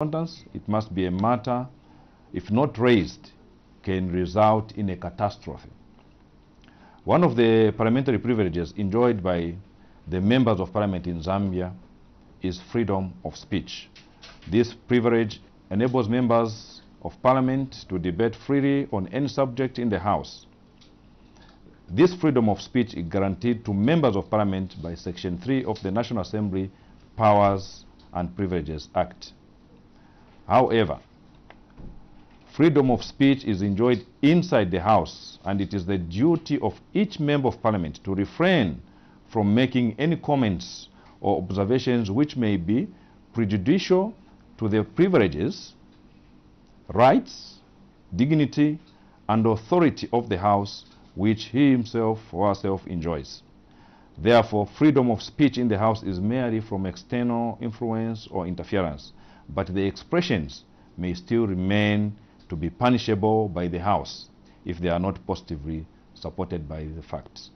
importance. It must be a matter, if not raised, can result in a catastrophe. One of the parliamentary privileges enjoyed by the members of parliament in Zambia is freedom of speech. This privilege enables members of parliament to debate freely on any subject in the House. This freedom of speech is guaranteed to members of parliament by Section 3 of the National Assembly Powers and Privileges Act. However, freedom of speech is enjoyed inside the House, and it is the duty of each member of parliament to refrain from making any comments or observations which may be prejudicial to the privileges, rights, dignity, and authority of the House which he himself or herself enjoys. Therefore, freedom of speech in the House is merely from external influence or interference, but the expressions may still remain to be punishable by the House if they are not positively supported by the facts.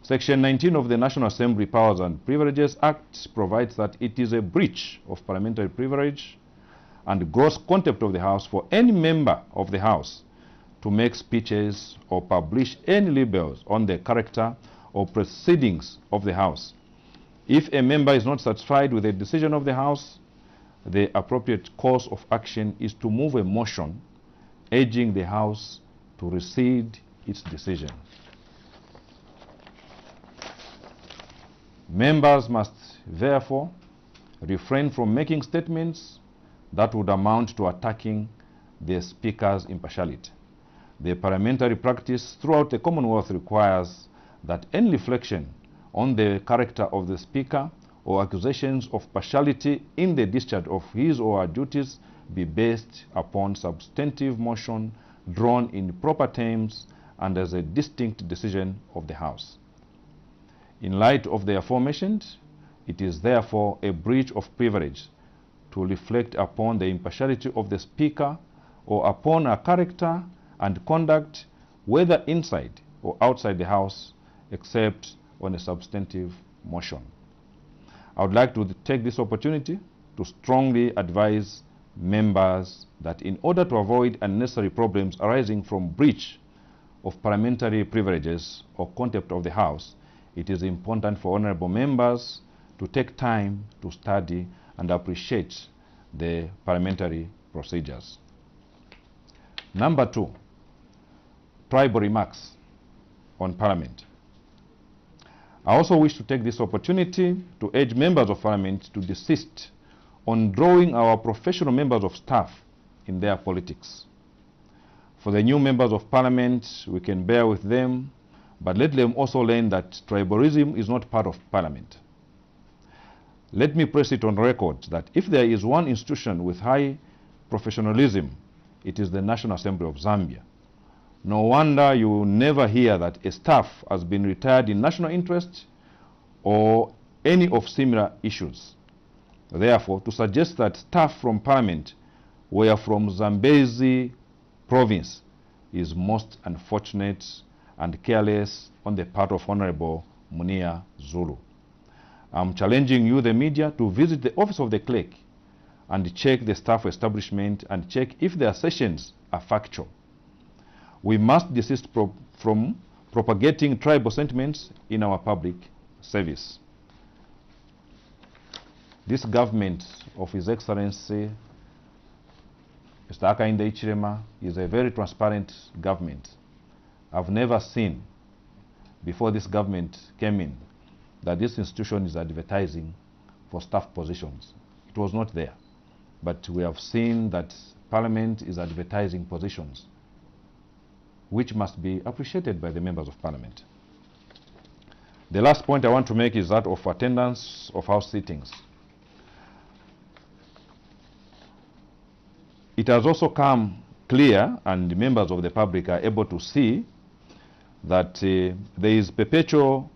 Section 19 of the National Assembly Powers and Privileges Act provides that it is a breach of parliamentary privilege and gross contempt of the House for any member of the House to make speeches or publish any libels on the character or proceedings of the House. If a member is not satisfied with the decision of the House, the appropriate course of action is to move a motion urging the House to rescind its decision. Members must therefore refrain from making statements that would amount to attacking the Speaker's impartiality. The parliamentary practice throughout the Commonwealth requires that any reflection on the character of the Speaker or accusations of partiality in the discharge of his or her duties be based upon substantive motion drawn in proper terms and as a distinct decision of the House. In light of the aforementioned, it is therefore a breach of privilege to reflect upon the impartiality of the Speaker or upon her character and conduct, whether inside or outside the House, except on a substantive motion. I would like to take this opportunity to strongly advise members that in order to avoid unnecessary problems arising from breach of parliamentary privileges or contempt of the House, it is important for honorable members to take time to study and appreciate the parliamentary procedures. Number 2, tribal remarks on Parliament. I also wish to take this opportunity to urge members of Parliament to desist on drawing our professional members of staff in their politics. For the new members of Parliament, we can bear with them, but let them also learn that tribalism is not part of Parliament. Let me press it on record that if there is one institution with high professionalism, it is the National Assembly of Zambia. No wonder you will never hear that a staff has been retired in national interest or any of similar issues. Therefore, to suggest that staff from Parliament were from Zambezi province is most unfortunate and careless on the part of Honorable Munia Zulu. I'm challenging you, the media, to visit the office of the clerk and check the staff establishment and check if their sessions are factual. We must desist from propagating tribal sentiments in our public service. This government of His Excellency Mr. Hakainde Hichilema is a very transparent government. I've never seen, before this government came in, that this institution is advertising for staff positions. It was not there. But we have seen that Parliament is advertising positions, which must be appreciated by the members of Parliament. The last point I want to make is that of attendance of House sittings. It has also come clear, and the members of the public are able to see, that there is perpetual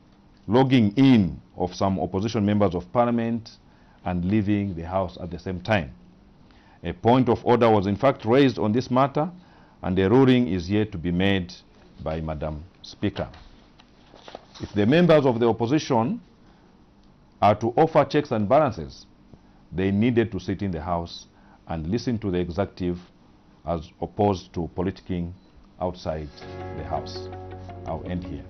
logging in of some opposition members of Parliament and leaving the House at the same time. A point of order was in fact raised on this matter, and a ruling is yet to be made by Madam Speaker. If the members of the opposition are to offer checks and balances, they needed to sit in the House and listen to the executive as opposed to politicking outside the House. I'll end here.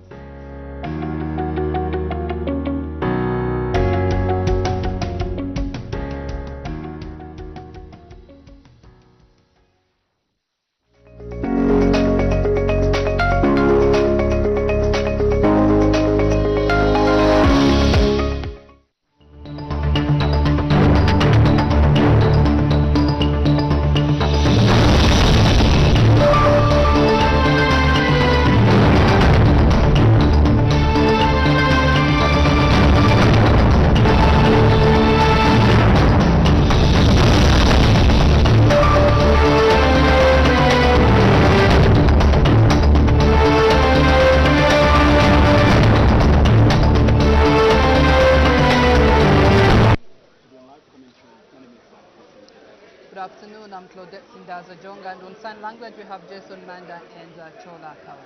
Good afternoon, I'm Claudette Sindaza-Jonga, and on sign language we have Jason Manda and Chola Kawa.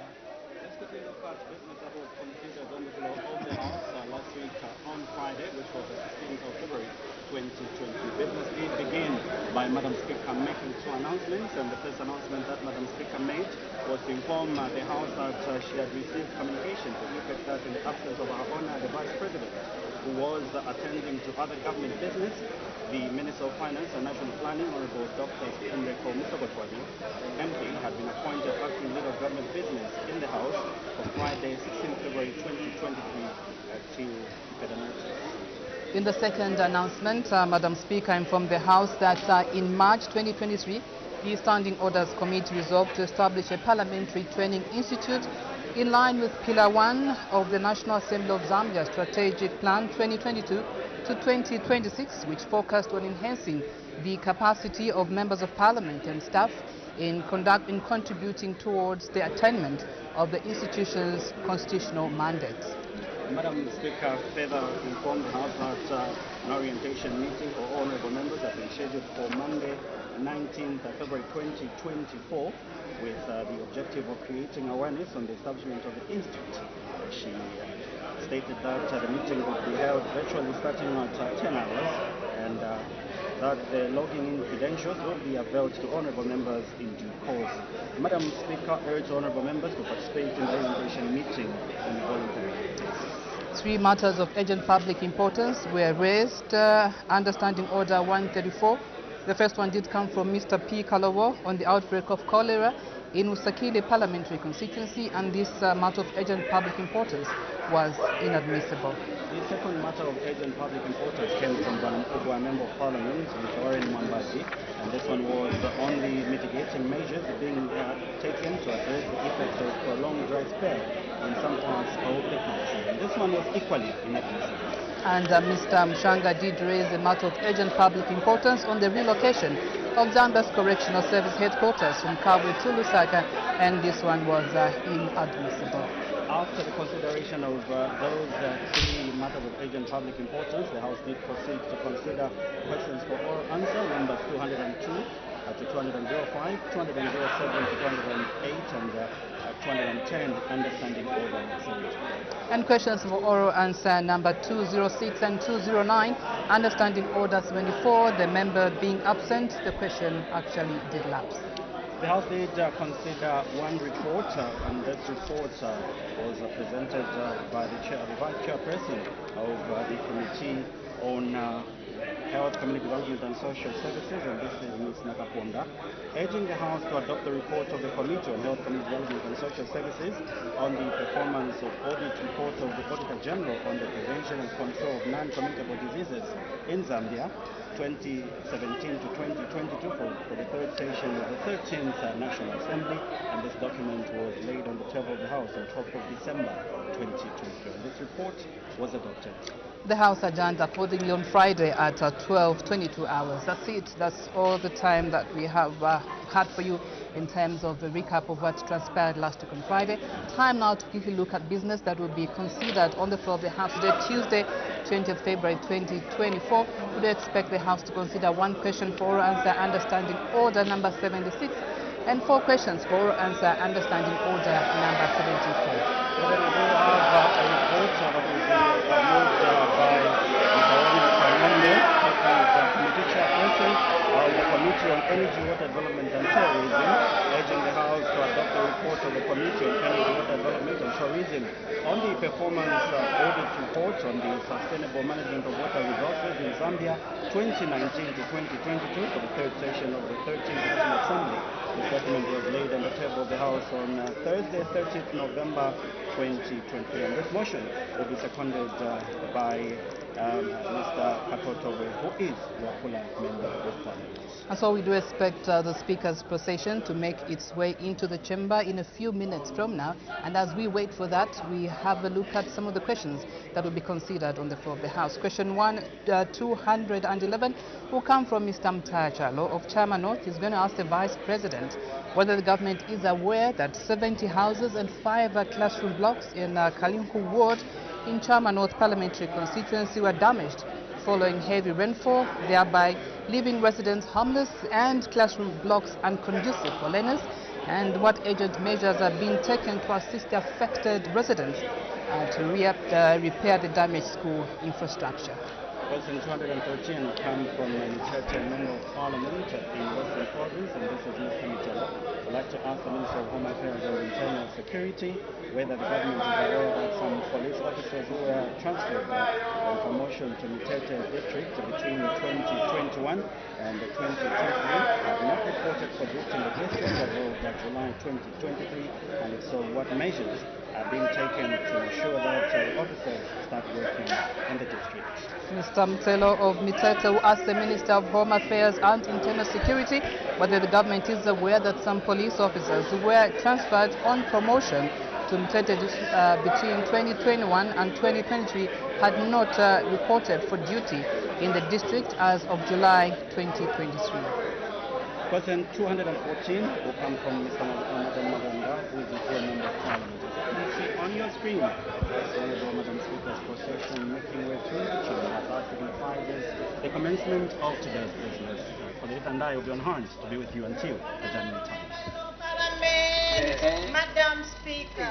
Let's quickly look at business that was considered on the floor of the House last week on Friday, which was the 16th of February 2020. Business did begin by Madam Speaker making two announcements, and the first announcement that Madam Speaker made was to inform the House that she had received communication to indicate that in the absence of her Honour, the Vice President, who was attending to other government business, the Minister of Finance and National Planning, Honorable Dr. Enrico Musabotwadi, MP, had been appointed acting leader of government business in the House from Friday, 16 February 2023 till further notice. In the second announcement, Madam Speaker informed the House that in March 2023, the Standing Orders Committee resolved to establish a Parliamentary Training Institute in line with Pillar 1 of the National Assembly of Zambia Strategic Plan 2022 to 2026, which focused on enhancing the capacity of members of Parliament and staff in contributing towards the attainment of the institution's constitutional mandate. Madam Speaker further informed the House that an orientation meeting for honourable members has been scheduled for Monday, 19th February 2024, with the objective of creating awareness on the establishment of the institute. She stated that the meeting would be held virtually starting at 10 hours, and that the logging in credentials will be availed to honourable members in due course. Madam Speaker urged honourable members to participate in the orientation meeting in voluntary. Three matters of urgent public importance were raised. Understanding Order 134. The first one did come from Mr. P. Kalowo on the outbreak of cholera in Usakile Parliamentary constituency, and this matter of urgent public importance was inadmissible. The second matter of urgent public importance came from a member of Parliament, Mr. Warren Mwambazi, and this one was on the mitigating measures being taken to address the effects of prolonged dry spell in some parts of the country. And this one was equally inadmissible. And Mr. Mshanga did raise a matter of urgent public importance on the relocation of Zambia's Correctional Service headquarters from Kabwe to Lusaka, and this one was inadmissible. After the consideration of those three matters of urgent public importance, the House did proceed to consider questions for oral answer, numbers 202 to 205, 207 to 208, and 210, understanding order 70. And questions for oral answer number 206 and 209, understanding order 74, the member being absent, the question actually did lapse. The House did consider one report, and this report was presented by the Vice Chairperson of the Committee on Health, Community Development and Social Services, and this is Ms. Nakaponda, urging the House to adopt the report of the Committee on Health, Community Development and Social Services on the performance of audit report of the Auditor General on the prevention and control of non-communicable diseases in Zambia, 2017 to 2022 for the third session of the 13th National Assembly, and this document was laid on the table of the House on 12th of December 2023. This report was adopted. The House adjourned accordingly on Friday at 12:22 hours. That's it. That's all the time that we have had for you in terms of the recap of what transpired last week on Friday. Time now to quickly look at business that will be considered on the floor of the House today, Tuesday, 20th February 2024. We do expect the House to consider one question for oral answer, understanding order number 76, and 4 questions for oral answer, understanding order number 74. So then we do have a report that will be moved by Mr. Committee Chairperson resolution of the Committee on Energy, Water Development and Tourism, urging the House to adopt the report of the Committee on Energy, Water Development and Tourism on the performance audit report on the sustainable management of water resources in Zambia 2019 to 2022 for the third session of the 13th National Assembly. The document was laid on the table of the House on Thursday, 30th November 2023. And this motion will be seconded by Mr. Katotowe, who is the Wapula Member of Parliament. And so we do expect the Speaker's procession to make its way into the chamber in a few minutes from now. And as we wait for that, we have a look at some of the questions that will be considered on the floor of the House. Question 211 will come from Mr. Mtachalo of Chama North. He's going to ask the Vice President whether the government is aware that 70 houses and 5 classroom blocks in Kalinku Ward in Chama North Parliamentary constituency were damaged following heavy rainfall, thereby leaving residents homeless and classroom blocks unconducive for learners, and what urgent measures are being taken to assist the affected residents to repair the damaged school infrastructure. Question 213 will come from Ministerial Member of Parliament in Western Province, and this is Mr. Mitchell. I'd like to ask the Minister of Home Affairs and Internal Security whether the government is aware that some police officers who were transferred on promotion to Mitete district between 2021 and 2023 have not reported for duty in the district as of July 2023, and if so, what measures are being taken to ensure that officers start working in the district? Mr. Mtelo of Mitete will ask the Minister of Home Affairs and Internal Security whether the government is aware that some police officers who were transferred on promotion to Mitete between 2021 and 2023 had not reported for duty in the district as of July 2023. Question 214 will come from Mr. Maganda, who is the Member of Parliament. As you can see on your screen, that's Honorable Madam Speaker's procession making way through the chamber. That signifies the commencement of today's business. For the and I will be on hand to be with you until the January time. Madam Speaker.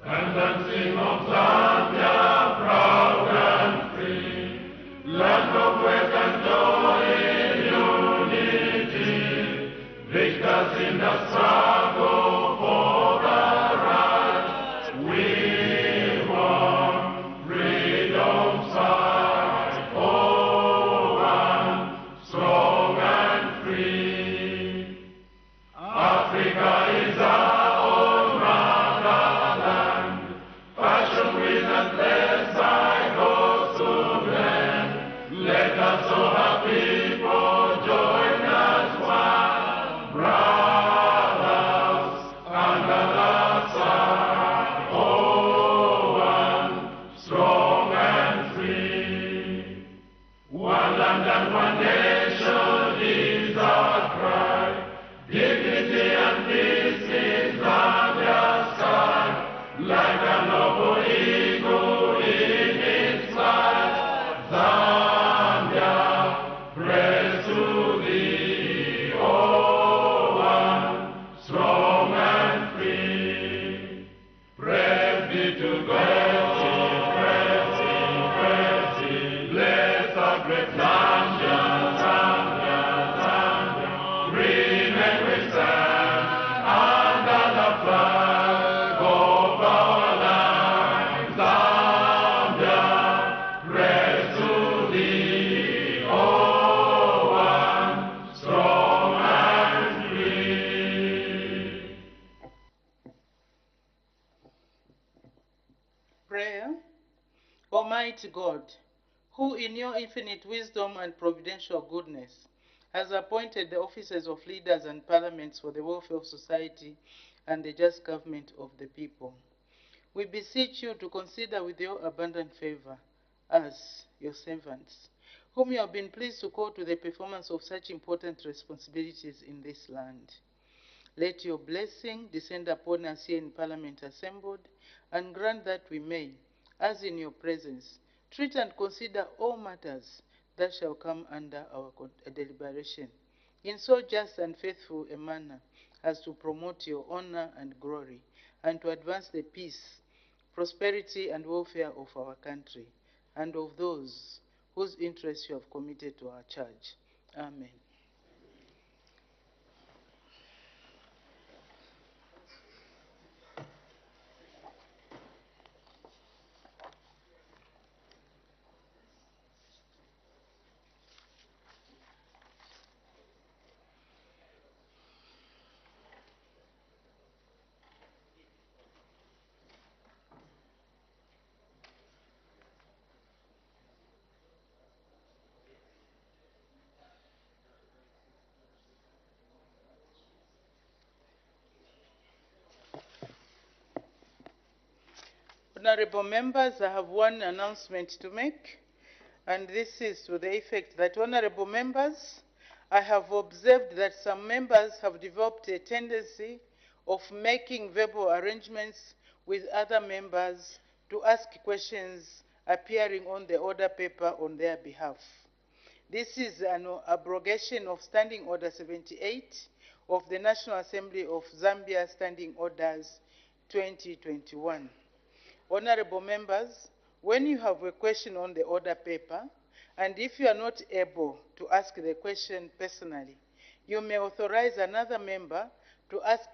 Tendency of Zambia, proud and free, land of wealth and joy in unity, victors in the struggle for the right. We want freedom's side, oh, one, strong and free. Africa is our Prayer. Almighty God, who in your infinite wisdom and providential goodness has appointed the officers of leaders and parliaments for the welfare of society and the just government of the people. We beseech you to consider with your abundant favor us, your servants, whom you have been pleased to call to the performance of such important responsibilities in this land. Let your blessing descend upon us here in Parliament assembled, and grant that we may, as in your presence, treat and consider all matters that shall come under our deliberation, in so just and faithful a manner as to promote your honor and glory, and to advance the peace, prosperity, and welfare of our country, and of those whose interests you have committed to our charge. Amen. Honorable members, I have one announcement to make, and this is to the effect that, honorable members, I have observed that some members have developed a tendency of making verbal arrangements with other members to ask questions appearing on the order paper on their behalf. This is an abrogation of Standing Order 78 of the National Assembly of Zambia Standing Orders 2021. Honorable members, when you have a question on the order paper, and if you are not able to ask the question personally, you may authorize another member to ask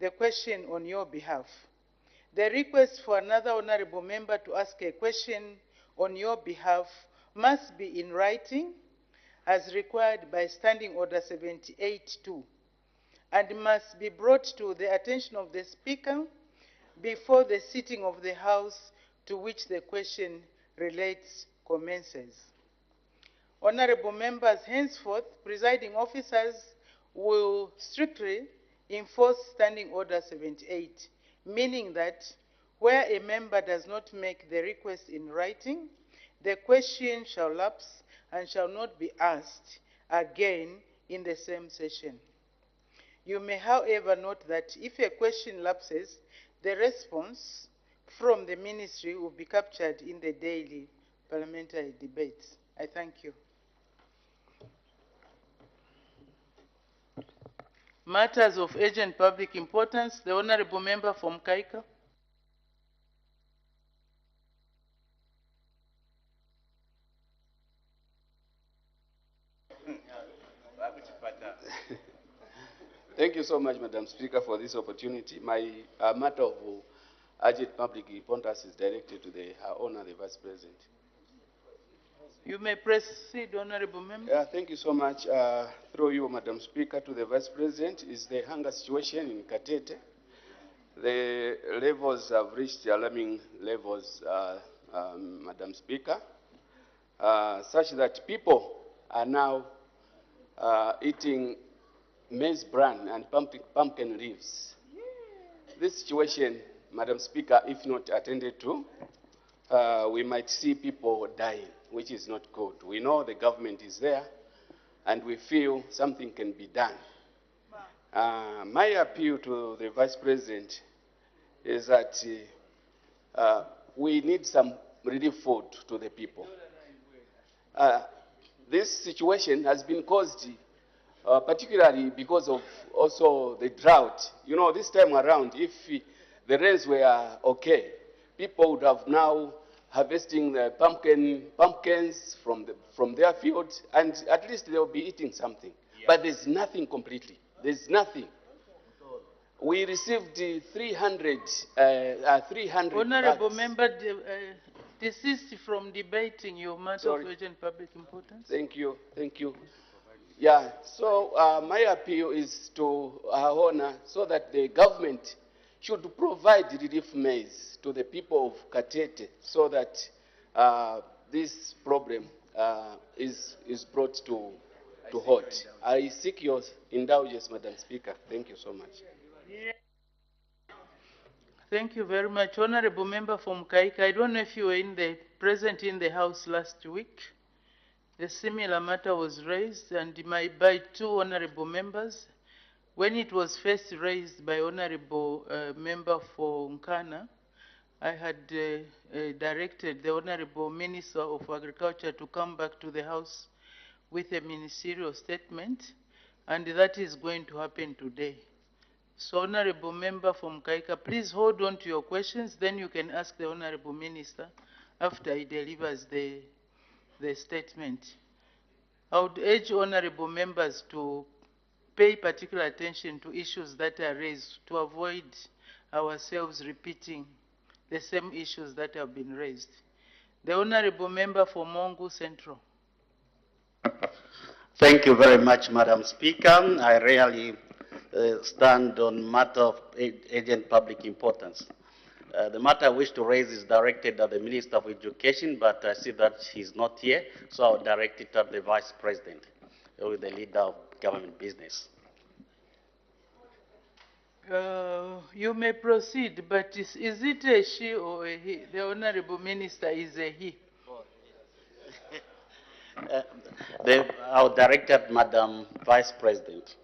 the question on your behalf. The request for another honorable member to ask a question on your behalf must be in writing, as required by Standing Order 78-2, and must be brought to the attention of the Speaker before the sitting of the House to which the question relates commences. Honorable members, henceforth, presiding officers will strictly enforce Standing Order 78, meaning that where a member does not make the request in writing, the question shall lapse and shall not be asked again in the same session. You may, however, note that if a question lapses, the response from the ministry will be captured in the daily parliamentary debates. I thank you. Matters of urgent public importance, the honorable member from Kaika. Thank you so much, Madam Speaker, for this opportunity. My matter of urgent public importance is directed to Her Honor, the Vice President. You may proceed, honorable member. Thank you so much. Through you, Madam Speaker, to the Vice President, is the hunger situation in Katete. The levels have reached alarming levels, Madam Speaker, such that people are now eating maize bran and pumpkin leaves. This situation, Madam Speaker, if not attended to, we might see people dying, which is not good. We know the government is there, and we feel something can be done. My appeal to the Vice President is that we need some relief food to the people. This situation has been caused particularly because of also the drought. You know, this time around, if the rains were okay, people would have now harvesting the pumpkins from their fields, and at least they'll be eating something. Yeah. But there's nothing completely. There's nothing. We received 300 Honorable bags. member, desist from debating your matter of urgent public importance. Thank you. Thank you. Yeah, so my appeal is to Her Honor so that the government should provide relief maize to the people of Katete so that this problem is brought to halt. I seek your indulgence, Madam Speaker. Thank you so much. Thank you very much. Honorable Member from Kaika, I don't know if you were present in the House last week. A similar matter was raised and by two honorable members. When it was first raised by Honorable Member for Nkana, I had directed the Honorable Minister of Agriculture to come back to the House with a ministerial statement, and that is going to happen today. So, Honorable Member from Kaika, please hold on to your questions, then you can ask the Honorable Minister after he delivers the statement. I would urge Honorable Members to pay particular attention to issues that are raised to avoid ourselves repeating the same issues that have been raised. The Honorable Member for Mongu Central. Thank you very much, Madam Speaker. I rarely stand on matter of urgent public importance. The matter I wish to raise is directed at the Minister of Education, but I see that he's not here, so I'll direct it at the Vice President, who is the leader of government business. You may proceed, but is it a she or a he? The Honorable Minister is a he. I'll direct at Madam Vice President.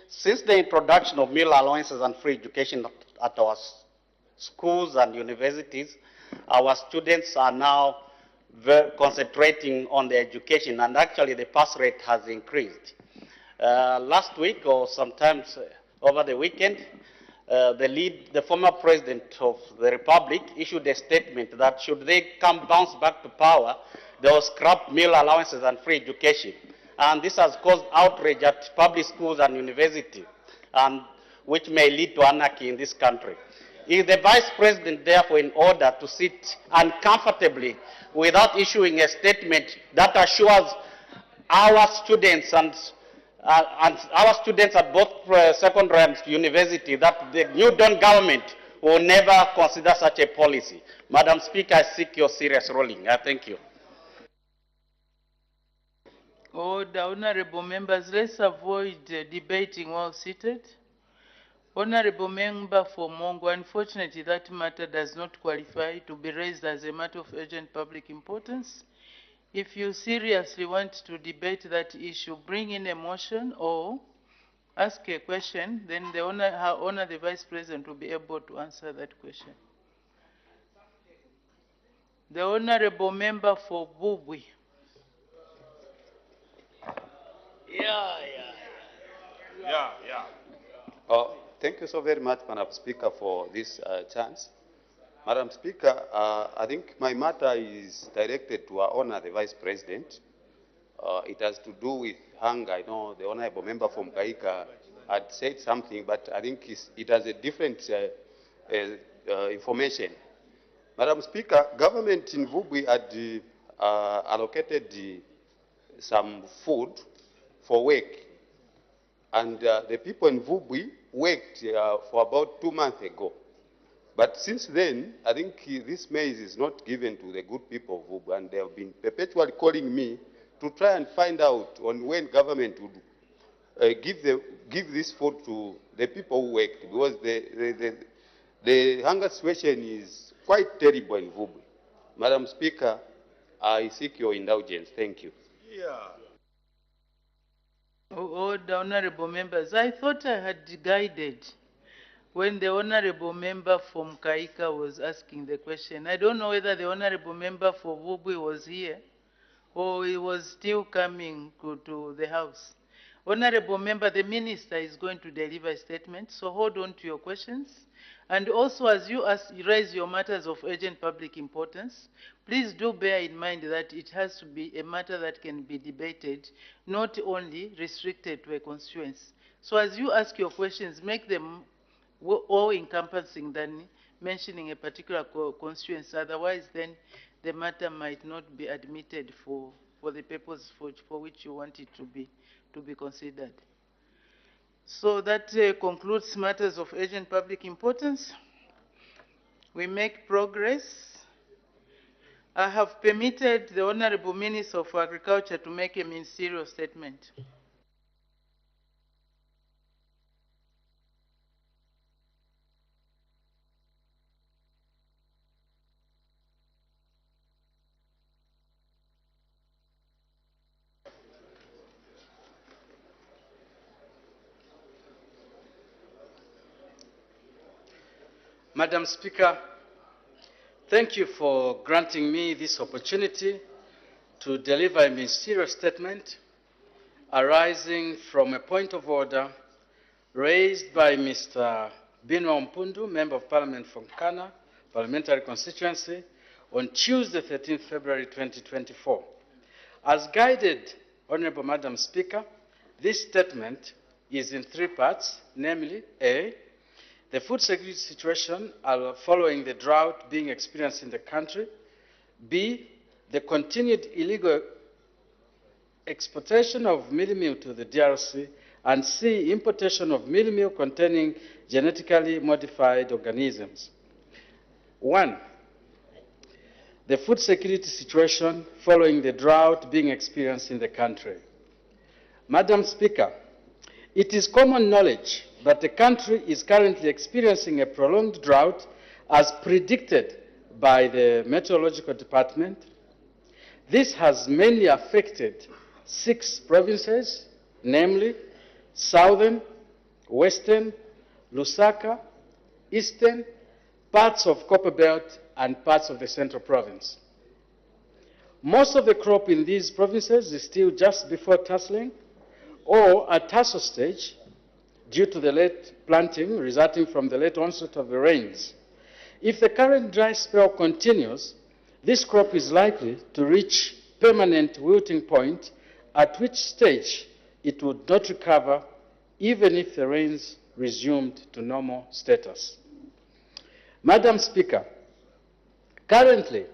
Since the introduction of meal allowances and free education at our schools and universities, our students are now concentrating on their education, and actually the pass rate has increased. Last week or sometimes over the weekend, the former president of the Republic issued a statement that should they bounce back to power, they will scrap meal allowances and free education. And this has caused outrage at public schools and universities, and which may lead to anarchy in this country. Is the Vice President therefore in order to sit uncomfortably without issuing a statement that assures our students and our students at both secondary and university that the New Dawn government will never consider such a policy? Madam Speaker, I seek your serious ruling. I thank you. The honorable members, let's avoid debating while seated. Honorable Member for Mongo, unfortunately that matter does not qualify to be raised as a matter of urgent public importance. If you seriously want to debate that issue, bring in a motion or ask a question, then the honor the Vice President will be able to answer that question. The Honorable Member for Bubwi. Thank you so very much, Madam Speaker, for this chance. Madam Speaker, I think my matter is directed to our Honor, the Vice President. It has to do with hunger. I know the Honorable Member from Kaika had said something, but I think it has a different information. Madam Speaker, government in Vubwi had allocated some food for work. And the people in Vubwi worked for about 2 months ago. But since then, I think this maize is not given to the good people of Vubwi, and they have been perpetually calling me to try and find out on when government would give this food to the people who worked, because the hunger situation is quite terrible in Vubwi. Madam Speaker, I seek your indulgence. Thank you. The honorable members, I thought I had guided when the honorable member from Kaika was asking the question. I don't know whether the honorable member for Vubwi was here or he was still coming to the House. Honorable member, the minister is going to deliver a statement, so hold on to your questions. And also, as you raise your matters of urgent public importance, please do bear in mind that it has to be a matter that can be debated, not only restricted to a constituency. So as you ask your questions, make them all-encompassing than mentioning a particular constituency. Otherwise, then the matter might not be admitted for the purpose for which you want it to be considered. So that concludes matters of urgent public importance. We make progress. I have permitted the Honorable Minister of Agriculture to make a ministerial statement. Madam Speaker, thank you for granting me this opportunity to deliver a ministerial statement arising from a point of order raised by Mr. Binwa Mpundu, Member of Parliament from Kana, Parliamentary constituency, on Tuesday, 13 February 2024. As guided, Honorable Madam Speaker, this statement is in three parts, namely, A, the food security situation following the drought being experienced in the country. B, the continued illegal exportation of mealie meal to the DRC. And C, importation of mealie meal containing genetically modified organisms. 1, the food security situation following the drought being experienced in the country. Madam Speaker, it is common knowledge that the country is currently experiencing a prolonged drought as predicted by the Meteorological Department. This has mainly affected 6 provinces, namely Southern, Western, Lusaka, Eastern, parts of Copperbelt, and parts of the Central Province. Most of the crop in these provinces is still just before tasseling or at tassel stage, due to the late planting resulting from the late onset of the rains. If the current dry spell continues, this crop is likely to reach permanent wilting point, at which stage it would not recover even if the rains resumed to normal status. Madam Speaker, currently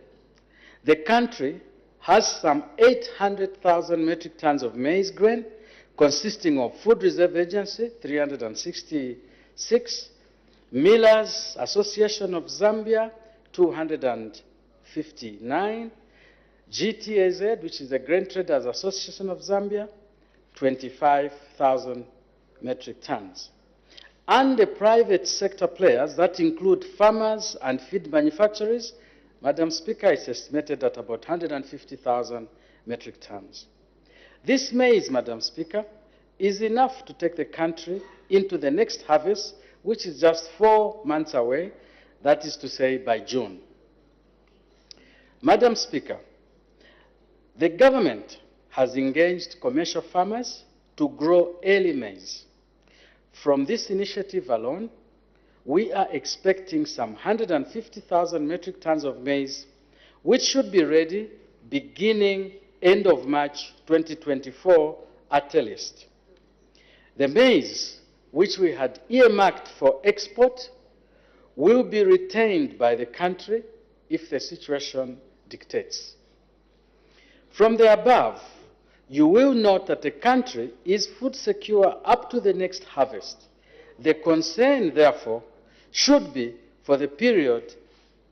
the country has some 800,000 metric tons of maize grain, consisting of Food Reserve Agency, 366, Millers Association of Zambia, 259, GTAZ, which is the Grain Traders Association of Zambia, 25,000 metric tons. And the private sector players that include farmers and feed manufacturers, Madam Speaker, is estimated at about 150,000 metric tons. This maize, Madam Speaker, is enough to take the country into the next harvest, which is just 4 months away, that is to say by June. Madam Speaker, the government has engaged commercial farmers to grow early maize. From this initiative alone, we are expecting some 150,000 metric tons of maize, which should be ready beginning end of March 2024 at the least. The maize, which we had earmarked for export, will be retained by the country if the situation dictates. From the above, you will note that the country is food secure up to the next harvest. The concern, therefore, should be for the period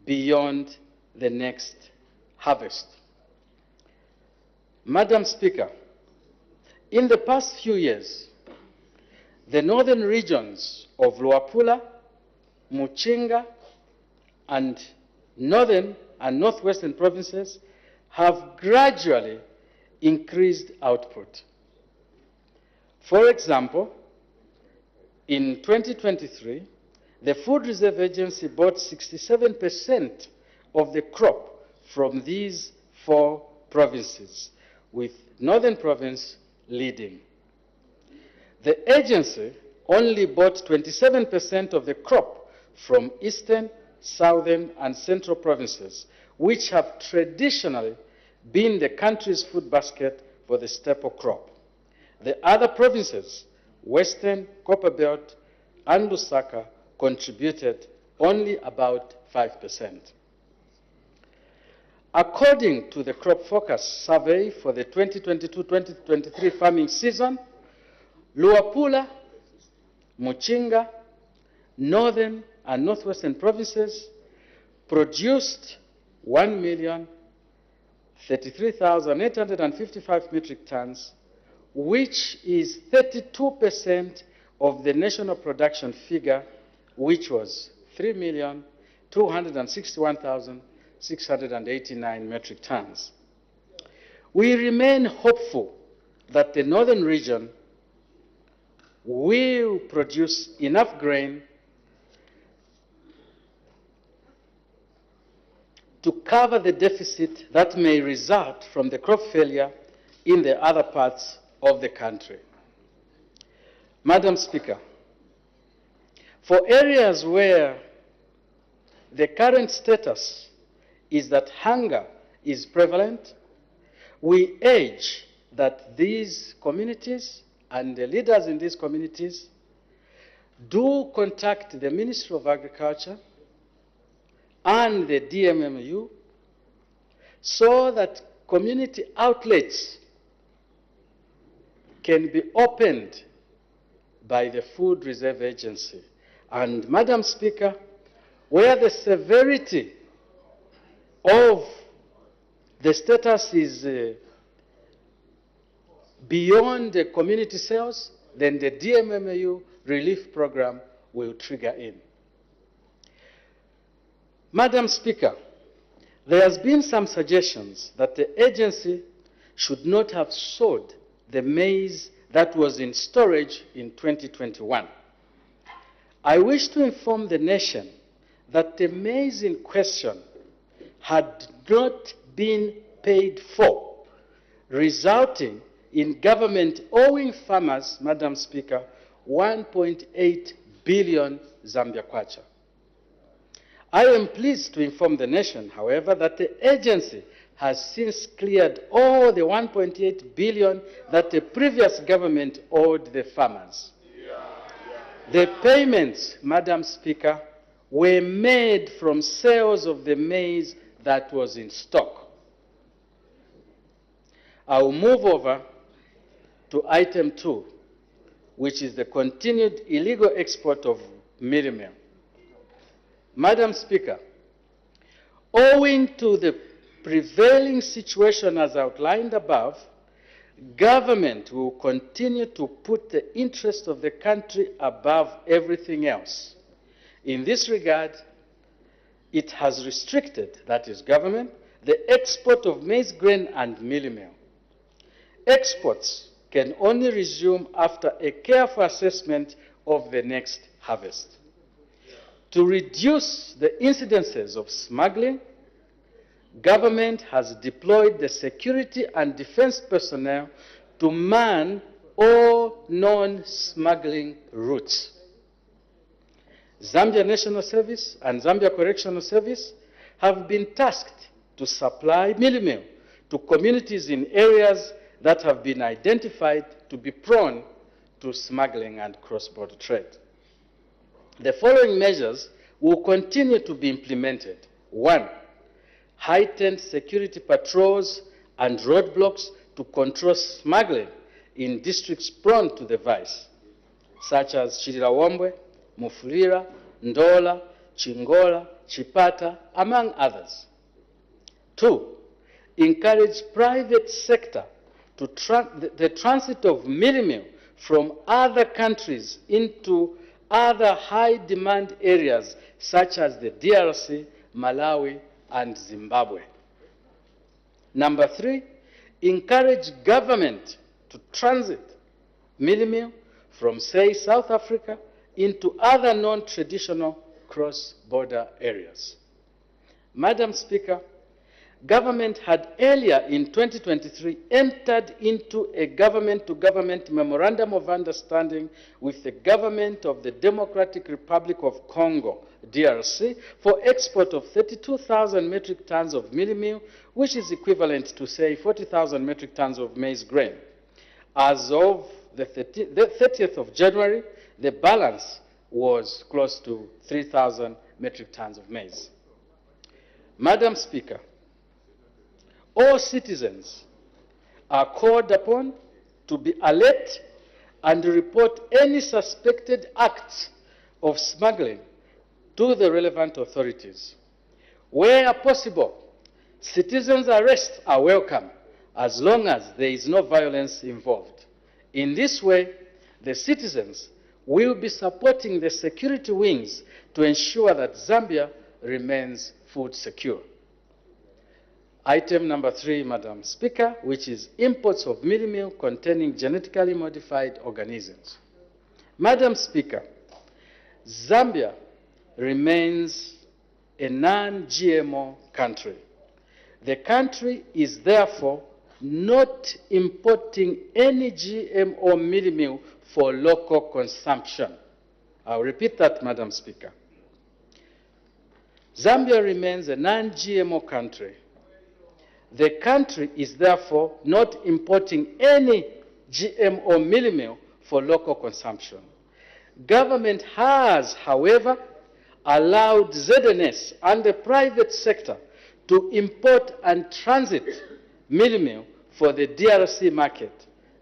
beyond the next harvest. Madam Speaker, in the past few years, the northern regions of Luapula, Muchinga, and northern and northwestern provinces have gradually increased output. For example, in 2023, the Food Reserve Agency bought 67% of the crop from these 4 provinces, with Northern Province leading. The agency only bought 27% of the crop from Eastern, Southern, and Central provinces, which have traditionally been the country's food basket for the staple crop. The other provinces, Western, Copperbelt, and Lusaka, contributed only about 5%. According to the Crop Focus survey for the 2022-2023 farming season, Luapula, Muchinga, Northern and Northwestern provinces produced 33,855 metric tons, which is 32% of the national production figure, which was 3,261,689 metric tons. We remain hopeful that the northern region will produce enough grain to cover the deficit that may result from the crop failure in the other parts of the country. Madam Speaker, for areas where the current status is that hunger is prevalent, we urge that these communities and the leaders in these communities do contact the Ministry of Agriculture and the DMMU so that community outlets can be opened by the Food Reserve Agency. And Madam Speaker, where the severity of the status is beyond the community sales, then the DMMU relief program will trigger in. Madam Speaker, there has been some suggestions that the agency should not have sold the maize that was in storage in 2021. I wish to inform the nation that the maize in question had not been paid for, resulting in government owing farmers, Madam Speaker, 1.8 billion Zambia kwacha. I am pleased to inform the nation, however, that the agency has since cleared all the 1.8 billion that the previous government owed the farmers. The payments, Madam Speaker, were made from sales of the maize that was in stock. I will move over to item 2, which is the continued illegal export of mealie meal. Madam Speaker, owing to the prevailing situation as outlined above, government will continue to put the interest of the country above everything else. In this regard, it has restricted, that is government, the export of maize grain and mealie meal. Exports can only resume after a careful assessment of the next harvest. To reduce the incidences of smuggling, government has deployed the security and defense personnel to man all non-smuggling routes. Zambia National Service and Zambia Correctional Service have been tasked to supply mealie meal to communities in areas that have been identified to be prone to smuggling and cross-border trade. The following measures will continue to be implemented. 1, heightened security patrols and roadblocks to control smuggling in districts prone to the vice, such as Chirilawombwe, Mufulira, Ndola, Chingola, Chipata, among others. 2, encourage private sector to the transit of mealie meal from other countries into other high-demand areas such as the DRC, Malawi, and Zimbabwe. Number 3, encourage government to transit mealie meal from, say, South Africa into other non-traditional cross-border areas. Madam Speaker, government had earlier in 2023 entered into a government-to-government memorandum of understanding with the government of the Democratic Republic of Congo, DRC, for export of 32,000 metric tons of mealie meal, which is equivalent to, say, 40,000 metric tons of maize grain. As of the 30th of January, the balance was close to 3,000 metric tons of maize. Madam Speaker, all citizens are called upon to be alert and report any suspected acts of smuggling to the relevant authorities. Where possible, Citizens' arrests are welcome as long as there is no violence involved. In this way, the citizens will be supporting the security wings to ensure that Zambia remains food secure. Item number 3, Madam Speaker, which is imports of meal containing genetically modified organisms. Madam Speaker, Zambia remains a non-GMO country. The country is therefore not importing any GMO meal for local consumption. I'll repeat that, Madam Speaker. Zambia remains a non-GMO country. The country is therefore not importing any GMO meal for local consumption. Government has, however, allowed ZNS and the private sector to import and transit meal for the DRC market.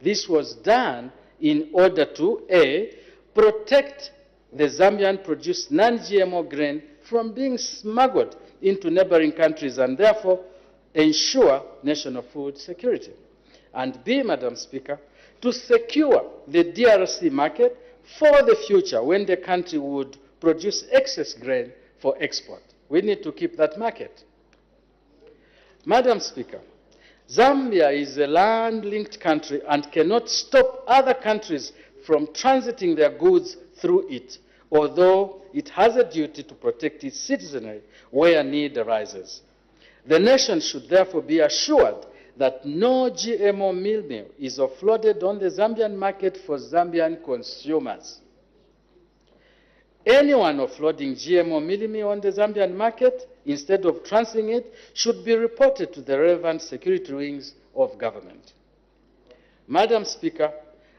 This was done in order to A, protect the Zambian-produced non-GMO grain from being smuggled into neighboring countries and therefore ensure national food security. And B, Madam Speaker, to secure the DRC market for the future when the country would produce excess grain for export. We need to keep that market. Madam Speaker, Zambia is a land-linked country and cannot stop other countries from transiting their goods through it, although it has a duty to protect its citizenry where need arises. The nation should therefore be assured that no GMO meal is offloaded on the Zambian market for Zambian consumers. Anyone offloading GMO meal on the Zambian market instead of transiting it should be reported to the relevant security wings of government. Madam Speaker,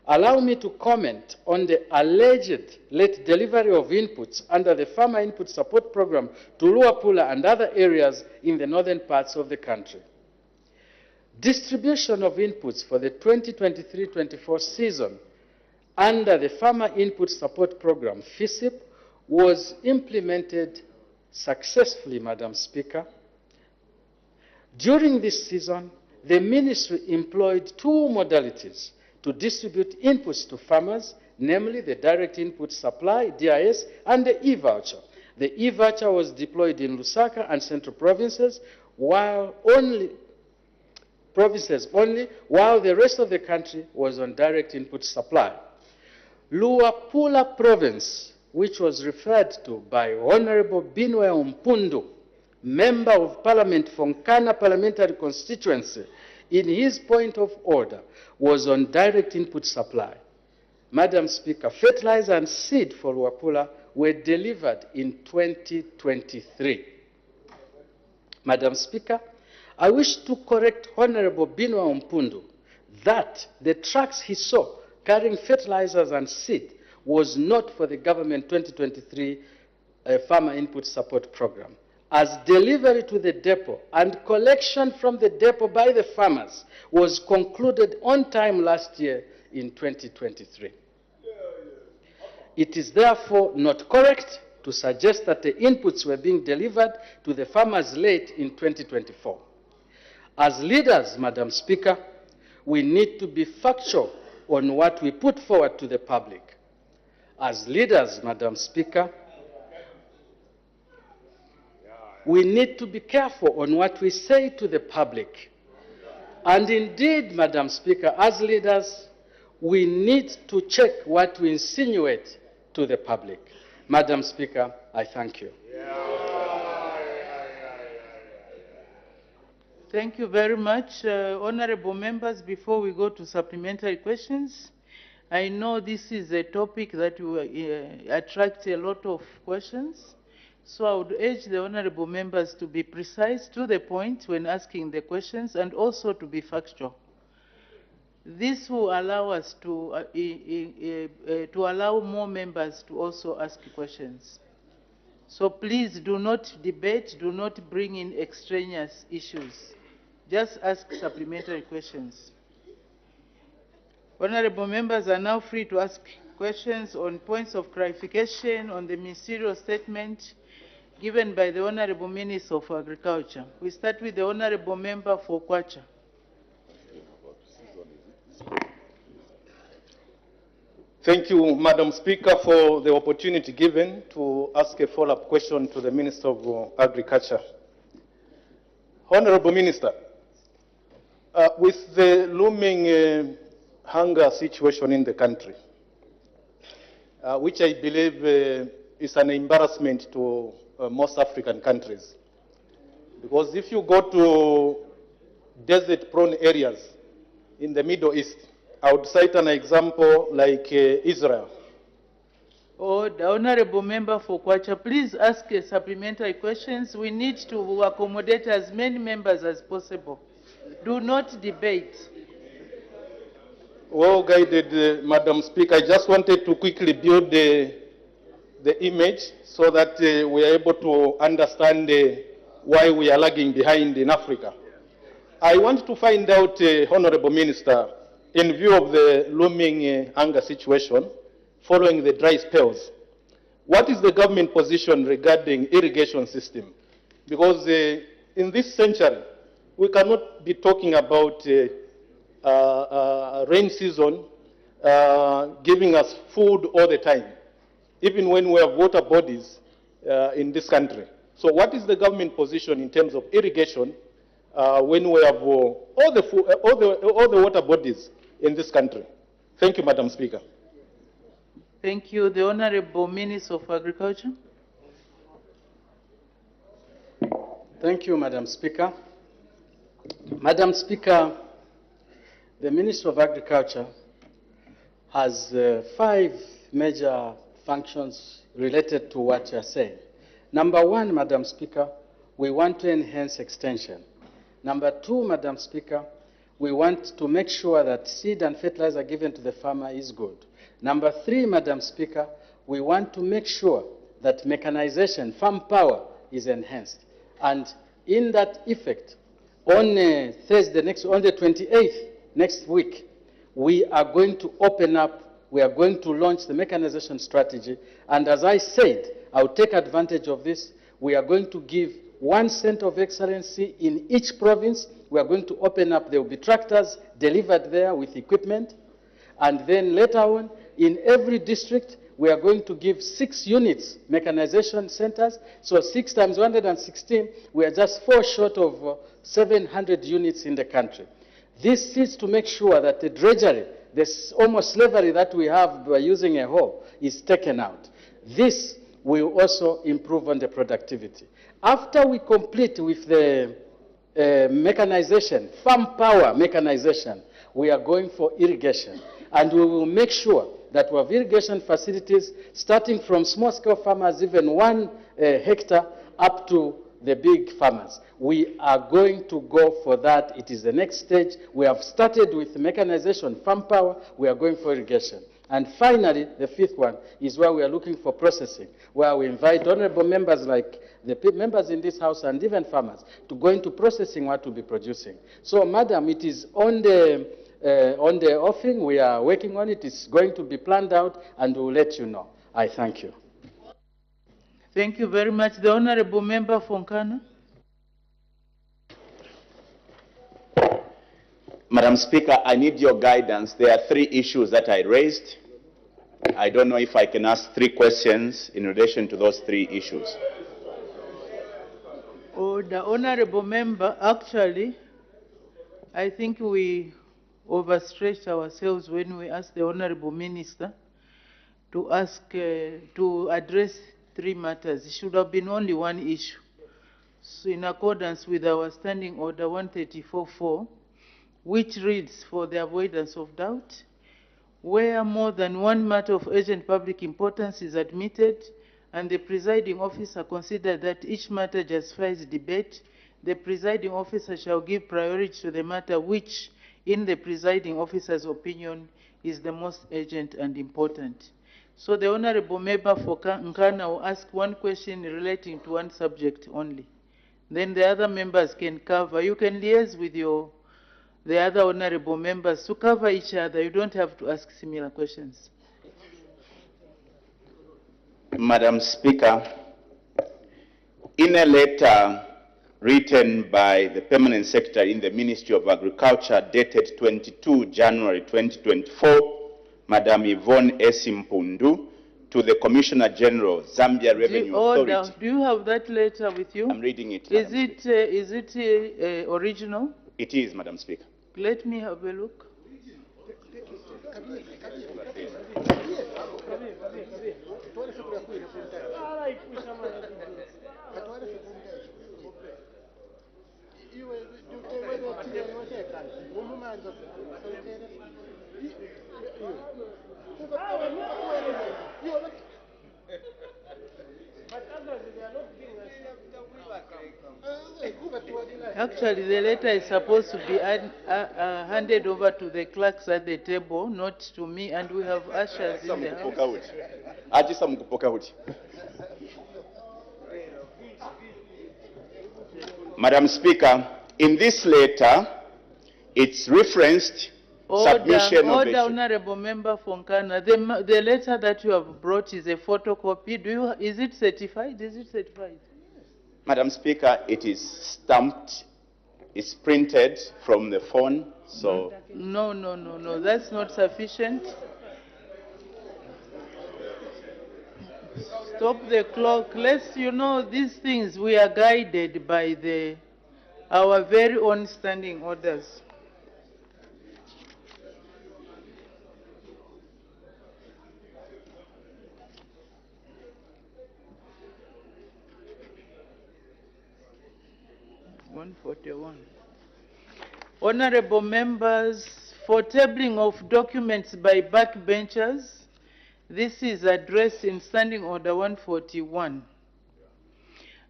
allow me to comment on the alleged late delivery of inputs under the Farmer Input Support Program to Luapula and other areas in the northern parts of the country. Distribution of inputs for the 2023-24 season under the Farmer Input Support Program, FISIP, was implemented successfully, Madam Speaker. During this season, the ministry employed 2 modalities to distribute inputs to farmers, namely the direct input supply, DIS, and the e-voucher. The e-voucher was deployed in Lusaka and Central Provinces, while the rest of the country was on direct input supply. Luapula Province, which was referred to by Honorable Binwe Mpundu, Member of Parliament from Kana Parliamentary constituency, in his point of order, was on direct input supply. Madam Speaker, fertilizer and seed for Luapula were delivered in 2023. Madam Speaker, I wish to correct Honorable Binwe Mpundu that the trucks he saw carrying fertilizers and seed was not for the government 2023 Farmer Input Support Program, as delivery to the depot and collection from the depot by the farmers was concluded on time last year in 2023. It is therefore not correct to suggest that the inputs were being delivered to the farmers late in 2024. As leaders, Madam Speaker, we need to be factual on what we put forward to the public. As leaders, Madam Speaker, we need to be careful on what we say to the public. And indeed, Madam Speaker, as leaders, we need to check what we insinuate to the public. Madam Speaker, I thank you. Thank you very much. Honorable members, before we go to supplementary questions, I know this is a topic that will attract a lot of questions. So I would urge the honorable members to be precise, to the point when asking the questions, and also to be factual. This will allow us to allow more members to also ask questions. So please do not debate, do not bring in extraneous issues. Just ask supplementary questions. Honorable members are now free to ask questions on points of clarification on the ministerial statement given by the Honorable Minister of Agriculture. We start with the Honorable Member for Kwacha. Thank you, Madam Speaker, for the opportunity given to ask a follow-up question to the Minister of Agriculture. Honorable Minister, with the looming hunger situation in the country, which I believe is an embarrassment to most African countries, because if you go to desert-prone areas in the Middle East, I would cite an example like Israel. Oh, the Honorable Member for Kwacha, please ask supplementary questions. We need to accommodate as many members as possible. Do not debate. Well guided, Madam Speaker. I just wanted to quickly build the image so that we are able to understand why we are lagging behind in Africa. I want to find out, Honorable Minister, in view of the looming hunger situation following the dry spells, what is the government position regarding irrigation system? Because in this century, we cannot be talking about rain season giving us food all the time, even when we have water bodies in this country. So what is the government position in terms of irrigation when we have all the water bodies in this country? Thank you, Madam Speaker. Thank you. The Honorable Minister of Agriculture. Thank you, Madam Speaker. Madam Speaker, the Minister of Agriculture has 5 major functions related to what you are saying. Number 1, Madam Speaker, we want to enhance extension. Number 2, Madam Speaker, we want to make sure that seed and fertilizer given to the farmer is good. Number 3, Madam Speaker, we want to make sure that mechanization, farm power, is enhanced. And in that effect, on Thursday, on the 28th, next week, we are going to open up, we are going to launch the mechanization strategy. And as I said, I'll take advantage of this. We are going to give 1 center of excellency in each province. We are going to open up, there will be tractors delivered there with equipment. And then later on, in every district, we are going to give 6 units, mechanization centers. So 6 times 116, we are just 4 short of 700 units in the country. This is to make sure that the drudgery, this almost slavery that we have by using a hoe, is taken out. This will also improve on the productivity. After we complete with the mechanization, farm power mechanization, we are going for irrigation. And we will make sure that we have irrigation facilities starting from small-scale farmers, even 1 hectare, up to the big farmers. We are going to go for that. It is the next stage. We have started with mechanization, farm power. We are going for irrigation. And finally, the 5th one is where we are looking for processing, where we invite honorable members like the members in this House and even farmers to go into processing what we'll be producing. So, Madam, it is on the offing. We are working on it. It's going to be planned out, and we'll let you know. I thank you. Thank you very much. The Honorable Member for Nkana. Madam Speaker, I need your guidance. There are 3 issues that I raised. I don't know if I can ask 3 questions in relation to those 3 issues. Oh, the Honorable Member, actually, I think we overstretched ourselves when we asked the Honorable Minister to address 3 matters. It should have been only 1 issue. So in accordance with our Standing Order 134.4, which reads, for the avoidance of doubt, where more than 1 matter of urgent public importance is admitted and the presiding officer considers that each matter justifies debate, the presiding officer shall give priority to the matter which, in the presiding officer's opinion, is the most urgent and important. So the Honorable Member for Nkana will ask 1 question relating to 1 subject only. Then the other members can cover. You can liaise with the other honorable members to cover each other. You don't have to ask similar questions. Madam Speaker, In a letter written by the Permanent Secretary in the Ministry of Agriculture dated 22 January 2024, Madam Yvonne Esimpundu, to the Commissioner General, Zambia Revenue Authority. Do you have that letter with you? I'm reading it. Is it original? It is, Madam Speaker. Let me have a look. Actually, the letter is supposed to be handed over to the clerks at the table, not to me, and we have ushers in the house. Madam Speaker, in this letter, it's referenced submission of Order, Honorable Member Fonkana. The letter that you have brought is a photocopy. Is it certified? Is it certified? Madam Speaker, it is stamped, it's printed from the phone, so... No, that's not sufficient. Stop the clock. These things, we are guided by our very own standing orders. Honorable members, for tabling of documents by backbenchers, this is addressed in Standing Order 141.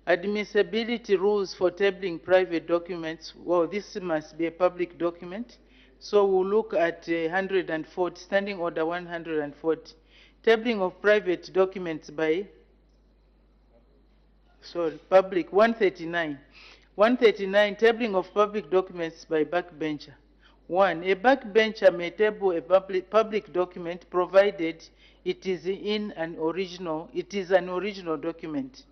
Admissibility rules for tabling private documents. Well, this must be a public document. So we'll look at 140, Standing Order 140. Tabling of private documents by, public, 139. 139, tabling of public documents by backbencher. 1, a backbencher may table a public document provided it is an original document.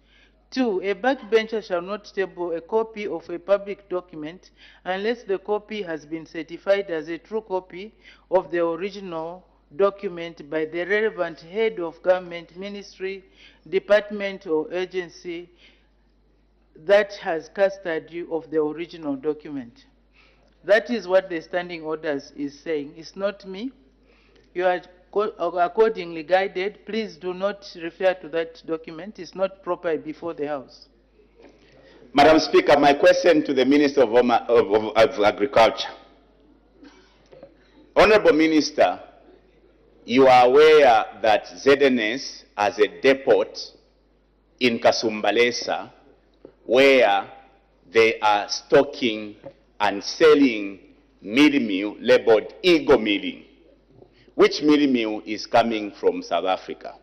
2, a backbencher shall not table a copy of a public document unless the copy has been certified as a true copy of the original document by the relevant head of government, ministry, department, or agency that has custody of the original document. That is what the standing orders is saying. It's not me. You are accordingly guided. Please do not refer to that document. It's not proper before the House. Madam Speaker, my question to the Minister of Agriculture. Honorable Minister, you are aware that ZNS has a depot in Kasumbalesa where they are stocking and selling mealie meal labeled Eagle milling, which mealie meal is coming from South Africa.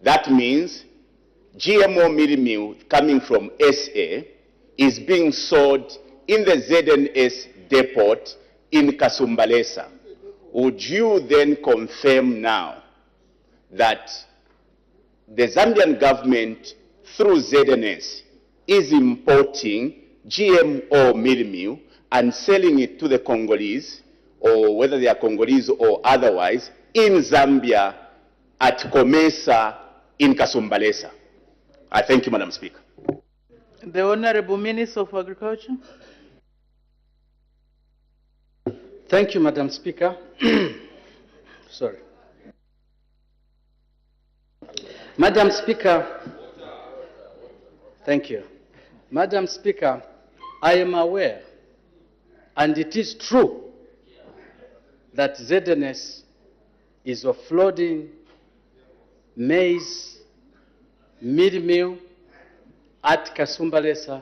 That means GMO mealie meal coming from SA is being sold in the ZNS depot in Kasumbalesa. Would you then confirm now that the Zambian government through ZNS is importing GMO mealie meal and selling it to the Congolese, or whether they are Congolese or otherwise, in Zambia at Comesa in Kasumbalesa? I thank you, Madam Speaker. The Honorable Minister of Agriculture. Thank you, Madam Speaker. Sorry. Madam Speaker, thank you. Madam Speaker, I am aware, and it is true, that ZNS is offloading maize, mealie meal at Kasumbalesa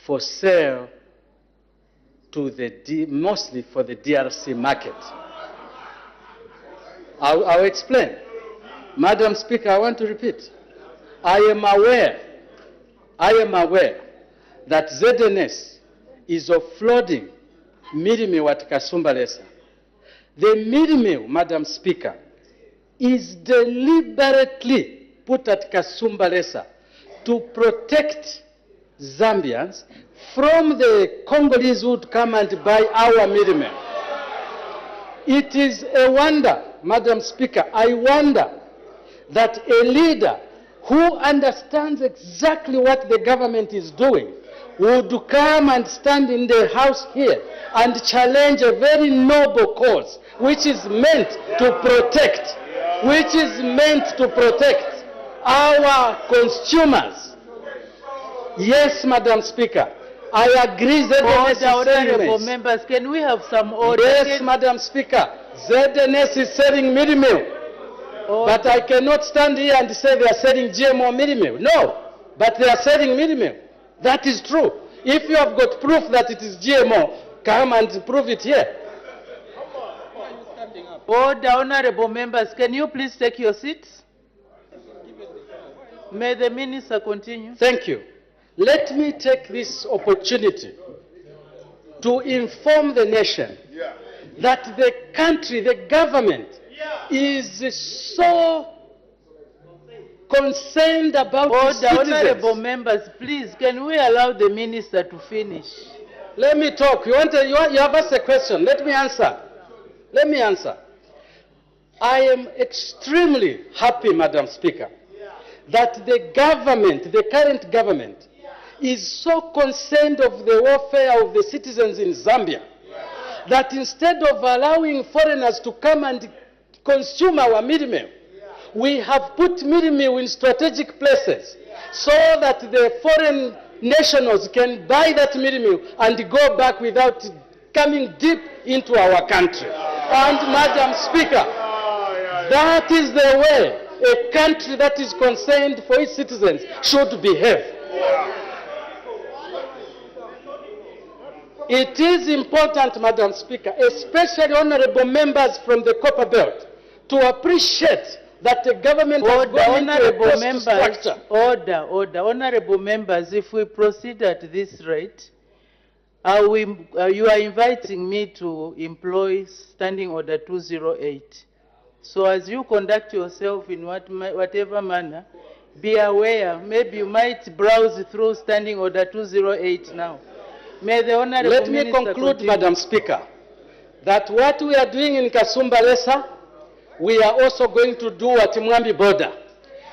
for sale to mostly for the DRC market. I'll explain. Madam Speaker, I want to repeat. I am aware that ZNS is offloading mealie meal at Kasumbalesa. The mealie meal, Madam Speaker, is deliberately put at Kasumbalesa to protect Zambians from the Congolese who would come and buy our meal meal. It is a wonder, Madam Speaker, I wonder that a leader who understands exactly what the government is doing would come and stand in the house here and challenge a very noble cause which is meant to protect, our consumers. Yes, Madam Speaker, I agree ZNS Honorable members, can we have some order? Yes, Madam Speaker, ZNS is selling meal meal. But I cannot stand here and say they are selling GMO meal meal. No, but they are selling meal meal. That is true. If you have got proof that it is GMO, come and prove it here. Order, honorable members, can you please take your seats? May the minister continue. Thank you. Let me take this opportunity to inform the nation that the country, the government, is so concerned about its citizens. Honorable members, please, can we allow the minister to finish? Let me talk. You have asked a question. Let me answer. I am extremely happy, Madam Speaker, that the government, the current government, is so concerned of the welfare of the citizens in Zambia that instead of allowing foreigners to come and consume our meal meal, we have put meal meal in strategic places so that the foreign nationals can buy that meal meal and go back without coming deep into our country. And Madam Speaker, that is the way a country that is concerned for its citizens should behave. It is important, Madam Speaker, especially honorable members from the Copper Belt, to appreciate that the government has gone into a cost structure. Order. Honorable members, if we proceed at this rate, you are inviting me to employ Standing Order 208. So as you conduct yourself in whatever manner, be aware, maybe you might browse through Standing Order 208 now. May the honorable Let me conclude, Madam Speaker, that what we are doing in Kasumbalesa, we are also going to do at Mwambi border.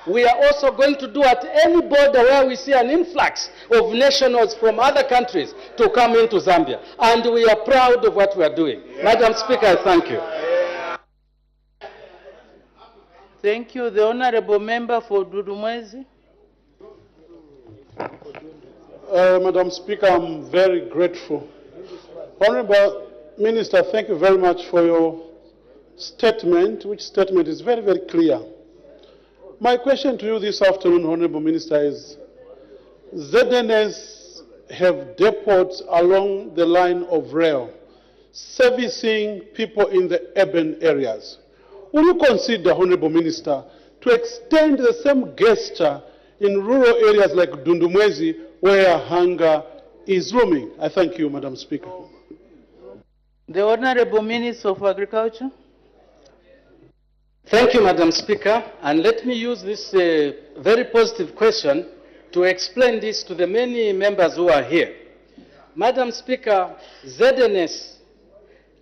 We are also going to do at any border where we see an influx of nationals from other countries to come into Zambia. And we are proud of what we are doing. Madam Speaker, I thank you. Thank you. The honorable member for Dudumwezi. Madam Speaker, I'm very grateful. Honorable Minister, thank you very much for your statement, which statement is very, very clear. My question to you this afternoon, Honorable Minister, is ZNS have depots along the line of rail, servicing people in the urban areas. Will you consider, Honorable Minister, to extend the same gesture in rural areas like Dundumwezi, where hunger is looming? I thank you, Madam Speaker. The Honorable Minister of Agriculture. Thank you, Madam Speaker. And let me use this very positive question to explain this to the many members who are here. Madam Speaker, ZNS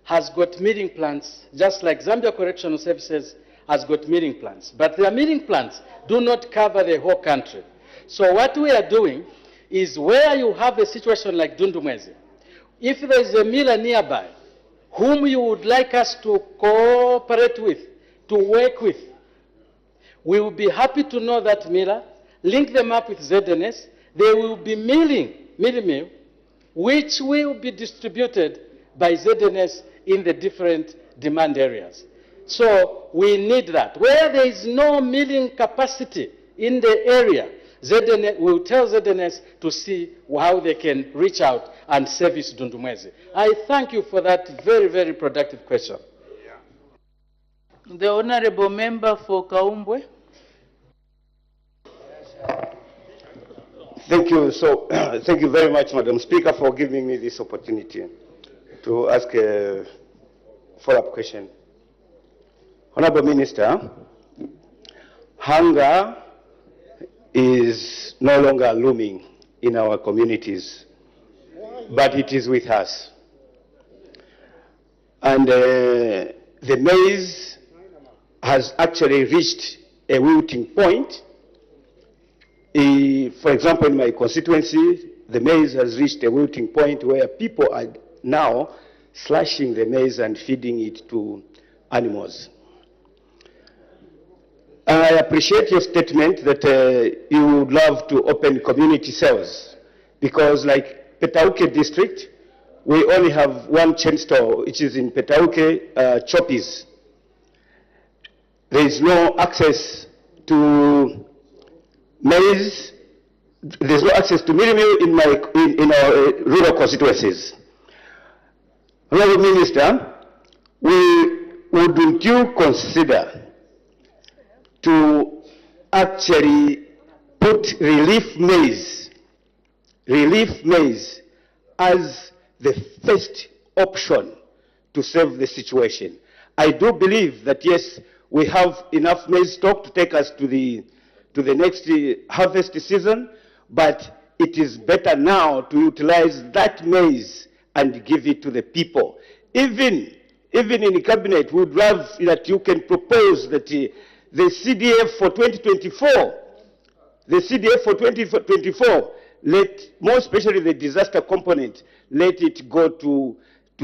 has got meeting plans, just like Zambia Correctional Services has got meeting plans. But their meeting plans do not cover the whole country. So what we are doing is where you have a situation like Dundumwezi, if there is a miller nearby whom you would like us to cooperate with, to work with, we will be happy to know that miller, link them up with ZNS, they will be milling meal, which will be distributed by ZNS in the different demand areas. So we need that. Where there is no milling capacity in the area, ZNS will tell ZNS to see how they can reach out and service Dundumwezi. I thank you for that very, very productive question. The Honorable Member for Kaumbwe. Thank you. So, thank you very much, Madam Speaker, for giving me this opportunity to ask a follow-up question. Honorable Minister, hunger is no longer looming in our communities, but it is with us. And the maize has actually reached a wilting point. For example, in my constituency, the maize has reached a wilting point where people are now slashing the maize and feeding it to animals. I appreciate your statement that you would love to open community cells, because like Petauke district, we only have one chain store, which is in Petauke, Choppies. There is no access to maize, there's no access to meal in our rural constituencies. Honourable Minister, wouldn't you consider to actually put relief maize as the first option to save the situation? I do believe that yes, we have enough maize stock to take us to the next harvest season, but it is better now to utilize that maize and give it to the people. Even in cabinet, we would love that you can propose that the CDF for 2024, more especially the disaster component, let it go to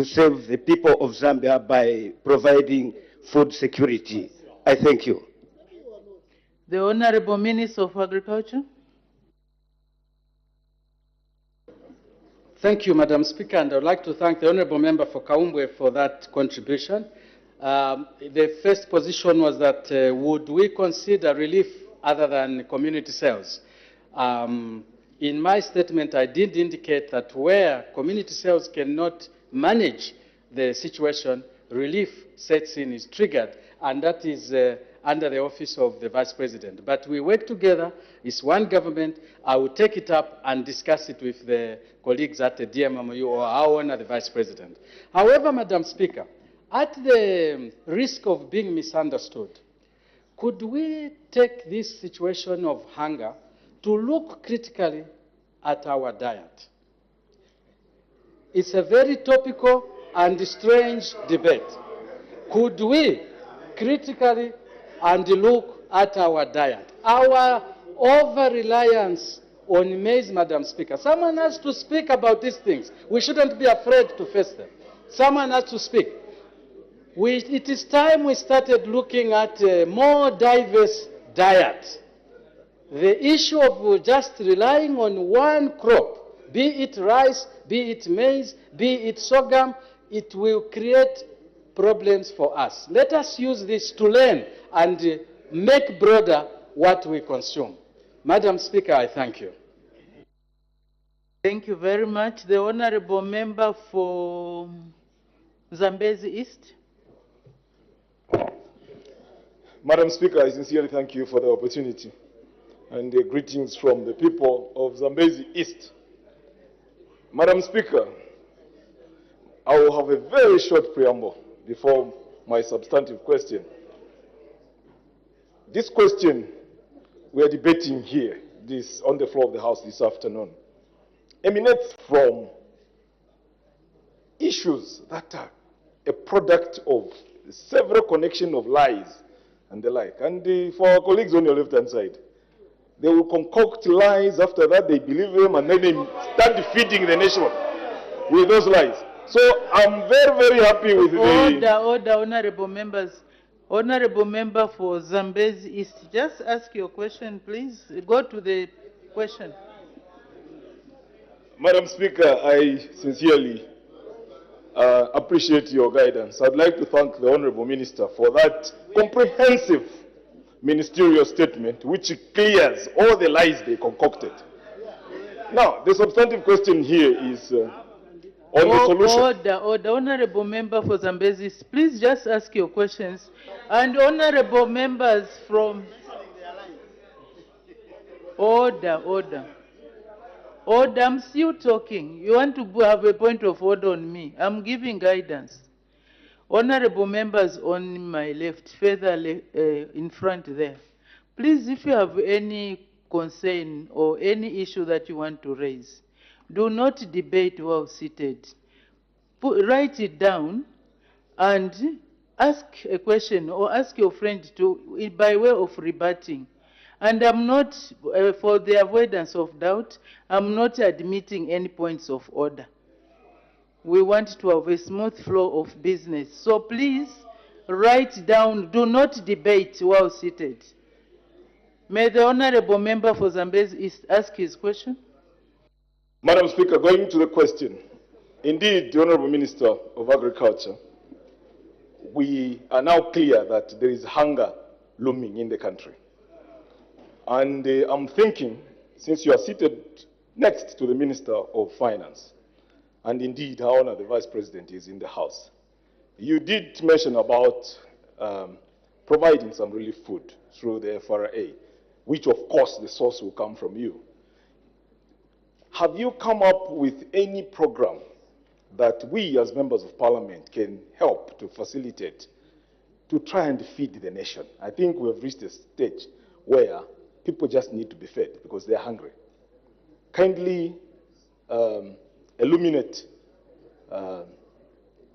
save the people of Zambia by providing food security. I thank you. The Honorable Minister of Agriculture. Thank you, Madam Speaker, and I would like to thank the Honourable Member for Kaumbwe for that contribution. The first position was that would we consider relief other than community cells? In my statement, I did indicate that where community cells cannot manage the situation, relief sets in, is triggered, and that is under the office of the Vice President. But we work together, it's one government. I will take it up and discuss it with the colleagues at the DMMU or our honor, the Vice President. However, Madam Speaker, at the risk of being misunderstood, could we take this situation of hunger to look critically at our diet? It's a very topical and strange debate. Could we critically and look at our diet? Our over-reliance on maize, Madam Speaker. Someone has to speak about these things. We shouldn't be afraid to face them. Someone has to speak. It is time we started looking at a more diverse diet. The issue of just relying on one crop, be it rice, be it maize, be it sorghum, it will create problems for us. Let us use this to learn and make broader what we consume. Madam Speaker, I thank you. Thank you very much. The Honourable Member for Zambezi East. Madam Speaker, I sincerely thank you for the opportunity and greetings from the people of Zambezi East. Madam Speaker, I will have a very short preamble before my substantive question. This question we are debating here on the floor of the House this afternoon emanates from issues that are a product of several connections of lies and the like. And for our colleagues on your left-hand side, they will concoct lies, after that they believe them, and then they start defeating the nation with those lies. So I'm very, very happy with Order, honourable members. Honourable Member for Zambezi East, just ask your question, please. Go to the question. Madam Speaker, I sincerely appreciate your guidance. I'd like to thank the Honourable Minister for that comprehensive ministerial statement which clears all the lies they concocted. Now, the substantive question here is on the solution. Order. Honourable Member for Zambezi East, please just ask your questions. And honourable members from... Order. I'm still talking. You want to have a point of order on me. I'm giving guidance. Honourable members on my left, further in front there. Please, if you have any concern or any issue that you want to raise, do not debate while seated. Write it down and ask a question or ask your friend to, by way of rebutting. And I'm not, for the avoidance of doubt, I'm not admitting any points of order. We want to have a smooth flow of business. So please, write down, do not debate while seated. May the Honorable Member for Zambezi East ask his question. Madam Speaker, going to the question. Indeed, the Honorable Minister of Agriculture, we are now clear that there is hunger looming in the country. And I'm thinking, since you are seated next to the Minister of Finance, and indeed, Her Honor, the Vice President is in the House, you did mention about providing some relief food through the FRA, which of course the source will come from you. Have you come up with any program that we as members of parliament can help to facilitate, to try and feed the nation? I think we have reached a stage where people just need to be fed because they're hungry. Kindly illuminate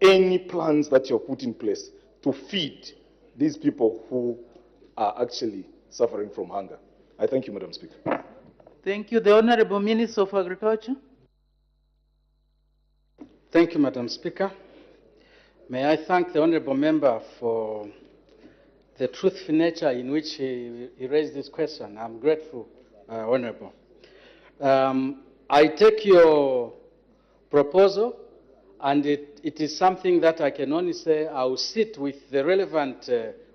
any plans that you've put in place to feed these people who are actually suffering from hunger. I thank you, Madam Speaker. Thank you. The Honorable Minister of Agriculture. Thank you, Madam Speaker. May I thank the Honorable Member for the truthful nature in which he raised this question. I'm grateful, Honorable. I take your proposal, and it is something that I can only say I will sit with the relevant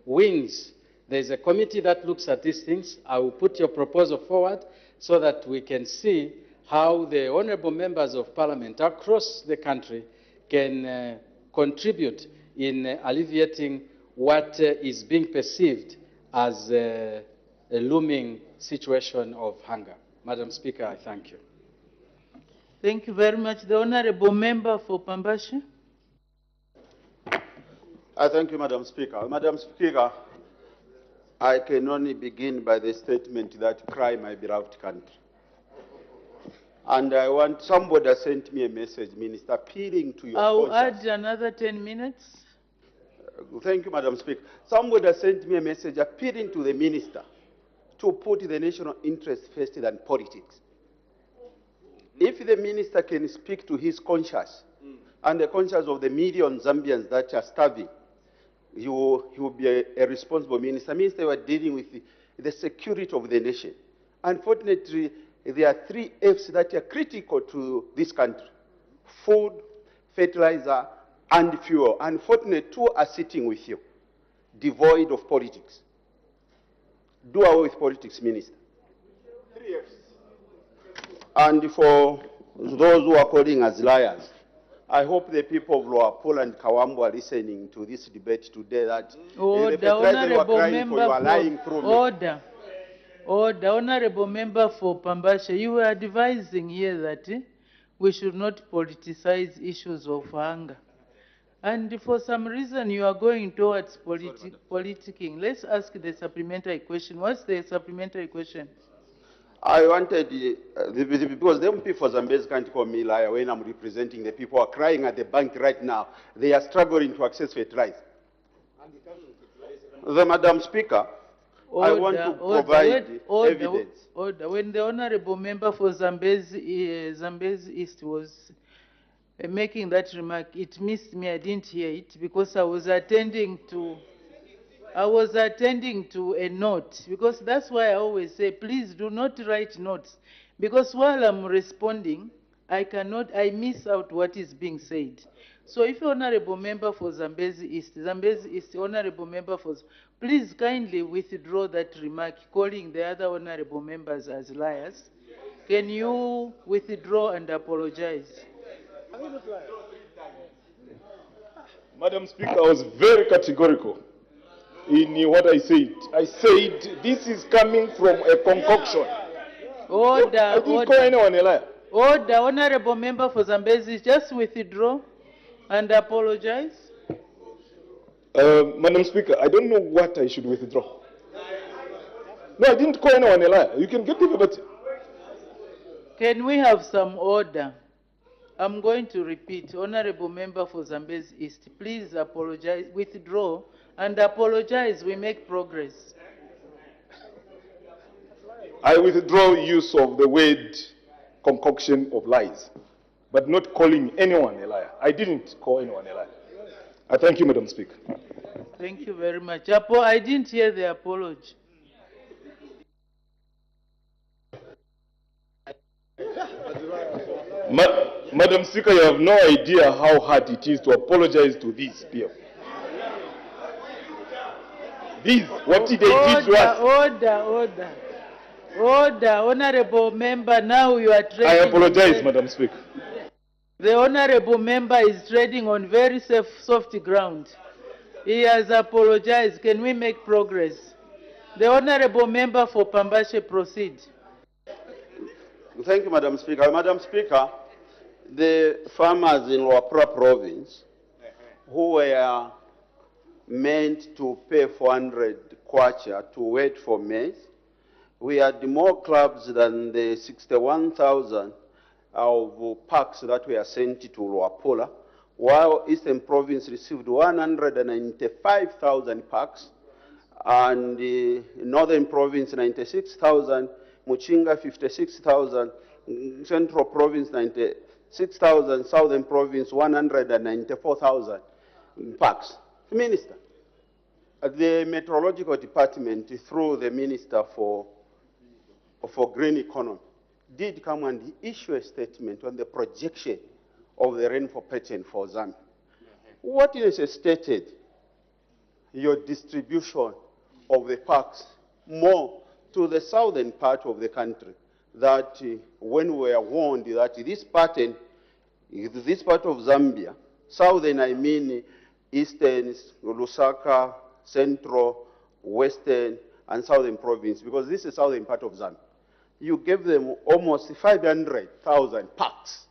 wings. There's a committee that looks at these things. I will put your proposal forward so that we can see how the honorable members of parliament across the country can contribute in alleviating what is being perceived as a looming situation of hunger. Madam Speaker, I thank you. Thank you very much. The honorable member for Pambashi. I thank you, Madam Speaker. Madam Speaker, I can only begin by the statement that cry my beloved country. And I want, somebody has sent me a message, Minister, appealing to your I'll conscience. add another 10 minutes. Thank you, Madam Speaker. Somebody has sent me a message appealing to the minister to put the national interest first than politics. If the minister can speak to his conscience and the conscience of the million Zambians that are starving, he will be a responsible minister. Minister, you are dealing with the security of the nation. Unfortunately, there are 3 F's that are critical to this country: food, fertilizer, and fuel. Unfortunately, 2 are sitting with you, devoid of politics. Do away with politics, Minister. 3 F's. And for those who are calling us liars, I hope the people of Lower Pool and Kawambo are listening to this debate today, that the honorable member for Order, honorable member for Pambasha, you were advising here that we should not politicize issues of hunger. And for some reason, you are going towards politicking. Let's ask the supplementary question. What's the supplementary question? I wanted, because the MP for Zambezi can't call me liar when I'm representing the people who are crying at the bank right now. They are struggling to access fertilizer. Madam Speaker, I want to provide evidence. When the honorable member for Zambezi East was making that remark, it missed me. I didn't hear it because I was attending to a note, because that's why I always say, please do not write notes, because while I'm responding, I miss out what is being said. So if honorable member for Zambezi East, honorable member for, please kindly withdraw that remark, calling the other honorable members as liars. Can you withdraw and apologize? Madam Speaker, I was very categorical in what I said. I said this is coming from a concoction. Order, I didn't call anyone a liar. Order, honorable member for Zambezi, just withdraw and apologize. Madam Speaker, I don't know what I should withdraw. No, I didn't call anyone a liar. You can get the verbatim. Can we have some order? I'm going to repeat. Honorable Member for Zambezi East, please apologize, withdraw, and apologize. We make progress. I withdraw use of the word concoction of lies, but not calling anyone a liar. I didn't call anyone a liar. I thank you, Madam Speaker. Thank you very much. I didn't hear the apology. Madam Speaker, you have no idea how hard it is to apologize to these people. What they did to us. Order, Honorable Member, now you are trading. I apologize, Madam Speaker. The Honorable Member is treading on very soft ground. He has apologized. Can we make progress? The Honorable Member for Pambashe, proceed. Thank you, Madam Speaker. Madam Speaker, the farmers in Luapula province who were meant to pay 400 kwacha to wait for maize, we had more clubs than the 61,000 of packs that were sent to Luapula, while Eastern Province received 195,000 packs, and the Northern Province 96,000, Muchinga 56,000, Central Province 96,000, Southern Province 194,000 packs. Minister, the Meteorological Department, through the Minister for Green Economy, did come and issue a statement on the projection of the rainfall pattern for Zambia. What is stated? Your distribution of the packs more to the southern part of the country, that when we are warned that this part of Zambia, southern I mean eastern, Lusaka, central, western, and southern province, because this is southern part of Zambia, you gave them almost 500,000 packs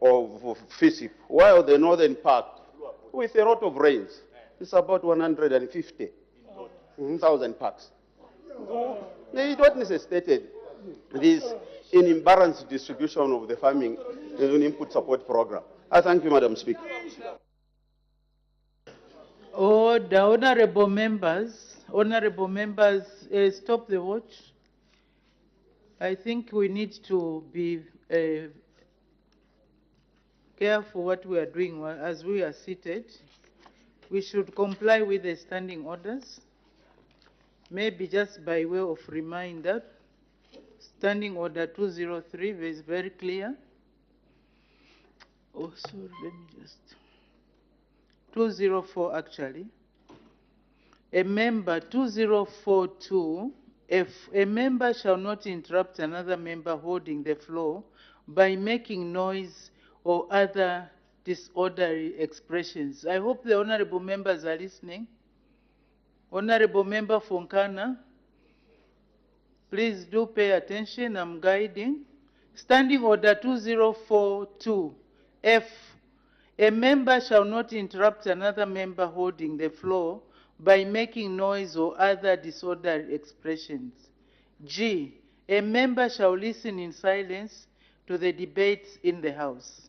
of FISIP, while the northern part, with a lot of rains, it's about 150,000 packs. It was necessitated this in imbalanced distribution of the farming input support program. I thank you, Madam Speaker. The honorable members, stop the watch. I think we need to be careful what we are doing as we are seated. We should comply with the standing orders. Maybe just by way of reminder, Standing Order 203 is very clear. Oh, sorry, let me just... 204 actually. A member, 2042, if a member shall not interrupt another member holding the floor by making noise or other disorderly expressions. I hope the honorable members are listening. Honorable Member Fonkana, please do pay attention. I'm guiding. Standing Order 2042, F. A member shall not interrupt another member holding the floor by making noise or other disorderly expressions. G. A member shall listen in silence to the debates in the House.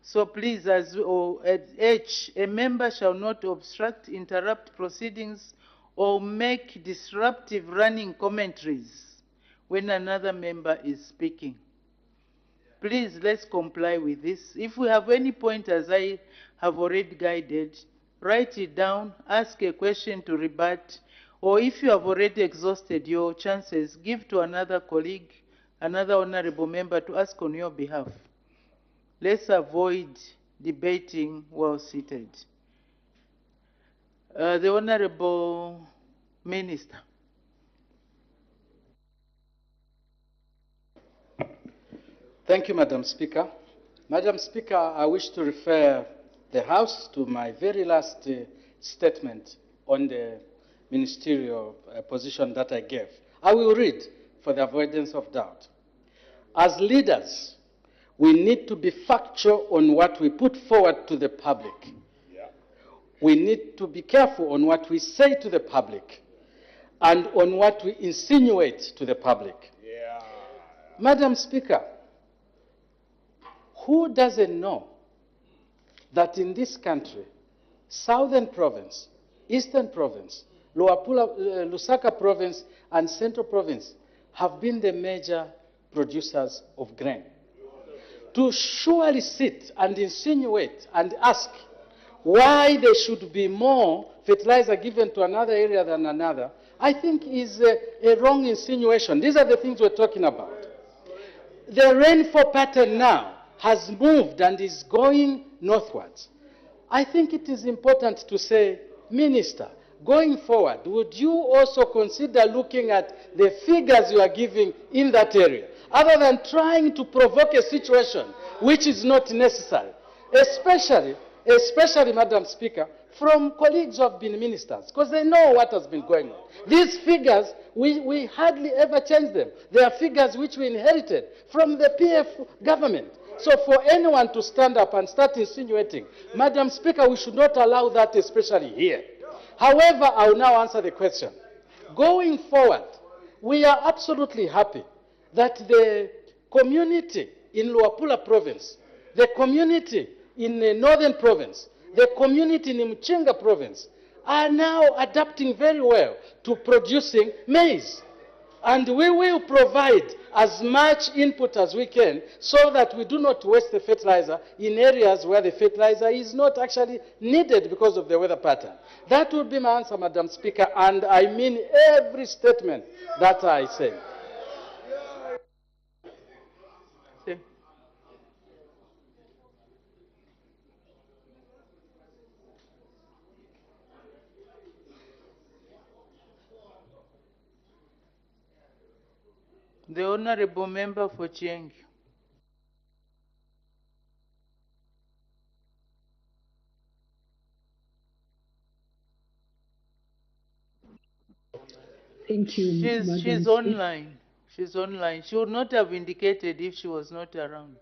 So please, at H, a member shall not obstruct, interrupt proceedings, or make disruptive running commentaries when another member is speaking. Please, let's comply with this. If we have any point, as I have already guided, write it down, ask a question to rebut, or if you have already exhausted your chances, give to another colleague, another honorable member to ask on your behalf. Let's avoid debating while seated. The Honorable Minister. Thank you, Madam Speaker. Madam Speaker, I wish to refer the House to my very last statement on the ministerial position that I gave. I will read for the avoidance of doubt. As leaders, we need to be factual on what we put forward to the public. We need to be careful on what we say to the public. and on what we insinuate to the public. Yeah. Madam Speaker, who doesn't know that in this country, Southern Province, Eastern Province, Lusaka Province, and Central Province have been the major producers of grain? To surely sit and insinuate and ask why there should be more fertilizer given to another area than another, I think is a wrong insinuation. These are the things we're talking about. The rainfall pattern now has moved and is going northwards. I think it is important to say, Minister, going forward, would you also consider looking at the figures you are giving in that area, other than trying to provoke a situation which is not necessary, especially, Madam Speaker, from colleagues who have been ministers, because they know what has been going on. These figures, we hardly ever change them. They are figures which we inherited from the PF government. So for anyone to stand up and start insinuating, Madam Speaker, we should not allow that, especially here. However, I will now answer the question. Going forward, we are absolutely happy that the community in Luapula Province, the community in the Northern Province, the community in Mchinga Province are now adapting very well to producing maize. And we will provide as much input as we can so that we do not waste the fertilizer in areas where the fertilizer is not actually needed because of the weather pattern. That would be my answer, Madam Speaker, and I mean every statement that I say. The Honorable Member for Chieng. Thank you, She's online. She's online. She would not have indicated if she was not around.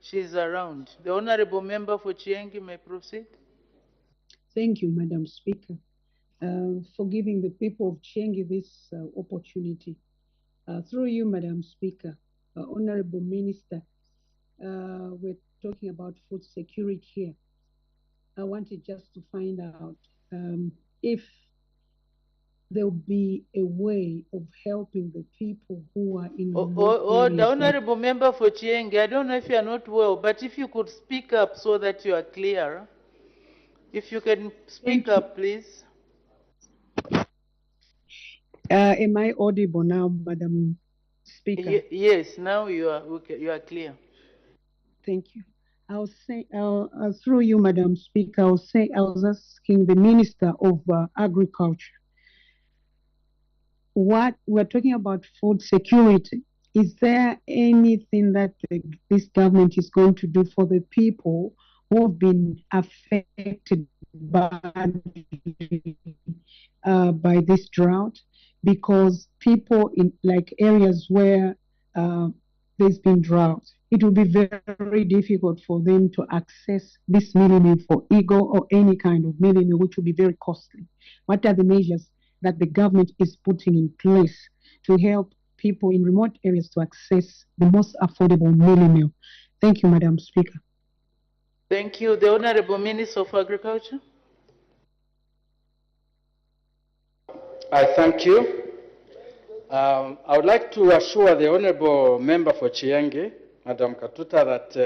She's around. The Honorable Member for Chieng may proceed. Thank you, Madam Speaker, for giving the people of Chiengi this opportunity. Through you, Madam Speaker, Honorable Minister, we're talking about food security here. I wanted just to find out if there will be a way of helping the people who are in the Honorable Member for Chieng, I don't know if you are not well, but if you could speak up so that you are clear. If you can speak up, please. Am I audible now, Madam Speaker? Yes, now you are clear. Thank you. I'll say, through you, Madam Speaker, I was asking the Minister of Agriculture. What we're talking about food security. Is there anything that this government is going to do for the people who have been affected by this drought? Because people in like areas where there's been drought, it will be very difficult for them to access this milling meal for Eagle or any kind of milling meal, which will be very costly. What are the measures that the government is putting in place to help people in remote areas to access the most affordable milling meal? Thank you, Madam Speaker. Thank you. The Honorable Minister of Agriculture. I thank you. I would like to assure the Honorable Member for Chienge, Madam Katuta, that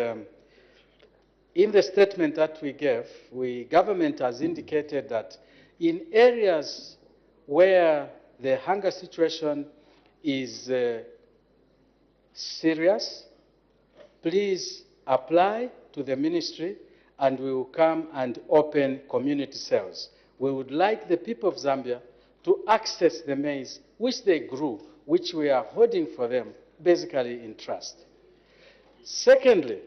in the statement that we gave, government has indicated that in areas where the hunger situation is serious, please apply to the ministry and we will come and open community cells. We would like the people of Zambia to access the maize which they grew, which we are holding for them, basically in trust. Secondly,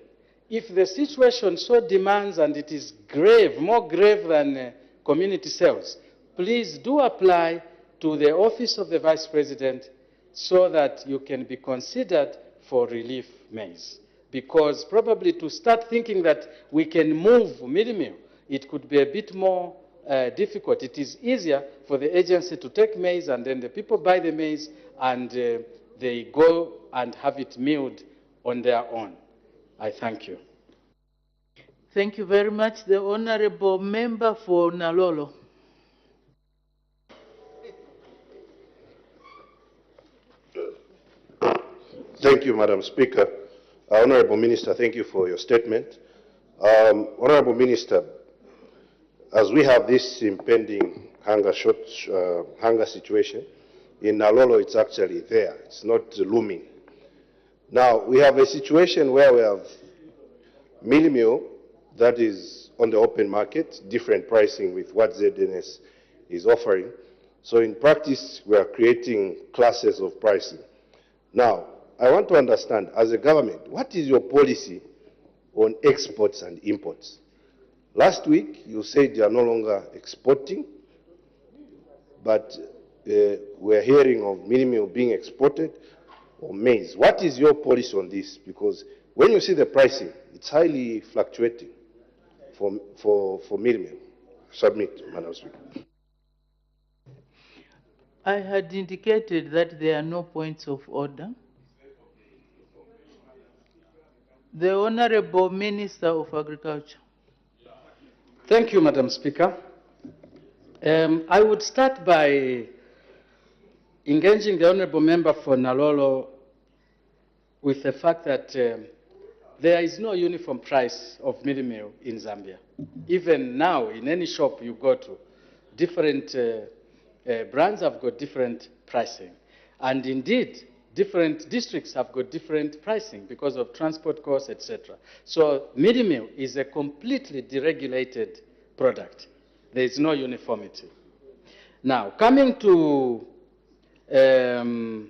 if the situation so demands and it is grave, more grave than community cells, please do apply to the office of the Vice President so that you can be considered for relief maize. Because probably to start thinking that we can move milling meal, it could be a bit more difficult. It is easier for the agency to take maize, and then the people buy the maize, and they go and have it milled on their own. I thank you. Thank you very much. The Honorable Member for Nalolo. Thank you, Madam Speaker. Honorable Minister, thank you for your statement. Honorable Minister, as we have this impending hunger situation, in Nalolo it's actually there. It's not looming. Now, we have a situation where we have mealie meal that is on the open market, different pricing with what ZNS is offering. So in practice, we are creating classes of pricing. Now, I want to understand, as a government, what is your policy on exports and imports? Last week, you said you are no longer exporting, but we're hearing of mealie meal being exported or maize. What is your policy on this? Because when you see the pricing, it's highly fluctuating for mealie meal. Submit, Madam Speaker. I had indicated that there are no points of order. The Honorable Minister of Agriculture. Thank you, Madam Speaker. I would start by engaging the Honorable Member for Nalolo with the fact that there is no uniform price of mealie meal in Zambia. Even now, in any shop you go to, different brands have got different pricing. And indeed, different districts have got different pricing because of transport costs, etc. So mealie meal is a completely deregulated product. There is no uniformity. Now, coming to the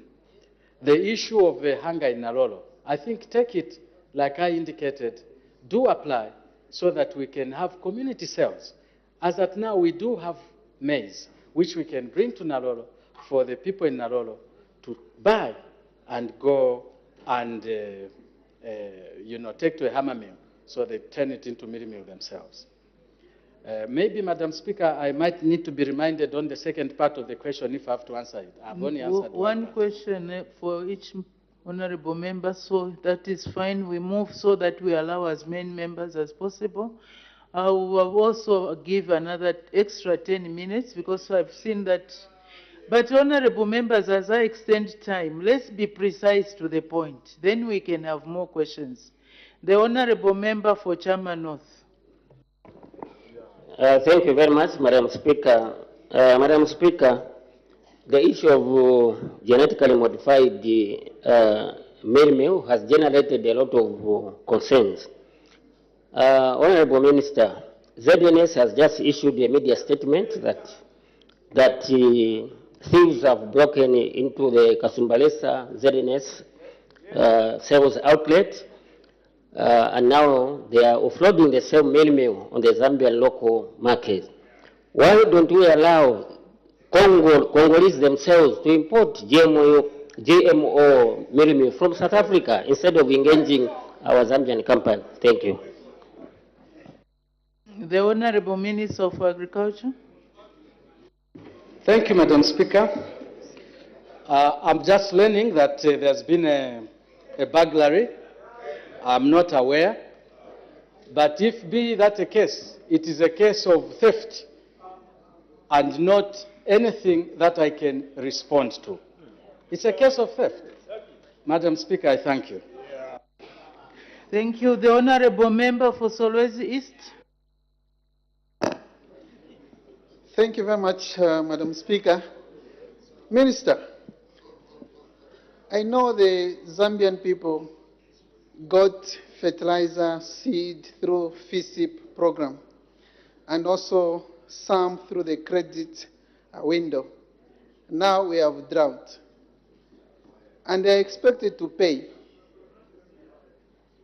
issue of hunger in Nalolo, I think take it, like I indicated, do apply so that we can have community sales. As at now, we do have maize, which we can bring to Nalolo for the people in Nalolo to buy and go and take to a hammer mill, so they turn it into mealie meal themselves. Maybe, Madam Speaker, I might need to be reminded on the second part of the question if I have to answer it. I've only answered one question for each honorable member, so that is fine. We move so that we allow as many members as possible. I will also give another extra 10 minutes because I've seen that. But honorable members, as I extend time, let's be precise to the point. Then we can have more questions. The honorable member for Chama North. Thank you very much, Madam Speaker. Madam Speaker, the issue of genetically modified mealie meal has generated a lot of concerns. Honorable Minister, ZNS has just issued a media statement that thieves have broken into the Kasumbalesa ZNS sales outlet, and now they are offloading the same mealie meal on the Zambian local market. Why don't we allow Congolese themselves to import GMO mealie meal from South Africa instead of engaging our Zambian company? Thank you. The Honorable Minister of Agriculture. Thank you, Madam Speaker. I'm just learning that there's been a burglary. I'm not aware. But if be that the case, it is a case of theft and not anything that I can respond to. It's a case of theft. Madam Speaker, I thank you. Thank you. The Honorable Member for Solwezi East. Thank you very much, Madam Speaker. Minister, I know the Zambian people got fertilizer seed through FISIP program and also some through the credit window. Now we have drought and they are expected to pay.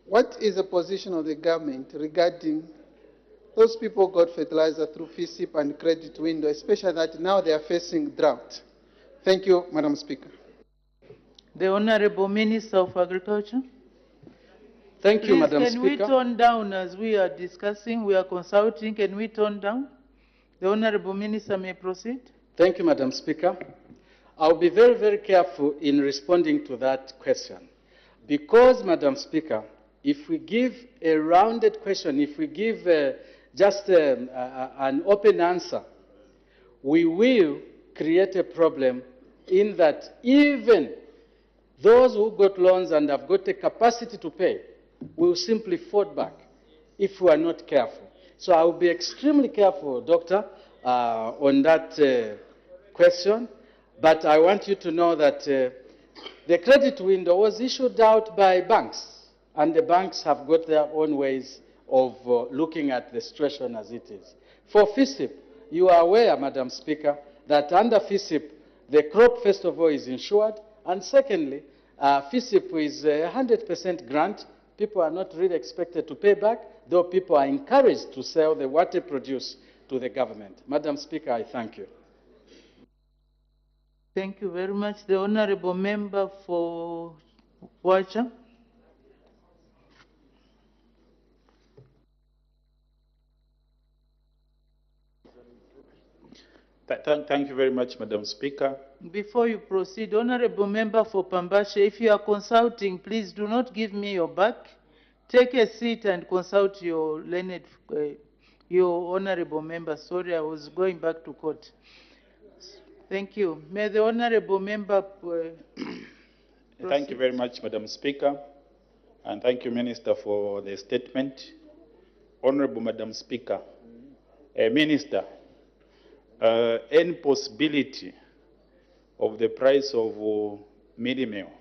What is the position of the government regarding those people got fertilizer through FISIP and credit window, especially that now they are facing drought? Thank you, Madam Speaker. The Honorable Minister of Agriculture. Thank you, Please, Madam can Speaker. we tone down as we are discussing? We are consulting. Can we tone down? The Honorable Minister may proceed. Thank you, Madam Speaker. I'll be very, very careful in responding to that question. Because, Madam Speaker, if we give a rounded question, if we give just an open answer, we will create a problem in that even those who got loans and have got the capacity to pay will simply fall back if we are not careful. So I will be extremely careful, Doctor, on that question. But I want you to know that the credit window was issued out by banks, and the banks have got their own ways of looking at the situation as it is. For FISIP, you are aware, Madam Speaker, that under FISIP, the crop, first of all, is insured, and secondly, FISIP is a 100% grant. People are not really expected to pay back, though people are encouraged to sell what they produce to the government. Madam Speaker, I thank you. Thank you very much. The Honorable Member for Wacha. Thank you very much, Madam Speaker. Before you proceed, Honorable Member for Pambashe, if you are consulting, please do not give me your back. Take a seat and consult your learned, your Honorable Member. Sorry, I was going back to court. Thank you. May the Honorable Member Thank you very much, Madam Speaker, and thank you, Minister, for the statement. Honorable Madam Speaker, Minister, any possibility of the price of mealie meal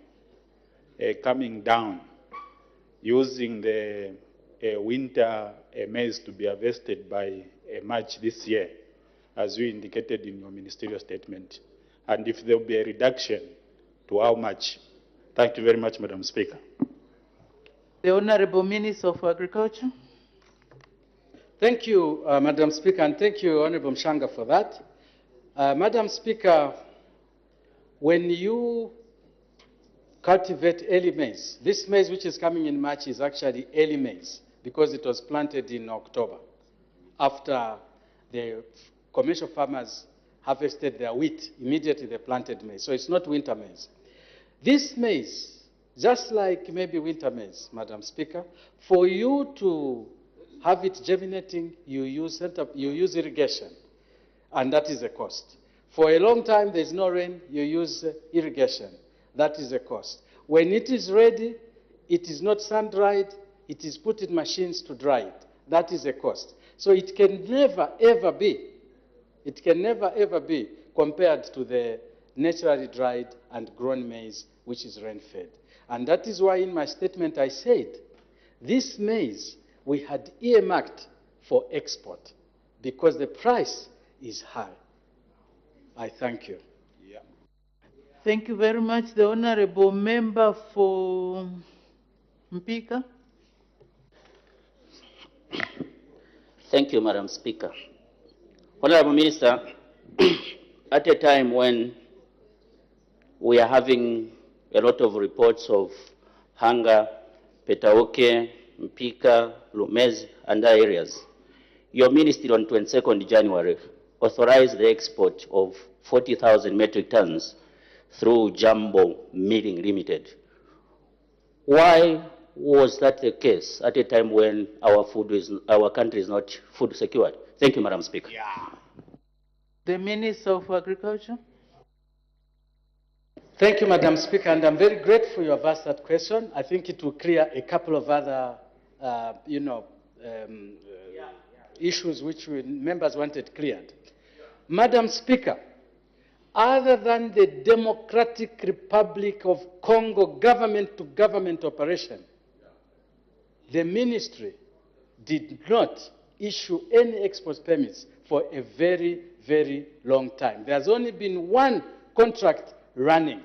coming down using the winter maize to be harvested by March this year, as you indicated in your ministerial statement? And if there will be a reduction, to how much? Thank you very much, Madam Speaker. The Honorable Minister of Agriculture. Thank you, Madam Speaker, and thank you, Honorable Mshanga, for that. Madam Speaker, when you cultivate early maize, this maize which is coming in March is actually early maize because it was planted in October after the commercial farmers harvested their wheat. Immediately they planted maize. So it's not winter maize. This maize, just like maybe winter maize, Madam Speaker, for you to have it germinating, you use irrigation, and that is a cost. For a long time, there's no rain, you use irrigation. That is a cost. When it is ready, it is not sun-dried, it is put in machines to dry it. That is a cost. So it can never, ever be, compared to the naturally dried and grown maize, which is rain-fed. And that is why in my statement I said, this maize we had earmarked for export because the price is high. I thank you. Yeah. Thank you very much. The Honorable Member for Mpika. Thank you, Madam Speaker. Honorable Minister, at a time when we are having a lot of reports of hunger, Petauke, Mpika, Lumezi, and other areas, your ministry on 22nd January authorized the export of 40,000 metric tons through Jumbo Milling Limited. Why was that the case at a time when our country is not food secured? Thank you, Madam Speaker. Yeah. The Minister of Agriculture. Thank you, Madam Speaker, and I'm very grateful you have asked that question. I think it will clear a couple of other, issues which members wanted cleared. Madam Speaker, other than the Democratic Republic of Congo government-to-government operation, the ministry did not issue any export permits for a very, very long time. There's only been one contract running,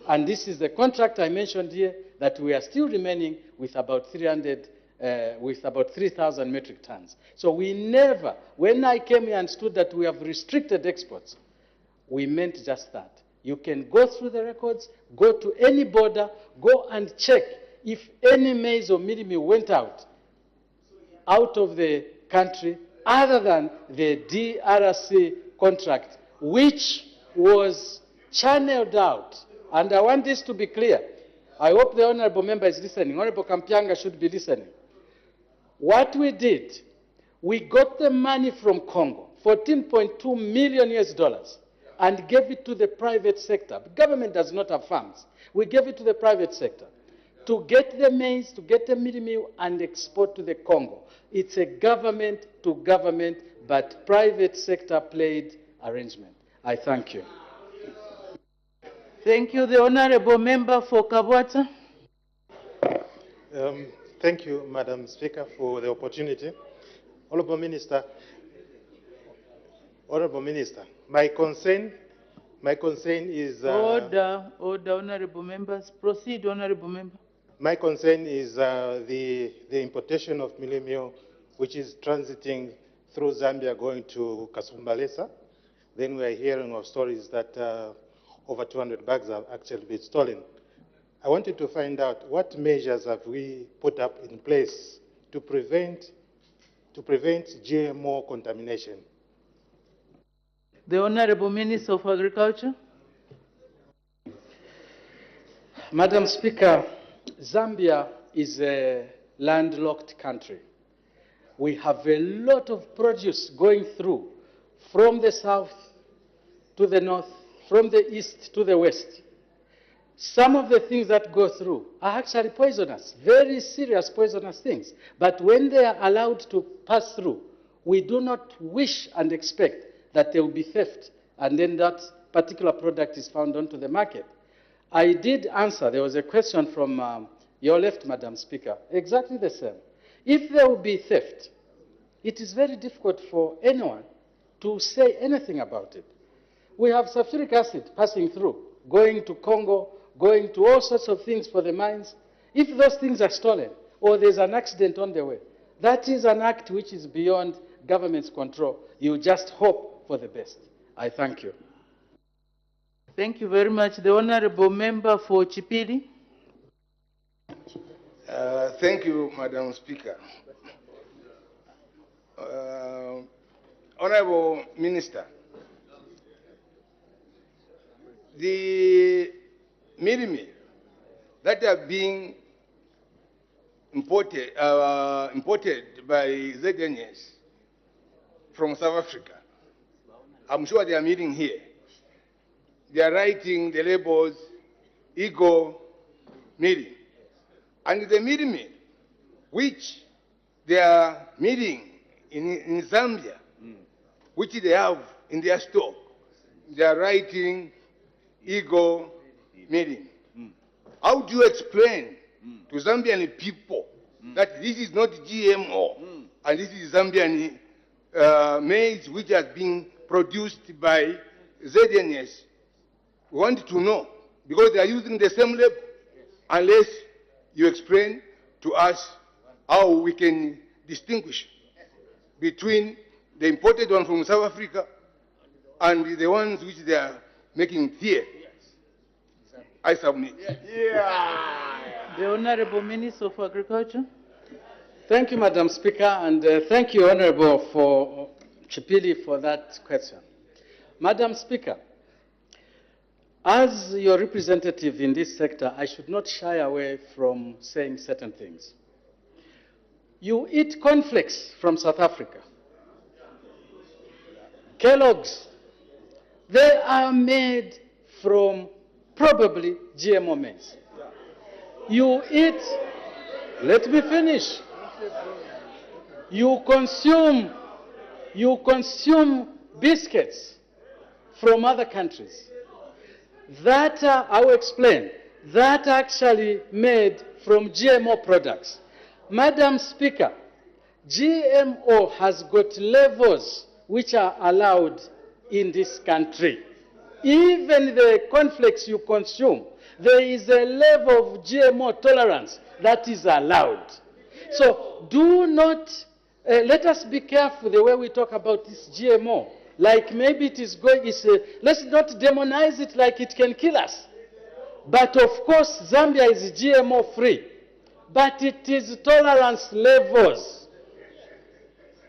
and this is the contract I mentioned here that we are still remaining with about 3,000 metric tons. So we never, when I came here and stood that we have restricted exports, we meant just that. You can go through the records, go to any border, go and check if any maize or mealie meal went out of the country other than the DRC contract, which was channeled out. And I want this to be clear. I hope the honorable member is listening. Honorable Kampianga should be listening. What we did, we got the money from Congo, $14.2 million US, and gave it to the private sector. The government does not have funds. We gave it to the private sector to get the maize, to get the mealie meal, and export to the Congo. It's a government to government, but private sector played arrangement. I thank you. Thank you. The honorable member for Kabwata. Thank you, Madam Speaker, for the opportunity. Honorable Minister, my concern is... Order, honorable members. Proceed, honorable member. My concern is the importation of mealie meal, which is transiting through Zambia going to Kasumbalesa. Then we are hearing of stories that over 200 bags have actually been stolen. I wanted to find out what measures have we put up in place to prevent GMO contamination. The Honorable Minister of Agriculture. Madam Speaker, Zambia is a landlocked country. We have a lot of produce going through from the south to the north, from the east to the west. Some of the things that go through are actually poisonous, very serious poisonous things. But when they are allowed to pass through, we do not wish and expect that there will be theft, and then that particular product is found onto the market. I did answer, there was a question from your left, Madam Speaker, exactly the same. If there will be theft, it is very difficult for anyone to say anything about it. We have sulfuric acid passing through, going to Congo, going to all sorts of things for the mines. If those things are stolen or there's an accident on the way, that is an act which is beyond government's control. You just hope for the best. I thank you. Thank you very much. The Honorable Member for Chipili. Thank you, Madam Speaker. Honorable Minister, the mealie meal that are being imported by ZNS from South Africa, I'm sure they are meeting here. They are writing the labels, Eagle mealie. And the mealie meal, which they are meeting in Zambia, which they have in their stock, they are writing Eagle mealie. How do you explain to Zambian people that this is not GMO and this is Zambian maize which has been produced by ZNS? We want to know, because they are using the same label, unless you explain to us how we can distinguish between the imported one from South Africa and the ones which they are making here. I submit. The Honorable Minister of Agriculture. Thank you, Madam Speaker, and thank you, Honorable for Chipili, for that question. Madam Speaker, as your representative in this sector, I should not shy away from saying certain things. You eat cornflakes from South Africa. Kellogg's, they are made from probably GMO maize. You eat, let me finish. You consume biscuits from other countries that I will explain, that actually made from GMO products. Madam Speaker, GMO has got levels which are allowed in this country. Even the cornflakes you consume, there is a level of GMO tolerance that is allowed. So do not, let us be careful the way we talk about this GMO. Like maybe it is going, let's not demonize it like it can kill us. But of course, Zambia is GMO free. But it is tolerance levels.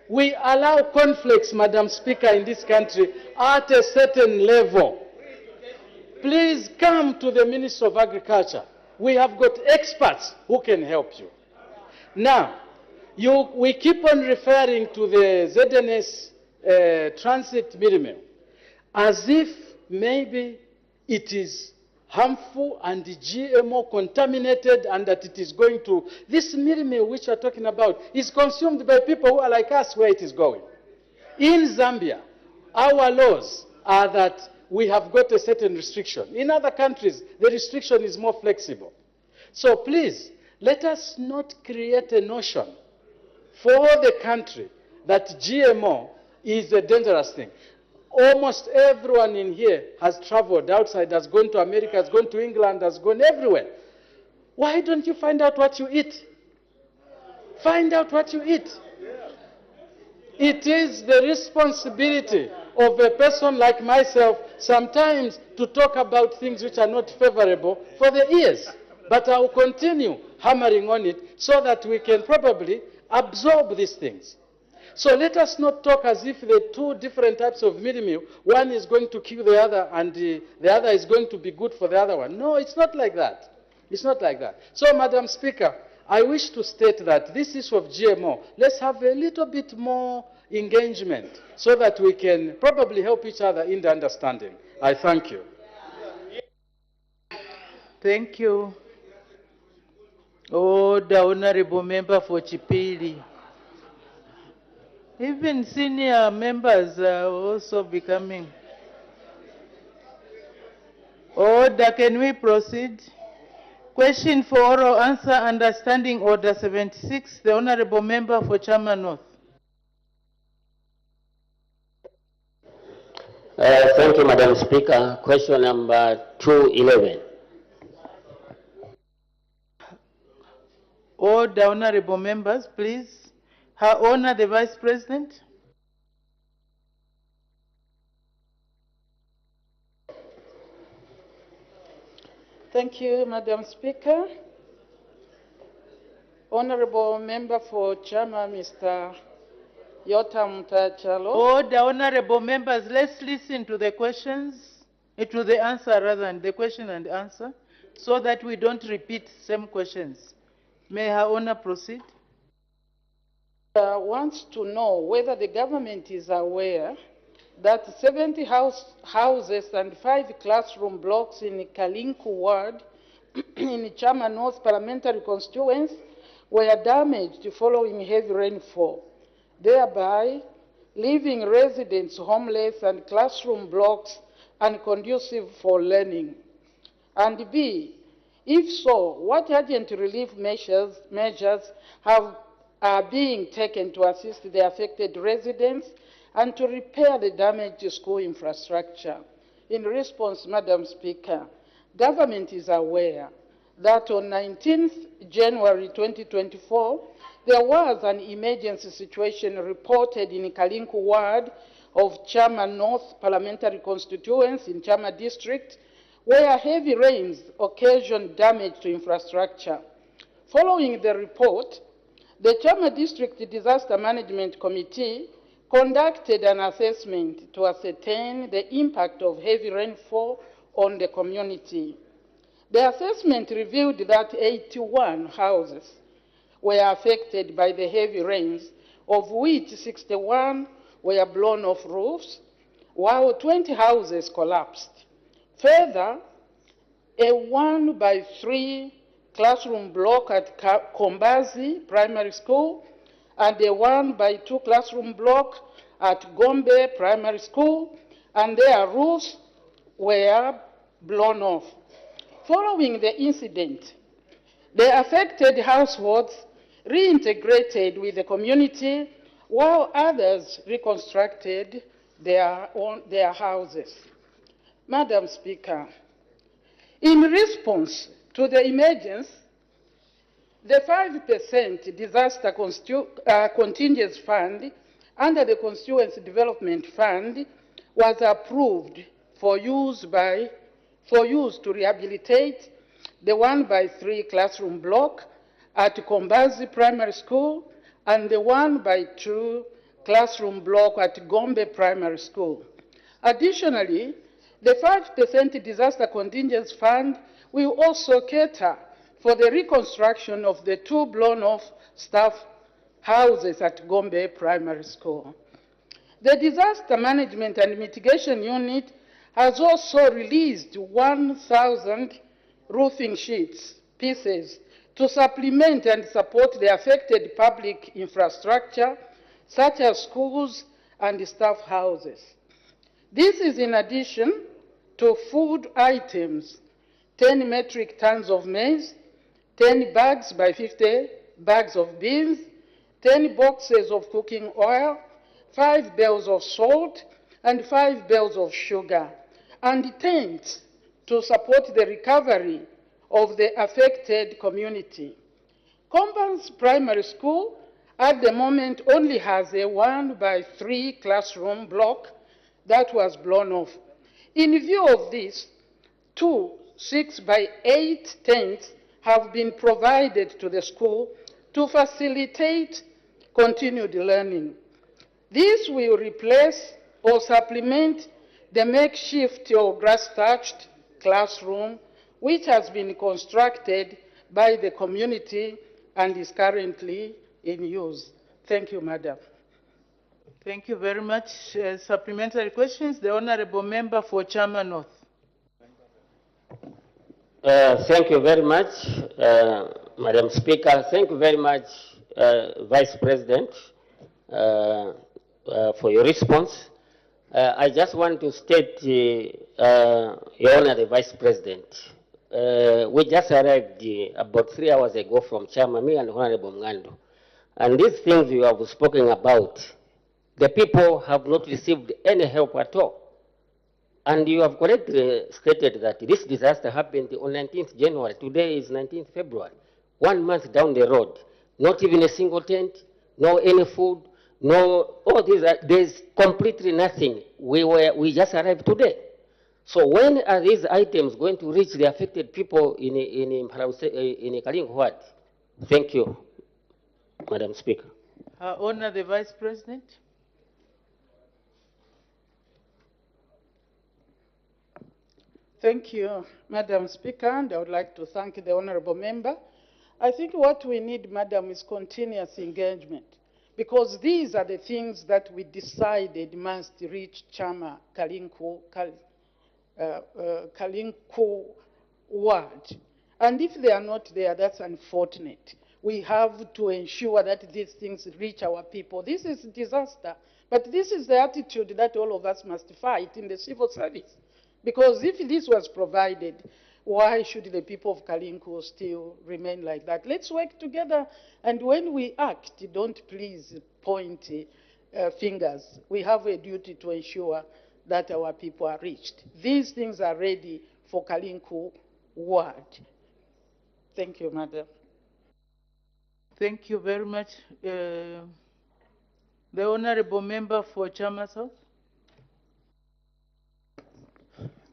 we allow conflicts, Madam Speaker, in this country at a certain level. Please come to the Ministry of Agriculture. We have got experts who can help you. Now, we keep on referring to the ZNS transit minimum as if maybe it is harmful and GMO contaminated and that it is going to, this minimum which you are talking about is consumed by people who are like us where it is going. In Zambia, our laws are that we have got a certain restriction. In other countries, the restriction is more flexible. So please, let us not create a notion for the country that GMO is a dangerous thing. Almost everyone in here has traveled outside, has gone to America, has gone to England, has gone everywhere. Why don't you find out what you eat? Find out what you eat. It is the responsibility of a person like myself sometimes to talk about things which are not favorable for the ears. But I will continue hammering on it so that we can probably absorb these things. So let us not talk as if the two different types of mealie meal, one is going to kill the other and the other is going to be good for the other one. No, it's not like that. It's not like that. So, Madam Speaker, I wish to state that this issue of GMO, let's have a little bit more engagement so that we can probably help each other in the understanding. I thank you. Thank you. Oh, the Honorable Member for Chipili. Even senior members are also becoming. Order, can we proceed? Question for oral answer, understanding order 76, the Honorable Member for Chama North. Thank you, Madam Speaker. Question number 211. Order, Honorable Members, please. Her Honor, the Vice President. Thank you, Madam Speaker. Honorable Member for Chama, Mr. Yotam Tachalo. Order, Honorable Members, let's listen to the questions, to the answer rather than the question and answer, so that we don't repeat same questions. May Her Honor proceed? Wants to know whether the government is aware that 70 houses and 5 classroom blocks in Kalinku Ward in Chama North Parliamentary constituency were damaged following heavy rainfall, thereby leaving residents homeless and classroom blocks unconducive for learning. And B, if so, what urgent relief measures are being taken to assist the affected residents and to repair the damaged school infrastructure? In response, Madam Speaker, government is aware that on 19th January 2024, there was an emergency situation reported in Kalinku Ward of Chama North Parliamentary constituency in Chama District, where heavy rains occasioned damage to infrastructure. Following the report, the Chama District Disaster Management Committee conducted an assessment to ascertain the impact of heavy rainfall on the community. The assessment revealed that 81 houses were affected by the heavy rains, of which 61 were blown off roofs, while 20 houses collapsed. Further, a 1-by-3 classroom block at Kombazi Primary School and a 1-by-2 classroom block at Gombe Primary School and their roofs were blown off. Following the incident, the affected households reintegrated with the community while others reconstructed their houses. Madam Speaker, in response to the emergency, the 5% disaster contingency fund under the Constituency Development Fund was approved for use to rehabilitate the 1-by-3 classroom block at Kombazi Primary School and the 1-by-2 classroom block at Gombe Primary School. Additionally, the 5% disaster contingency fund will also cater for the reconstruction of the 2 blown-off staff houses at Gombe Primary School. The Disaster Management and Mitigation Unit has also released 1,000 roofing sheets, pieces, to supplement and support the affected public infrastructure, such as schools and staff houses. This is in addition to food items, 10 metric tons of maize, 10 bags by 50 bags of beans, 10 boxes of cooking oil, 5 bales of salt, and 5 bales of sugar, and tents to support the recovery of the affected community. Combans Primary School at the moment only has a 1-by-3 classroom block that was blown off. In view of this, 2 6-by-8 tents have been provided to the school to facilitate continued learning. This will replace or supplement the makeshift or grass-thatched classroom which has been constructed by the community and is currently in use. Thank you, Madam. Thank you very much. Supplementary questions. The Honorable Member for Chama North. Thank you very much, Madam Speaker. Thank you very much, Vice President, for your response. I just want to state, Your Honor, the Vice President, we just arrived about 3 hours ago from Chama, me and Honorable Mngando. And these things you have spoken about, the people have not received any help at all. And you have correctly stated that this disaster happened on 19th January. Today is 19th February. 1 month down the road, not even a single tent, no any food, no, all these, there's completely nothing. We just arrived today. So when are these items going to reach the affected people in Kalingu Ward? Thank you, Madam Speaker. Honor the Vice President. Thank you, Madam Speaker, and I would like to thank the Honorable Member. I think what we need, Madam, is continuous engagement, because these are the things that we decided must reach Chama Kalingu Ward. And if they are not there, that's unfortunate. We have to ensure that these things reach our people. This is a disaster, but this is the attitude that all of us must fight in the civil service. Because if this was provided, why should the people of Kalingu still remain like that? Let's work together, and when we act, don't please point fingers. We have a duty to ensure that our people are reached. These things are ready for Kalingu Ward. Thank you, Madam. Thank you very much. The Honorable Member for Chama South.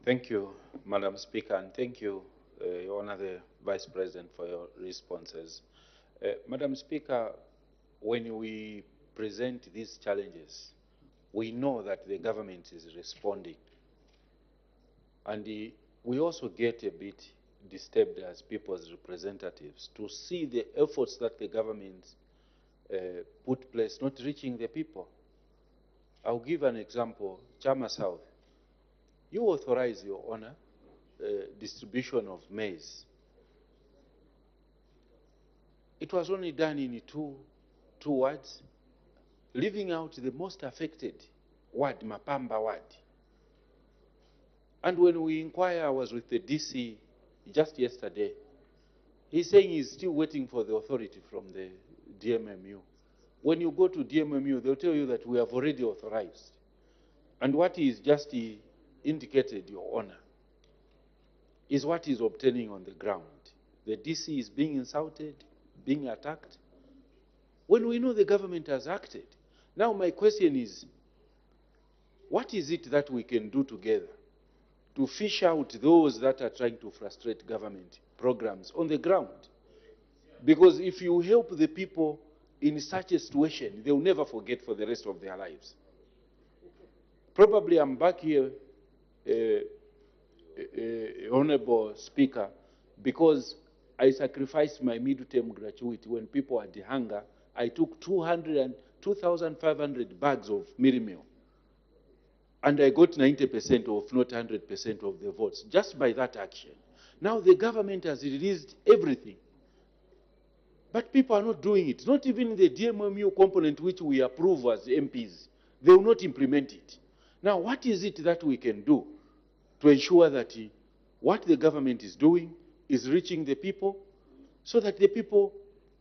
Thank you, Madam Speaker, and thank you, Your Honor, the Vice President, for your responses. Madam Speaker, when we present these challenges, we know that the government is responding. And we also get a bit disturbed as people's representatives to see the efforts that the government put place not reaching the people. I'll give an example. Chama South. You authorize, Your Honor, distribution of maize. It was only done in two wards, leaving out the most affected ward, Mapamba ward. And when we inquire, I was with the DC just yesterday. He's saying he's still waiting for the authority from the DMMU. When you go to DMMU, they'll tell you that we have already authorized. And what is just indicated, Your Honor, is what is obtaining on the ground. The DC is being insulted, being attacked, when we know the government has acted. Now my question is, what is it that we can do together to fish out those that are trying to frustrate government programs on the ground? Because if you help the people in such a situation, they will never forget for the rest of their lives. Probably I'm back here, Honorable Speaker, because I sacrificed my mid-term gratuity when people had hunger. I took 2,500 bags of meal meal. And I got 90% of, not 100% of the votes, just by that action. Now the government has released everything. But people are not doing it. Not even the DMMU component which we approve as MPs. They will not implement it. Now what is it that we can do to ensure that what the government is doing is reaching the people so that the people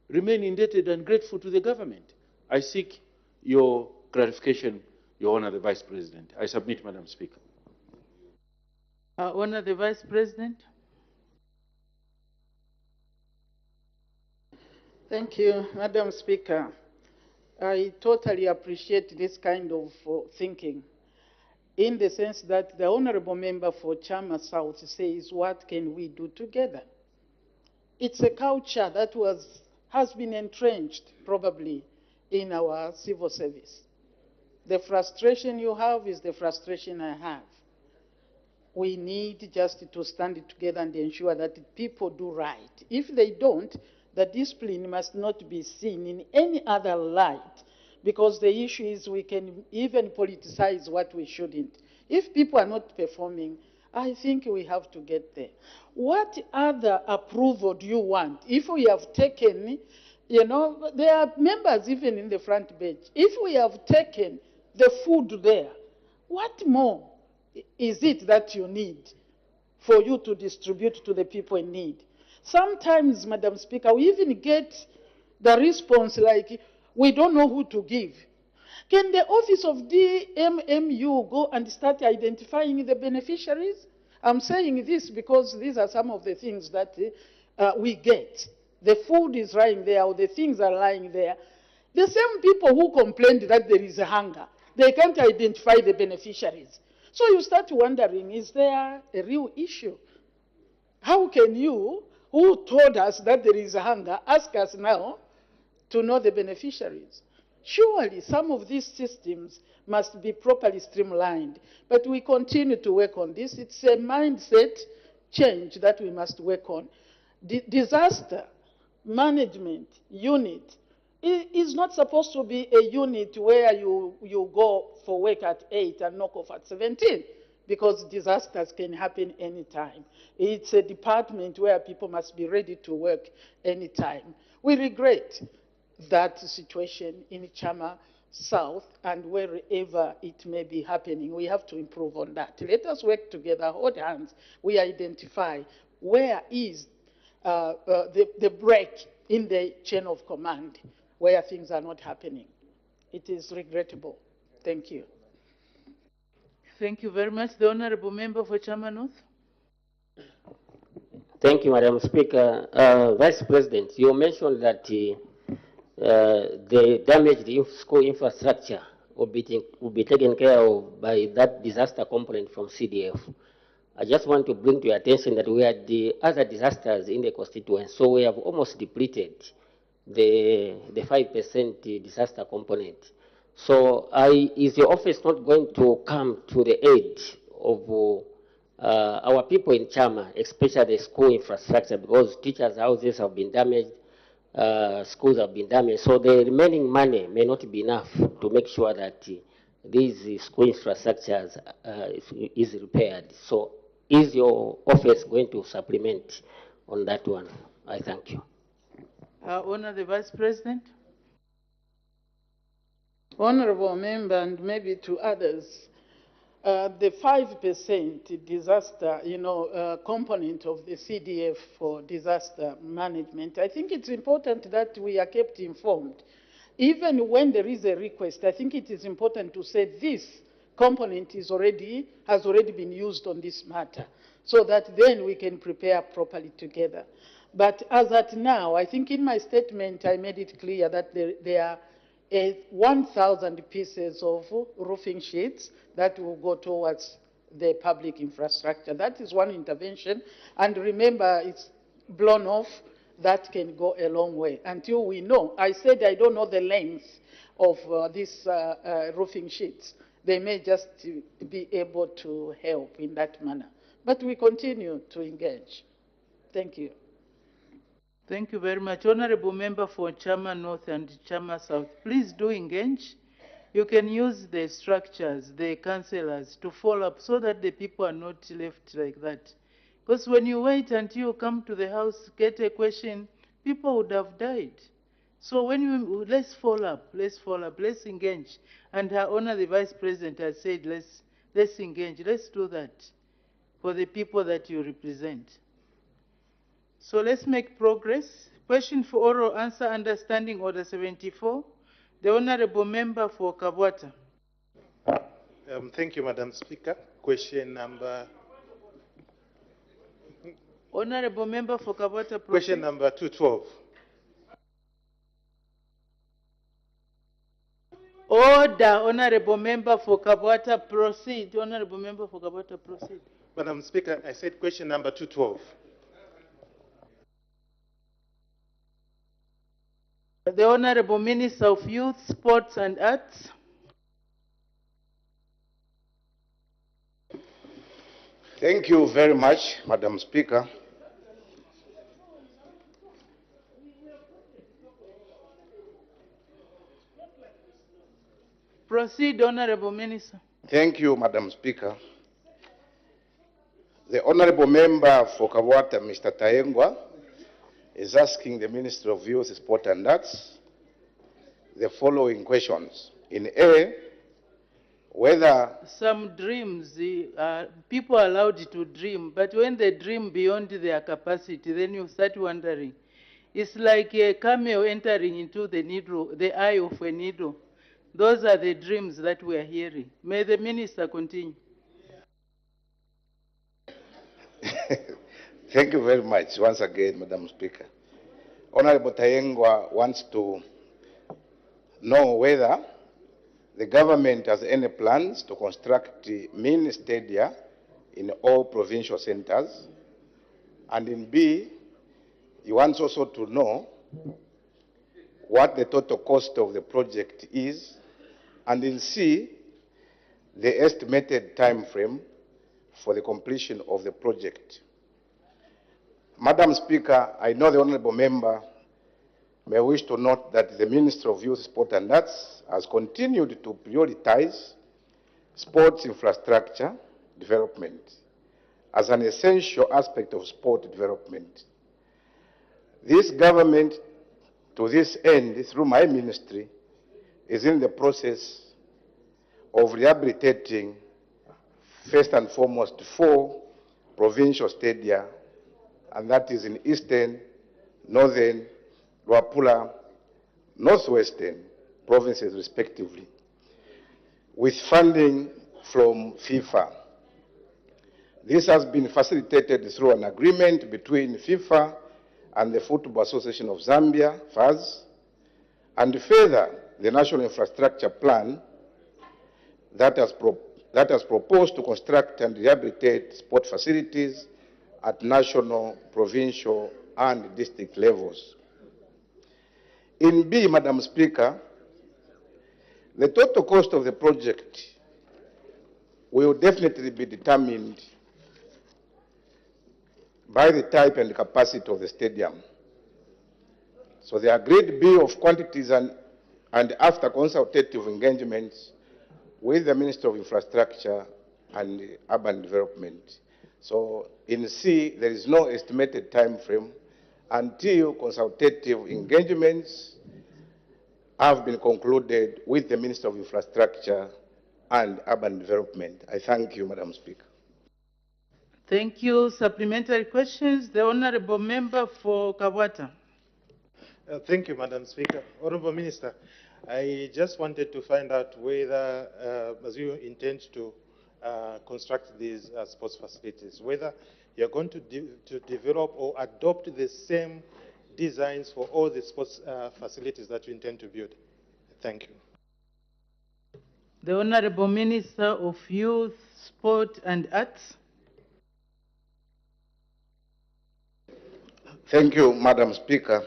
remain indebted and grateful to the government? I seek your clarification, Your Honor the Vice President. I submit, Madam Speaker. Honor the Vice President. Thank you, Madam Speaker. I totally appreciate this kind of thinking, in the sense that the honorable member for Chama South says, what can we do together? It's a culture that has been entrenched, probably, in our civil service. The frustration you have is the frustration I have. We need just to stand together and ensure that people do right. If they don't, the discipline must not be seen in any other light, because the issue is we can even politicize what we shouldn't. If people are not performing, I think we have to get there. What other approval do you want? If we have taken, there are members even in the front bench. If we have taken the food there, what more is it that you need for you to distribute to the people in need? Sometimes, Madam Speaker, we even get the response like, we don't know who to give. Can the office of DMMU go and start identifying the beneficiaries? I'm saying this because these are some of the things that we get. The food is lying there, or the things are lying there. The same people who complained that there is a hunger, they can't identify the beneficiaries. So you start wondering, is there a real issue? How can you, who told us that there is a hunger, ask us now to know the beneficiaries? Surely some of these systems must be properly streamlined, but we continue to work on this. It's a mindset change that we must work on. Disaster management unit is not supposed to be a unit where you go for work at 8 and knock off at 17, because disasters can happen anytime. It's a department where people must be ready to work anytime. We regret that situation in Chama South and wherever it may be happening. We have to improve on that. Let us work together, hold hands. We identify where is the break in the chain of command, where things are not happening. It is regrettable. Thank you. Thank you very much. The Honorable Member for Chama North. Thank you, Madam Speaker. Vice President, you mentioned that the damaged school infrastructure will be taken care of by that disaster component from CDF. I just want to bring to your attention that we had the other disasters in the constituency, so we have almost depleted the 5% disaster component. So is your office not going to come to the aid of our people in Chama, especially the school infrastructure, because teachers' houses have been damaged, schools have been damaged, so the remaining money may not be enough to make sure that these school infrastructures is repaired. So is your office going to supplement on that one? I thank you. Honor the Vice President. Honorable Member, and maybe to others, the 5% disaster, component of the CDF for disaster management, I think it's important that we are kept informed. Even when there is a request, I think it is important to say this component has already been used on this matter, so that then we can prepare properly together. But as at now, I think in my statement I made it clear that there are 1,000 pieces of roofing sheets that will go towards the public infrastructure. That is one intervention. And remember, it's blown off that can go a long way. Until we know, I said I don't know the length of these roofing sheets. They may just be able to help in that manner. But we continue to engage. Thank you. Thank you very much. Honorable Member for Chama North and Chama South, please do engage. You can use the structures, the councillors to follow up so that the people are not left like that. Because when you wait until you come to the house, get a question, people would have died. So when you, let's follow up, let's engage. And Her Honor the Vice President has said, let's engage, let's do that for the people that you represent. So let's make progress. Question for oral answer, understanding order 74. The Honorable Member for Kabwata. Thank you, Madam Speaker. Question number... Honorable Member for Kabwata. Question number 212. Order, Honorable Member for Kabwata, proceed. Honorable Member for Kabwata, proceed. Madam Speaker, I said question number 212. The Honorable Minister of Youth, Sports and Arts. Thank you very much, Madam Speaker. Proceed, Honorable Minister. Thank you, Madam Speaker. The Honorable Member for Kabwata, Mr. Taengwa, is asking the Minister of Youth, Sport and Arts the following questions. In A, whether some dreams, people are allowed to dream, but when they dream beyond their capacity, then you start wondering. It's like a camel entering into the needle, the eye of a needle. Those are the dreams that we are hearing. May the Minister continue. Thank you very much once again, Madam Speaker. Honorable Taengwa wants to know whether the government has any plans to construct mini stadia in all provincial centers. And in B, he wants also to know what the total cost of the project is. And in C, the estimated time frame for the completion of the project. Madam Speaker, I know the Honorable Member may wish to note that the Minister of Youth, Sport and Arts has continued to prioritize sports infrastructure development as an essential aspect of sport development. This government, to this end, through my ministry, is in the process of rehabilitating, first and foremost, 4 provincial stadia, and that is in Eastern, Northern, Luapula, Northwestern provinces, respectively, with funding from FIFA. This has been facilitated through an agreement between FIFA and the Football Association of Zambia, FAZ, and further, the National Infrastructure Plan that has proposed to construct and rehabilitate sport facilities at national, provincial, and district levels. In B, Madam Speaker, the total cost of the project will definitely be determined by the type and capacity of the stadium. So the agreed bill of quantities and after consultative engagements with the Minister of Infrastructure and Urban Development. So in C, there is no estimated time frame until consultative engagements have been concluded with the Minister of Infrastructure and Urban Development. I thank you, Madam Speaker. Thank you. Supplementary questions. The Honorable Member for Kabwata. Thank you, Madam Speaker. Honorable Minister, I just wanted to find out whether, as you intend to construct these sports facilities, whether you're going to develop or adopt the same designs for all the sports facilities that you intend to build. Thank you. The Honorable Minister of Youth, Sport and Arts. Thank you, Madam Speaker.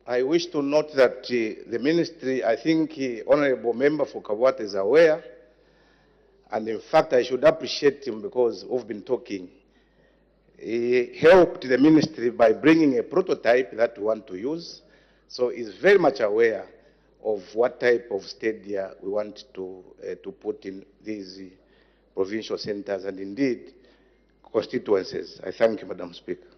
I wish to note that the ministry, I think Honorable Member for Kabwata is aware, and in fact I should appreciate him because we've been talking. He helped the ministry by bringing a prototype that we want to use, so he's very much aware of what type of stadia we want to put in these provincial centers and indeed constituencies. I thank you, Madam Speaker.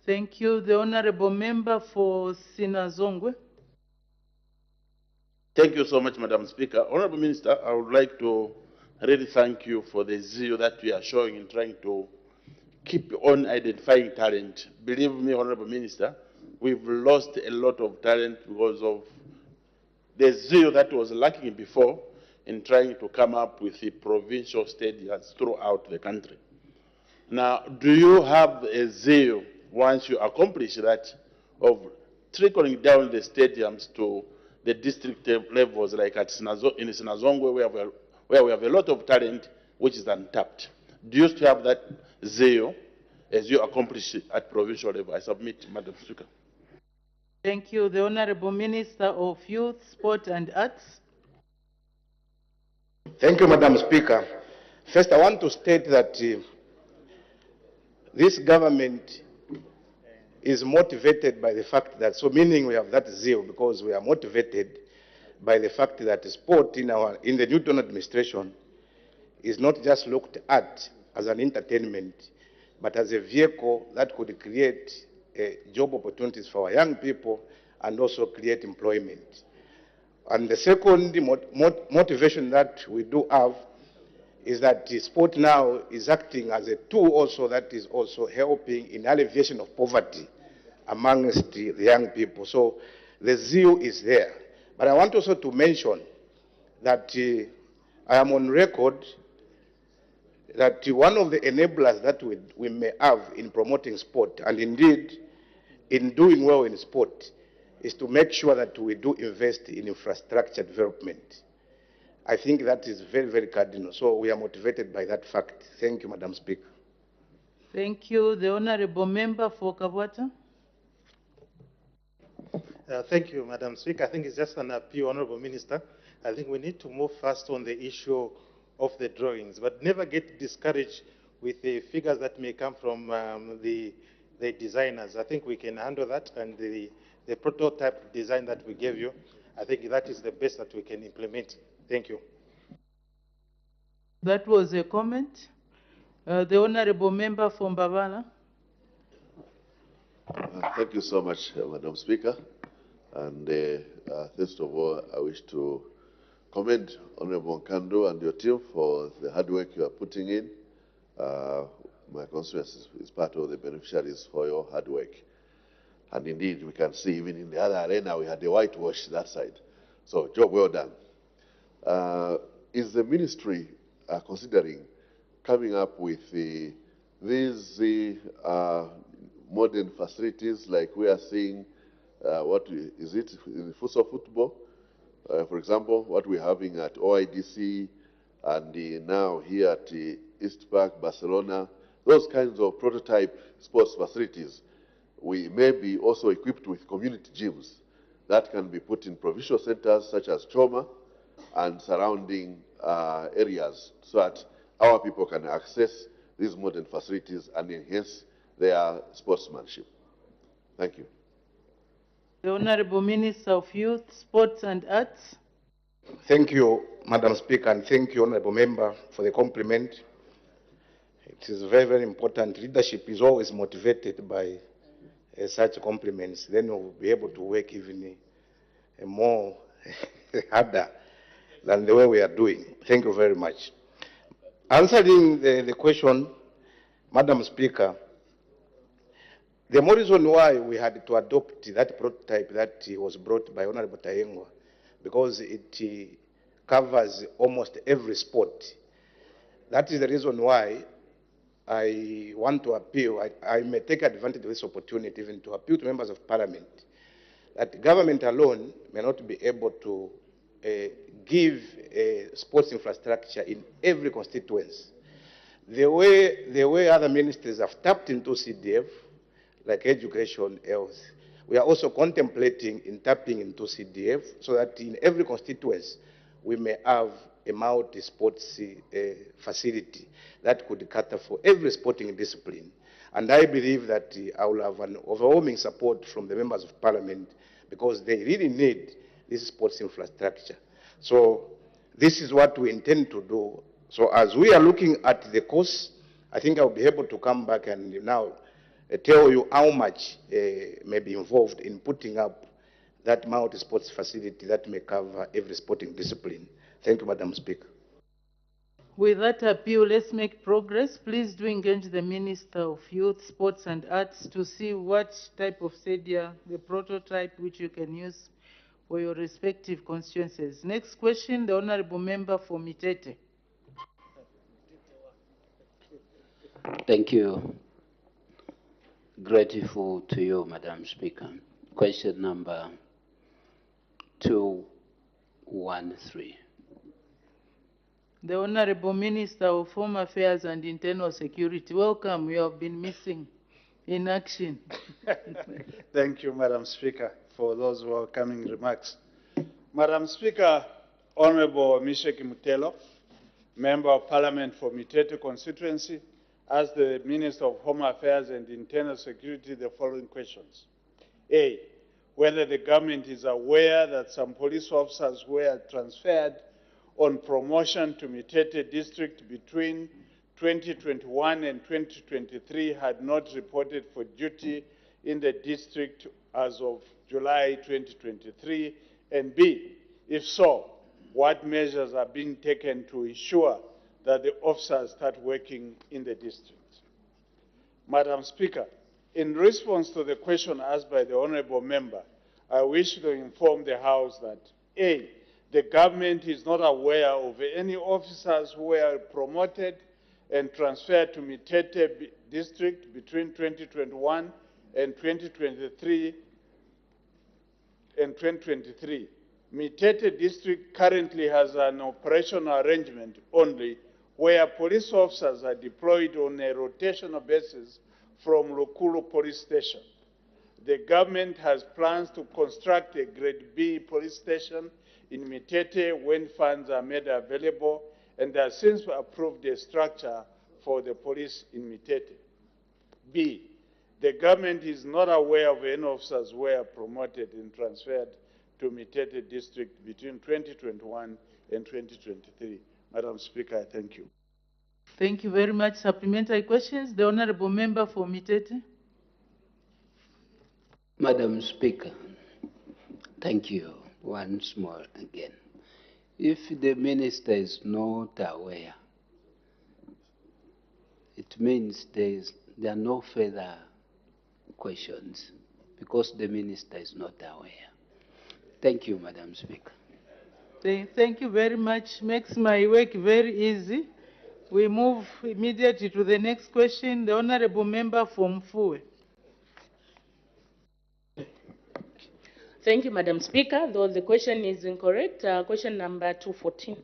Thank you. The Honorable Member for Sinazongwe. Thank you so much, Madam Speaker. Honorable Minister, I would like to really thank you for the zeal that you are showing in trying to keep on identifying talent. Believe me, Honorable Minister, we've lost a lot of talent because of the zeal that was lacking before in trying to come up with the provincial stadiums throughout the country. Now, do you have a zeal, once you accomplish that, of trickling down the stadiums to the district levels, like at in Sinazongwe, where we have a lot of talent which is untapped? Do you still have that zeal as you accomplish it at provincial level? I submit, Madam Speaker. Thank you. The Honorable Minister of Youth, Sport and Arts. Thank you, Madam Speaker. First, I want to state that this government is motivated by the fact that, so meaning we have that zeal because we are motivated by the fact that sport in the Newton administration is not just looked at as an entertainment, but as a vehicle that could create job opportunities for our young people and also create employment. And the second motivation that we do have is that sport now is acting as a tool also that is also helping in alleviation of poverty amongst the young people. So the zeal is there. But I want also to mention that I am on record that one of the enablers that we may have in promoting sport, and indeed in doing well in sport, is to make sure that we do invest in infrastructure development. I think that is very, very cardinal. So we are motivated by that fact. Thank you, Madam Speaker. Thank you. The Honorable Member for Kabwata. Thank you, Madam Speaker. I think it's just an appeal, Honorable Minister. I think we need to move fast on the issue of the drawings, but never get discouraged with the figures that may come from the designers. I think we can handle that, and the prototype design that we gave you, I think that is the best that we can implement. Thank you. That was a comment. The Honorable Member from Mbabala. Thank you so much, Madam Speaker. And first of all, I wish to commend Honorable Nkando and your team for the hard work you are putting in. My constituency is part of the beneficiaries for your hard work. And indeed, we can see even in the other arena, we had a whitewash that side. So, job well done. Is the ministry considering coming up with these modern facilities like we are seeing, what is it, in the football? For example, what we're having at OIDC and now here at East Park, Barcelona, those kinds of prototype sports facilities. We may be also equipped with community gyms that can be put in provincial centers such as Choma and surrounding areas so that our people can access these modern facilities and enhance their sportsmanship. Thank you. The Honorable Minister of Youth, Sports and Arts. Thank you, Madam Speaker, and thank you, Honorable Member, for the compliment. It is very, very important. Leadership is always motivated by such compliments. Then we'll be able to work even more harder than the way we are doing. Thank you very much. Answering the question, Madam Speaker, the more reason why we had to adopt that prototype that was brought by Honorable Taengwa, because it covers almost every sport. That is the reason why I want to appeal. I may take advantage of this opportunity even to appeal to members of Parliament that government alone may not be able to give sports infrastructure in every constituency. the way other ministries have tapped into CDF, like education, health, we are also contemplating in tapping into CDF so that in every constituency we may have a multi-sports facility that could cater for every sporting discipline. And I believe that I will have an overwhelming support from the members of parliament because they really need this sports infrastructure. So this is what we intend to do. So as we are looking at the cost, I think I'll be able to come back and now tell you how much may be involved in putting up that multi-sports facility that may cover every sporting discipline. Thank you, Madam Speaker. With that appeal, let's make progress. Please do engage the Minister of Youth, Sports and Arts to see what type of stadia, the prototype which you can use for your respective constituencies. Next question, the Honourable Member for Mitete. Thank you. Grateful to you, Madam Speaker. Question number 213. The Honourable Minister of Home Affairs and Internal Security. Welcome, you have been missing in action. Thank you, Madam Speaker, for those welcoming remarks. Madam Speaker, Honourable Misheki Mutelo, Member of Parliament for Mitete constituency, asked the Minister of Home Affairs and Internal Security the following questions. A, whether the government is aware that some police officers were transferred on promotion to Mitete district between 2021 and 2023 had not reported for duty in the district as of July 2023, and B, if so, what measures are being taken to ensure that the officers start working in the district? Madam Speaker, in response to the question asked by the Honourable Member, I wish to inform the House that A, the government is not aware of any officers who were promoted and transferred to Mitete district between 2021 and 2023. Mitete district currently has an operational arrangement only where police officers are deployed on a rotational basis from Lukulu police station. The government has plans to construct a Grade B police station in Mitete when funds are made available, and has since approved a structure for the police in Mitete. B, the government is not aware of any officers who were promoted and transferred to Mitete district between 2021 and 2023. Madam Speaker, I thank you. Thank you very much. Supplementary questions? The Honourable Member for Mitete. Madam Speaker, thank you once more again. If the minister is not aware, it means there are no further questions because the minister is not aware. Thank you, Madam Speaker. Thank you very much. Makes my work very easy. We move immediately to the next question. The Honourable Member for Mfue. Thank you, Madam Speaker. Though the question is incorrect, question number 214.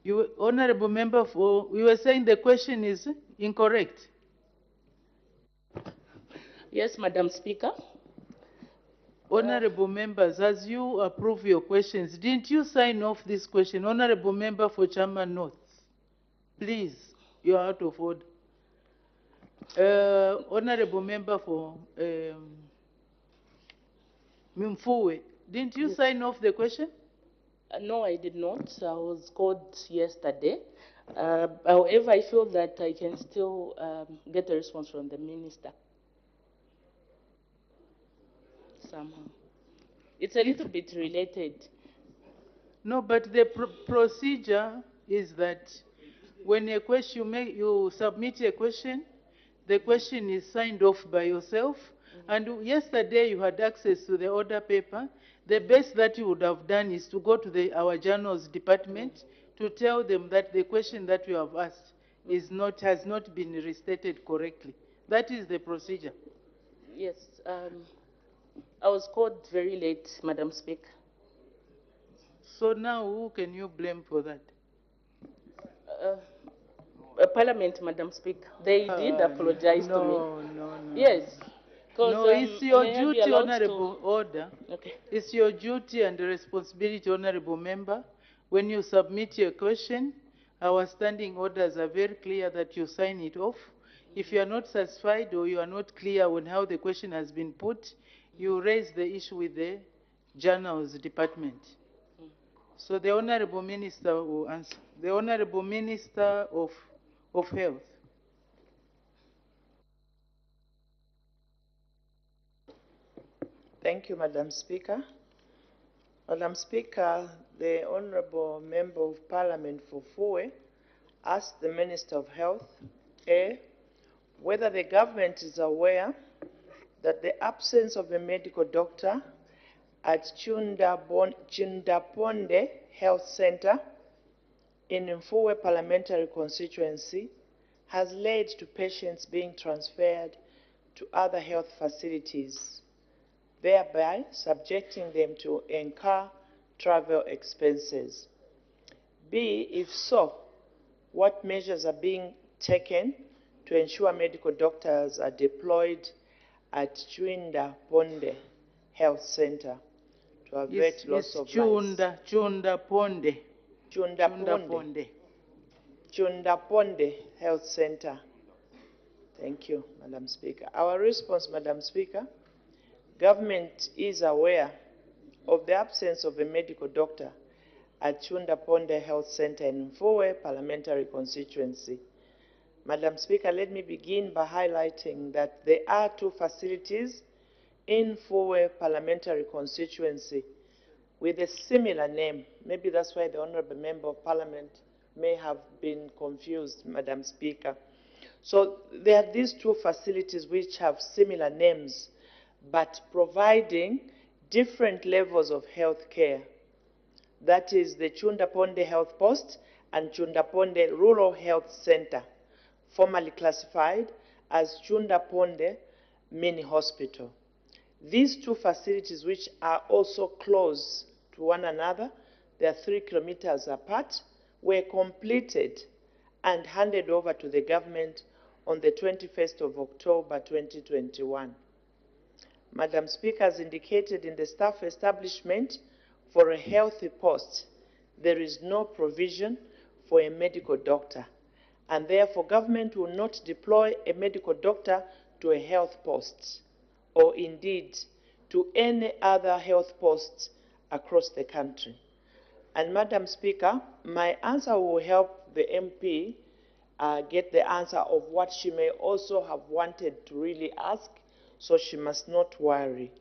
You, Honourable Member for, we were saying the question is incorrect. Yes, Madam Speaker. Honourable members, as you approve your questions, didn't you sign off this question? Honourable Member for Chairman North, please, you are out of order. Honourable Member for Mfue, didn't you sign off the question? No, I did not. I was called yesterday. However, I feel that I can still get a response from the minister. Somehow. It's a little bit related. No, but the procedure is that when a question you submit a question, the question is signed off by yourself. And yesterday you had access to the order paper. The best that you would have done is to go to our journals department to tell them that the question that you have asked has not been restated correctly. That is the procedure. Yes. I was called very late, Madam Speaker. So now who can you blame for that? Parliament, Madam Speaker. They did apologize to me. No. Yes. No, it's your may I be duty, allowed to- Honorable Order. Okay. It's your duty and responsibility, Honorable Member. When you submit your question, our standing orders are very clear that you sign it off. If you are not satisfied or you are not clear on how the question has been put, you raise the issue with the Journals Department. So the Honorable Minister will answer. The Honorable Minister of Health. Thank you, Madam Speaker. Madam Speaker, the Honourable Member of Parliament for Fue asked the Minister of Health, A, whether the government is aware that the absence of a medical doctor at Chundaponde Health Center in Mfue Parliamentary constituency has led to patients being transferred to other health facilities, thereby subjecting them to incur travel expenses. B, if so, what measures are being taken to ensure medical doctors are deployed at Chunda Ponde Health Center to avert loss of lives? Chunda Ponde. Chunda Ponde Health Center. Thank you, Madam Speaker. Our response, Madam Speaker, government is aware of the absence of a medical doctor at Chunda Ponde Health Center in Mfue Parliamentary constituency. Madam Speaker, let me begin by highlighting that there are two facilities in Mfue Parliamentary constituency with a similar name. Maybe that's why the Honourable Member of Parliament may have been confused, Madam Speaker. So there are these two facilities which have similar names, but providing different levels of health care. That is the Chunda Ponde Health Post and Chunda Ponde Rural Health Center, formerly classified as Chunda Ponde Mini Hospital. These two facilities, which are also close to one another, they are 3 kilometers apart, were completed and handed over to the government on the 21st of October 2021. Madam Speaker, as indicated in the staff establishment for a healthy post, there is no provision for a medical doctor, and therefore government will not deploy a medical doctor to a health post, or indeed to any other health posts across the country. And Madam Speaker, my answer will help the MP get the answer of what she may also have wanted to really ask, so she must not worry.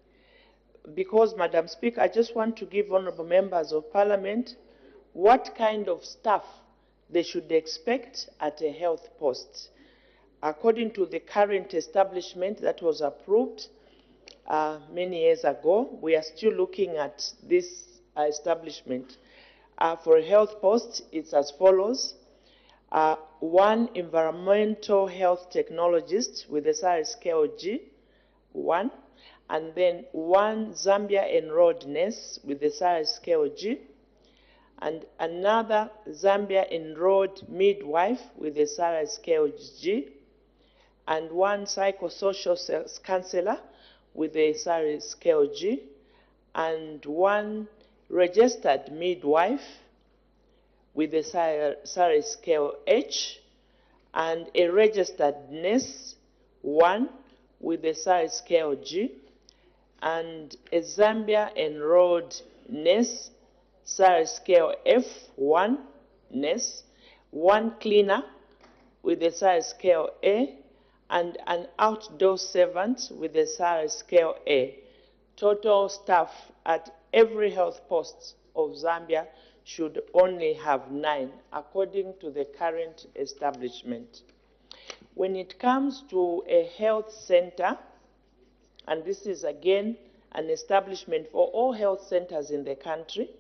Because, Madam Speaker, I just want to give honourable members of Parliament what kind of staff they should expect at a health post. According to the current establishment that was approved many years ago, we are still looking at this establishment. For a health post, it's as follows. 1 environmental health technologist with a salary scale G, 1, and then 1 Zambia enrolled nurse with a salary scale G, and another Zambia enrolled midwife with a salary scale G, and 1 psychosocial counselor with a salary scale G, and 1 registered midwife with a salary scale H, and a registered nurse, 1 with a salary scale G, and a Zambia enrolled nurse, salary scale F1 nurse, 1 cleaner with a salary scale A, and an outdoor servant with a salary scale A. Total staff at every health post of Zambia should only have 9, according to the current establishment. When it comes to a health center, and this is again an establishment for all health centers in the country,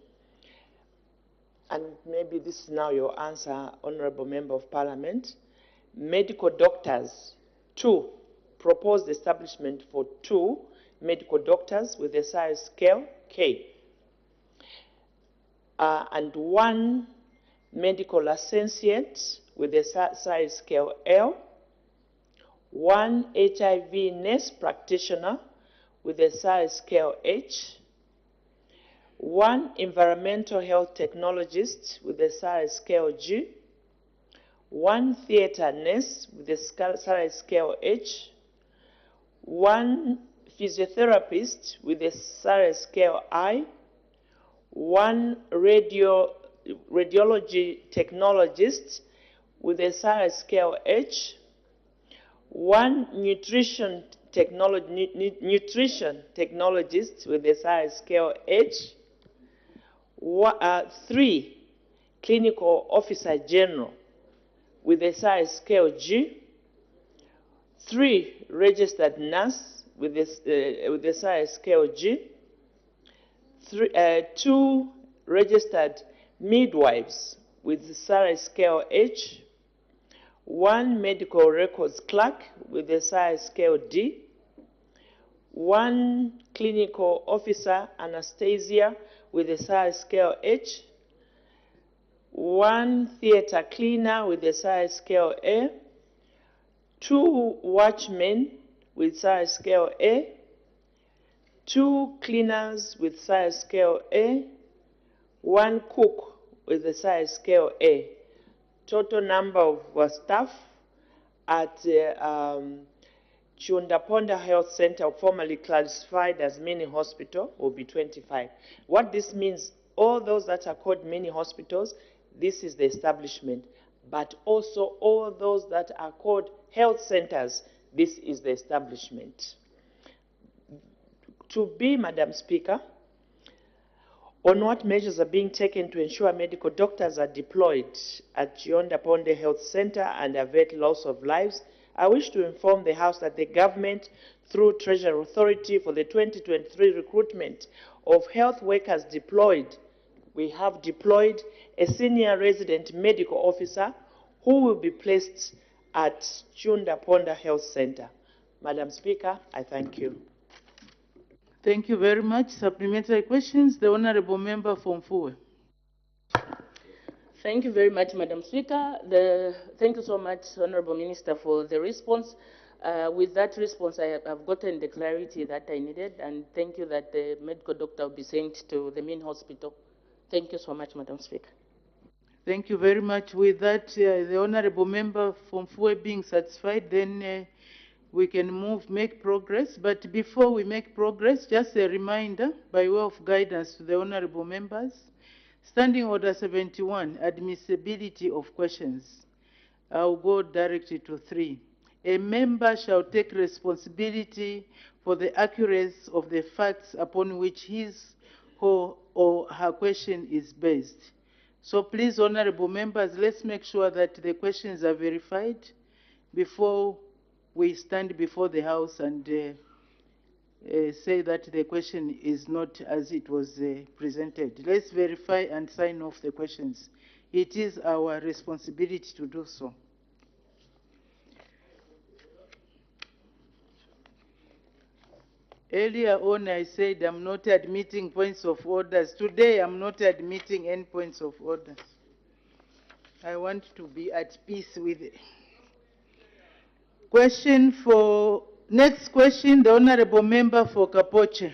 and maybe this is now your answer, Honourable Member of Parliament, medical doctors, 2, proposed establishment for 2 medical doctors with a salary scale K, and 1 medical licentiate with a size scale L, 1 HIV nurse practitioner with a size scale H, 1 environmental health technologist with a size scale G, 1 theater nurse with a size scale H, 1 physiotherapist with a size scale I, 1 radiology technologist with a size scale H, 1 nutrition technologist with a size scale H, 3 clinical officer general with a size scale G, 3 registered nurse with a size scale G, 2 registered midwives with the size scale H, 1 medical records clerk with a size scale D, 1 clinical officer anesthesia with a size scale H, 1 theater cleaner with a size scale A, 2 watchmen with size scale A, 2 cleaners with size scale A, 1 cook with a size scale A. Total number of staff at Chundaponda Health Center, formerly classified as mini hospital, will be 25. What this means, all those that are called mini hospitals, this is the establishment, but also all those that are called health centers, this is the establishment. To be, Madam Speaker, on what measures are being taken to ensure medical doctors are deployed at Chionda-Ponde Health Center and avert loss of lives, I wish to inform the House that the government, through Treasury Authority for the 2023 recruitment of health workers deployed, we have deployed a senior resident medical officer who will be placed at Chunda-Ponda Health Center. Madam Speaker, I thank you. Thank you very much. Supplementary questions. The Honorable Member from Fue. Thank you very much, Madam Speaker. Thank you so much, Honorable Minister, for the response. With that response, I have gotten the clarity that I needed, and thank you that the medical doctor will be sent to the main hospital. Thank you so much, Madam Speaker. Thank you very much. With that, the Honorable Member from Fue being satisfied, then we can make progress. But before we make progress, just a reminder by way of guidance to the Honorable Members. Standing Order 71, admissibility of questions. I'll go directly to 3. A member shall take responsibility for the accuracy of the facts upon which his or her question is based. So please, Honorable Members, let's make sure that the questions are verified before we stand before the House and say that the question is not as it was presented. Let's verify and sign off the questions. It is our responsibility to do so. Earlier on, I said I'm not admitting points of orders. Today, I'm not admitting any points of orders. I want to be at peace with it. Next question, the Honorable Member for Kapoche.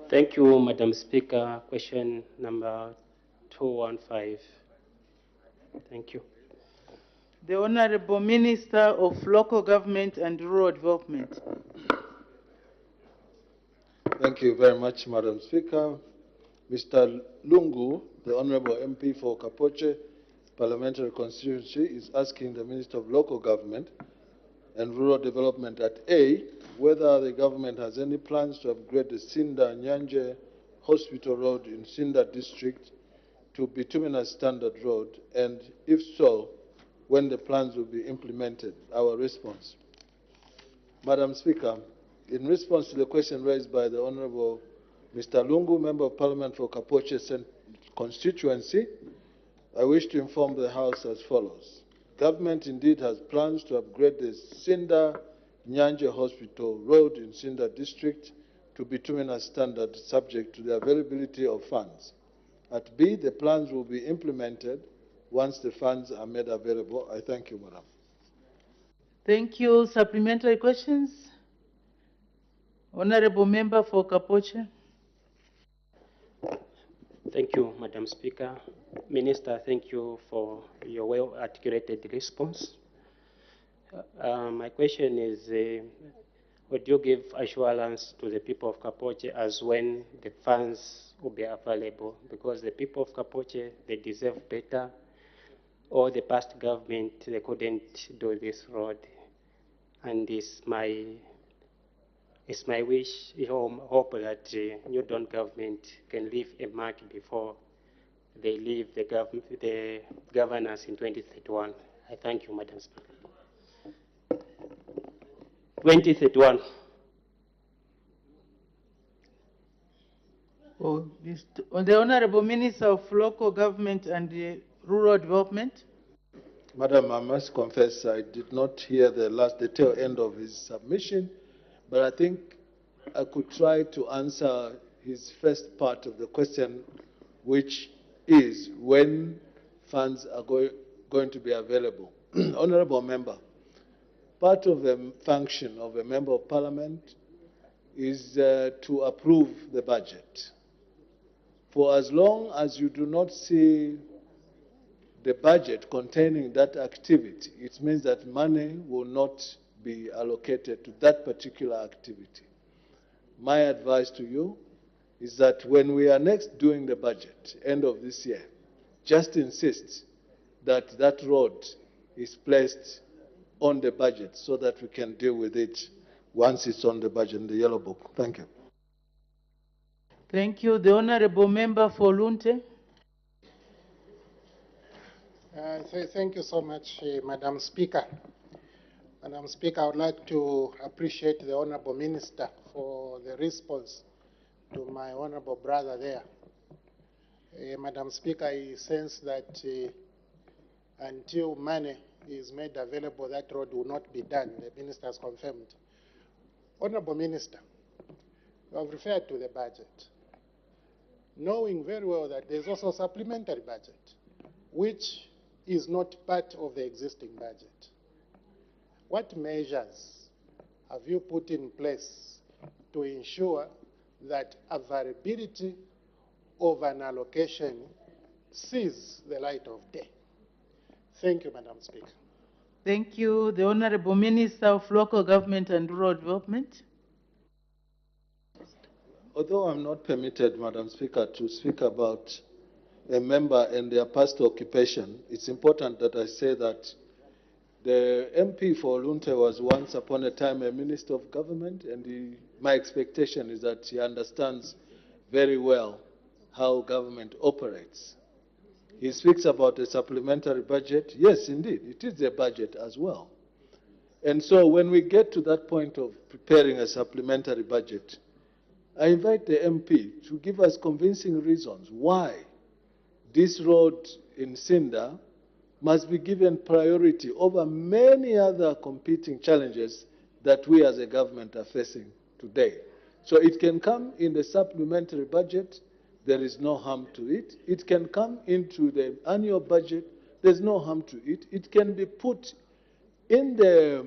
Thank you, Madam Speaker. Question number 215. Thank you. The Honorable Minister of Local Government and Rural Development. Thank you very much, Madam Speaker. Mr. Lungu, the Honorable MP for Kapoche Parliamentary Constituency, is asking the Minister of Local Government and Rural Development at A, whether the government has any plans to upgrade the Sinda Nyanje Hospital Road in Sinda District to bituminous standard road, and if so, when the plans will be implemented. Our response. Madam Speaker, in response to the question raised by the Honorable Mr. Lungu, Member of Parliament for Kapoche constituency, I wish to inform the House as follows. Government indeed has plans to upgrade the Sinda Nyanje Hospital Road in Sinda District to bituminous standard subject to the availability of funds. At B, the plans will be implemented once the funds are made available. I thank you, Madam. Thank you. Supplementary questions? Honorable Member for Kapoche. Thank you, Madam Speaker. Minister, thank you for your well-articulated response. My question is, would you give assurance to the people of Kapoche as when the funds will be available? Because the people of Kapoche, they deserve better. All the past government, they couldn't do this road. And it's my wish, hope that New Dawn government can leave a mark before they leave the governance in 2031. I thank you, Madam Speaker. 2031. Oh, the Honorable Minister of Local Government and Rural Development. Madam, I must confess I did not hear the tail end of his submission, but I think I could try to answer his first part of the question, which is when funds are going to be available. Honorable Member, part of the function of a Member of Parliament is to approve the budget. For as long as you do not see the budget containing that activity, it means that money will not be allocated to that particular activity. My advice to you is that when we are next doing the budget, end of this year, just insist that that road is placed on the budget so that we can deal with it once it's on the budget in the yellow book. Thank you. Thank you. The Honorable Member for Lunte. Thank you so much, Madam Speaker. Madam Speaker, I would like to appreciate the Honorable Minister for the response to my Honorable brother there. Madam Speaker, I sense that until money is made available, that road will not be done. The Minister has confirmed. Honorable Minister, you have referred to the budget, knowing very well that there's also a supplementary budget, which is not part of the existing budget. What measures have you put in place to ensure that availability of an allocation sees the light of day? Thank you, Madam Speaker. Thank you. The Honorable Minister of Local Government and Rural Development. Although I'm not permitted, Madam Speaker, to speak about a member and their past occupation, it's important that I say that the MP for Lunte was once upon a time a minister of government, and my expectation is that he understands very well how government operates. He speaks about a supplementary budget. Yes, indeed, it is a budget as well. And so when we get to that point of preparing a supplementary budget, I invite the MP to give us convincing reasons why this road in Sinda must be given priority over many other competing challenges that we as a government are facing today. So it can come in the supplementary budget, there is no harm to it. It can come into the annual budget, there's no harm to it. It can be put in the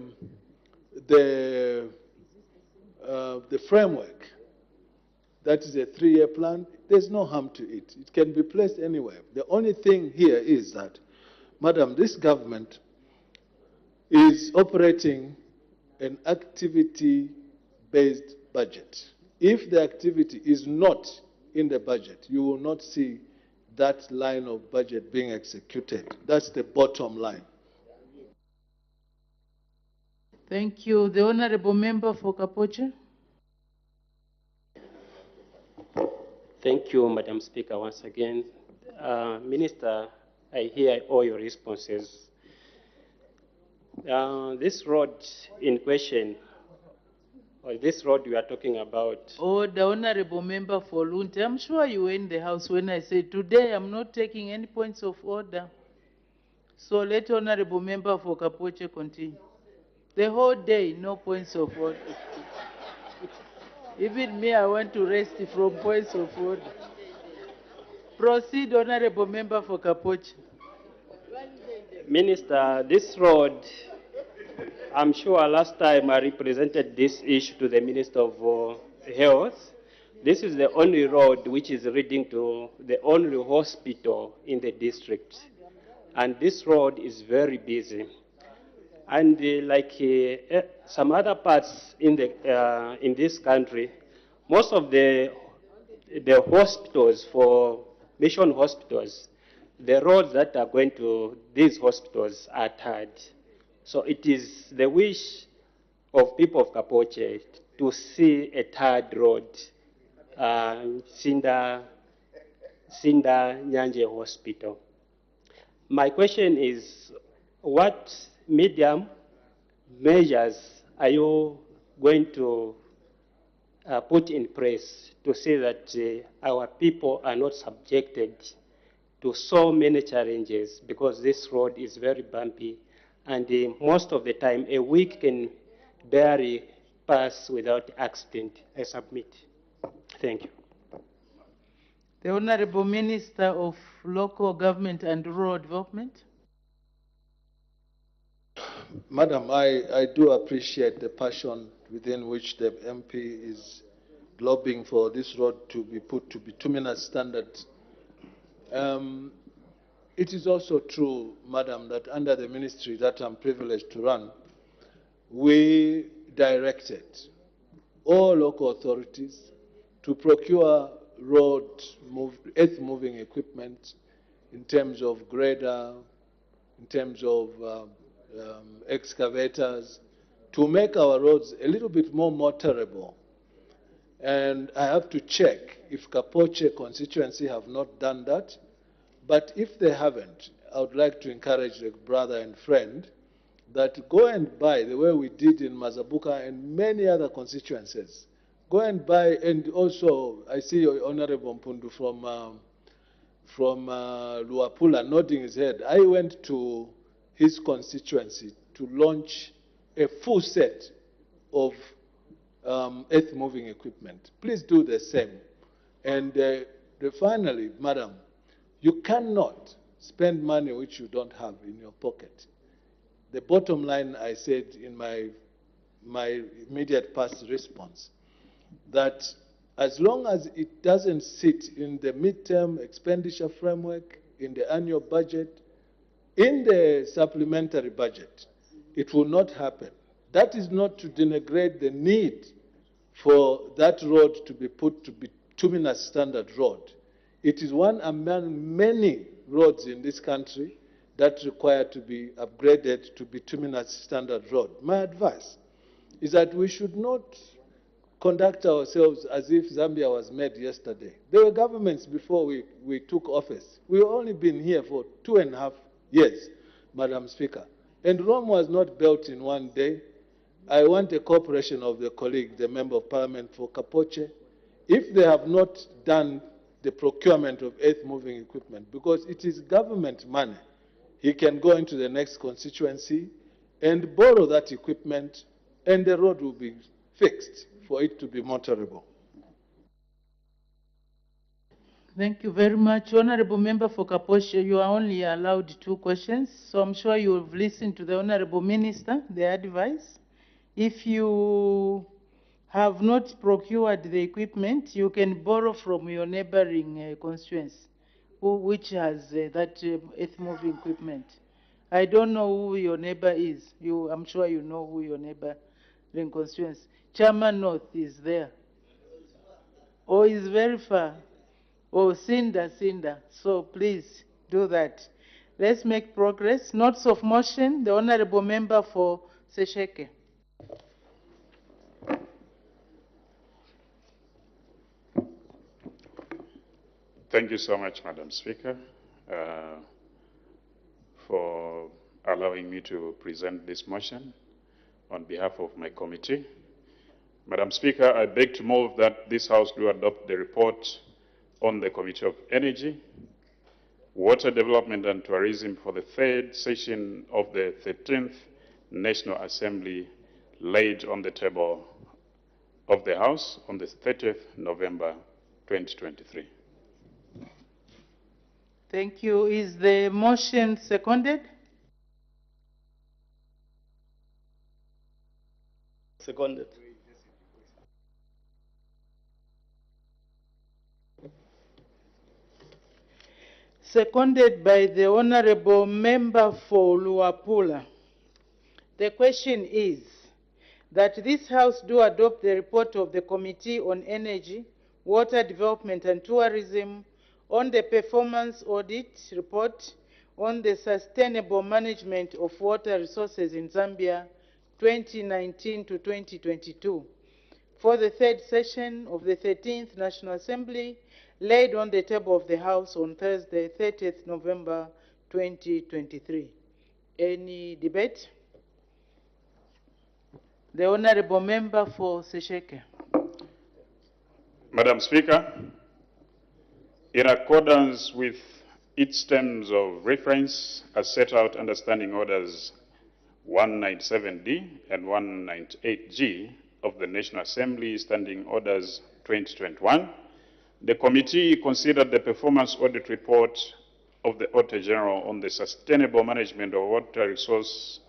framework. That is a 3-year plan. There's no harm to it. It can be placed anywhere. The only thing here is that, Madam, this government is operating an activity-based budget. If the activity is not in the budget, you will not see that line of budget being executed. That's the bottom line. Thank you. The Honorable Member for Kapoche. Thank you, Madam Speaker, once again. Minister, I hear all your responses. This road in question, or this road we are talking about. Oh, the Honorable Member for Lunte. I'm sure you were in the House when I said today I'm not taking any points of order. So let Honorable Member for Kapoche continue. The whole day, no points of order. Even me, I want to rest from points of order. Proceed, Honorable Member for Kapochi. Minister, this road, I'm sure last time I represented this issue to the Minister of Health. This is the only road which is leading to the only hospital in the district. And this road is very busy. And like some other parts in this country, most of the hospitals for mission hospitals, the roads that are going to these hospitals are tarred. So it is the wish of people of Kapoche to see a tarred road, Sinda Nyanje Hospital. My question is, what medium measures are you going to put in place to see that our people are not subjected to so many challenges, because this road is very bumpy, and most of the time a week can barely pass without accident. I submit. Thank you. The Honorable Minister of Local Government and Rural Development. Madam, I do appreciate the passion within which the MP is lobbying for this road to be put to bituminous standards. It is also true, Madam, that under the ministry that I'm privileged to run, we directed all local authorities to procure earth-moving equipment in terms of grader, in terms of excavators, to make our roads a little bit more motorable. And I have to check if Kapoche constituency have not done that. But if they haven't, I would like to encourage the brother and friend that go and buy, the way we did in Mazabuka and many other constituencies. Go and buy, and also I see Honorable Mpundu from Luapula nodding his head. I went to his constituency to launch a full set of earth-moving equipment. Please do the same. And finally, Madam, you cannot spend money which you don't have in your pocket. The bottom line I said in my immediate past response, that as long as it doesn't sit in the midterm expenditure framework, in the annual budget, in the supplementary budget, it will not happen. That is not to denigrate the need for that road to be put to bituminous standard road. It is one among many roads in this country that require to be upgraded to bituminous standard road. My advice is that we should not conduct ourselves as if Zambia was made yesterday. There were governments before we took office. We've only been here for 2.5 years, Madam Speaker. And Rome was not built in one day. I want a cooperation of the colleague, the Member of Parliament for Kapoche. If they have not done the procurement of earth-moving equipment, because it is government money, he can go into the next constituency and borrow that equipment, and the road will be fixed for it to be motorable. Thank you very much. Honorable Member for Kapoche, you are only allowed 2 questions, so I'm sure you've listened to the Honorable Minister, the advice. If you have not procured the equipment, you can borrow from your neighboring constituency, which has that earth-moving equipment. I don't know who your neighbor is. I'm sure you know who your neighboring constituency. Chairman North is there. Oh, is very far. Oh, Cinda. So please do that. Let's make progress. Notes of motion. The Honorable Member for Sesheke. Thank you so much, Madam Speaker, for allowing me to present this motion on behalf of my committee. Madam Speaker, I beg to move that this House do adopt the report on the Committee of Energy, Water Development and Tourism for the 3rd session of the 13th National Assembly laid on the table of the House on the 30th November 2023. Thank you. Is the motion seconded? Seconded. Seconded by the Honorable Member for Luapula. The question is that this House do adopt the report of the Committee on Energy, Water Development and Tourism on the performance audit report on the sustainable management of water resources in Zambia 2019 to 2022 for the third session of the 13th National Assembly laid on the table of the House on Thursday, 30th November 2023. Any debate? The Honorable Member for Sesheke. Madam Speaker, in accordance with its terms of reference as set out under Standing Orders 197D and 198G of the National Assembly Standing Orders 2021, the committee considered the performance audit report of the Auditor General on the sustainable management of water resources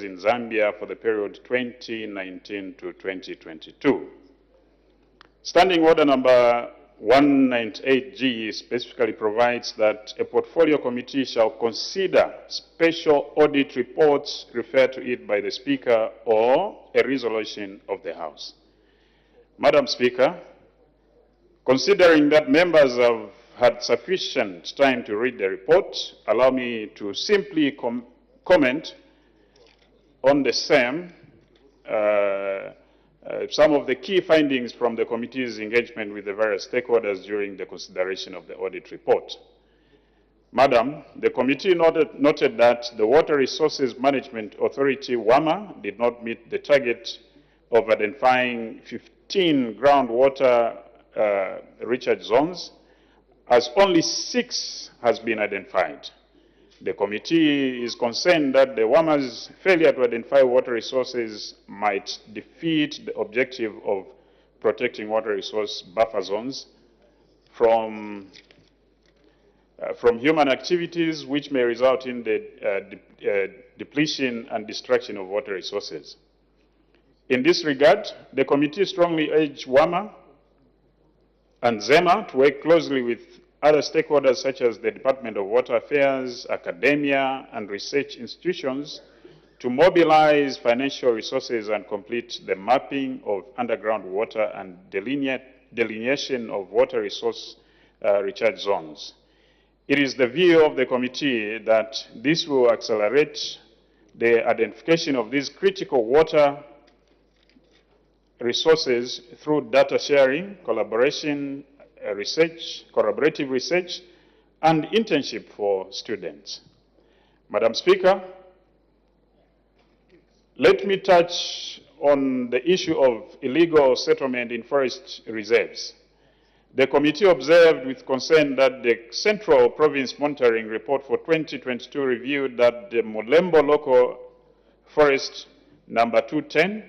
in Zambia for the period 2019 to 2022. Standing Order number 198G specifically provides that a portfolio committee shall consider special audit reports referred to it by the Speaker or a resolution of the House. Madam Speaker, considering that members have had sufficient time to read the report, allow me to simply comment on the same, some of the key findings from the committee's engagement with the various stakeholders during the consideration of the audit report. Madam, the committee noted that the Water Resources Management Authority, WAMA, did not meet the target of identifying 15 groundwater recharge zones, as only 6 has been identified. The committee is concerned that the WAMA's failure to identify water resources might defeat the objective of protecting water resource buffer zones from human activities which may result in the depletion and destruction of water resources. In this regard, the committee strongly urged WAMA and ZEMA to work closely with other stakeholders such as the Department of Water Affairs, academia, and research institutions to mobilize financial resources and complete the mapping of underground water and delineation of water resource recharge zones. It is the view of the committee that this will accelerate the identification of these critical water resources through data sharing, collaboration, collaborative research, and internship for students. Madam Speaker, let me touch on the issue of illegal settlement in forest reserves. The committee observed with concern that the Central Province Monitoring Report for 2022 reviewed that the Mulembo Local Forest number 210,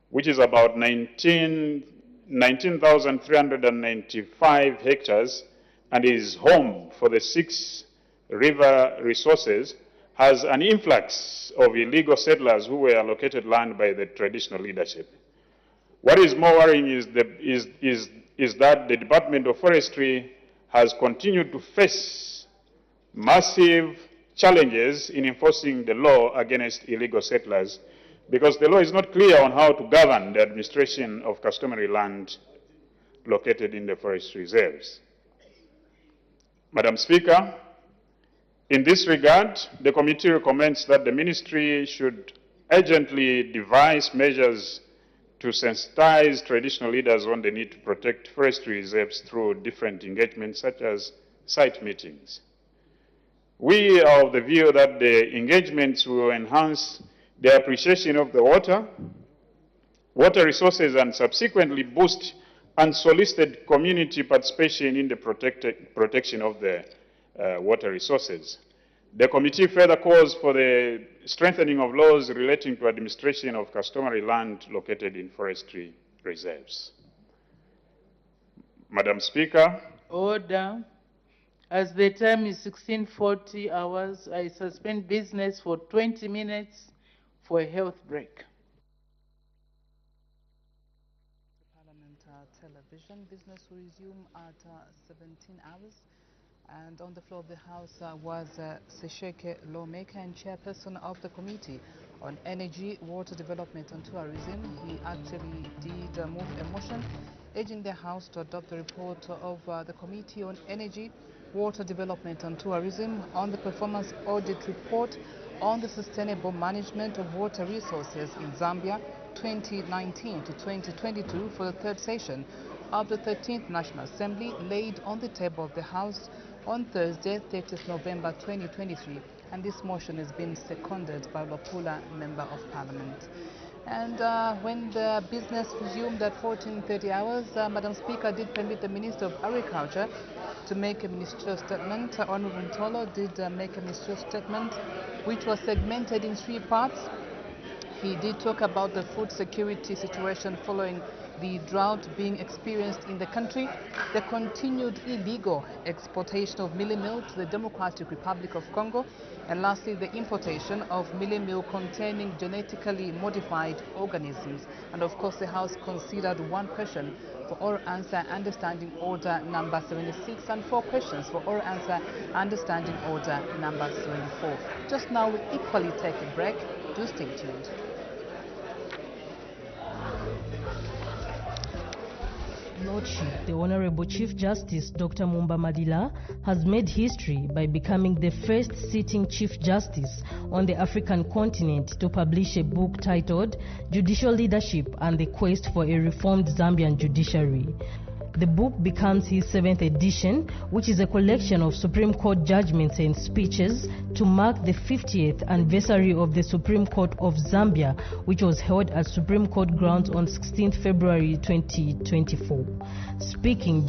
which is about 19,395 hectares and is home for the 6 river resources, has an influx of illegal settlers who were allocated land by the traditional leadership. What is more worrying is that the Department of Forestry has continued to face massive challenges in enforcing the law against illegal settlers, because the law is not clear on how to govern the administration of customary land located in the forest reserves. Madam Speaker, in this regard, the committee recommends that the ministry should urgently devise measures to sensitize traditional leaders on the need to protect forestry reserves through different engagements such as site meetings. We are of the view that the engagements will enhance the appreciation of the water resources, and subsequently boost unsolicited community participation in the protection of the water resources. The committee further calls for the strengthening of laws relating to administration of customary land located in forestry reserves. Madam Speaker. Order. As the time is 16:40 hours, I suspend business for 20 minutes for a health break. Parliament television business will resume at 17 hours. And on the floor of the House was Sesheke, lawmaker and chairperson of the Committee on Energy, Water Development and Tourism. He actually did move a motion urging the House to adopt the report of the Committee on Energy, Water Development and Tourism on the performance audit report on the sustainable management of water resources in Zambia 2019 to 2022 for the third session of the 13th National Assembly, laid on the table of the House on Thursday, 30th November 2023, and this motion has been seconded by Lopula, Member of Parliament. And when the business resumed at 14:30 hours, Madam Speaker did permit the Minister of Agriculture to make a ministerial statement. Honourable Ntolo did make a ministerial statement which was segmented in 3 parts. He did talk about the food security situation following the drought being experienced in the country, the continued illegal exportation of mealie meal to the Democratic Republic of Congo, and lastly, the importation of mealie meal containing genetically modified organisms. And of course, the House considered 1 question for oral answer understanding order number 76 and 4 questions for oral answer understanding order number 74. Just now, we equally take a break. Do stay tuned. Lordship, the Honorable Chief Justice Dr. Mumba Madila has made history by becoming the first sitting Chief Justice on the African continent to publish a book titled Judicial Leadership and the Quest for a Reformed Zambian Judiciary. The book becomes his 7th edition, which is a collection of Supreme Court judgments and speeches to mark the 50th anniversary of the Supreme Court of Zambia, which was held at Supreme Court grounds on 16th February 2024. Speaking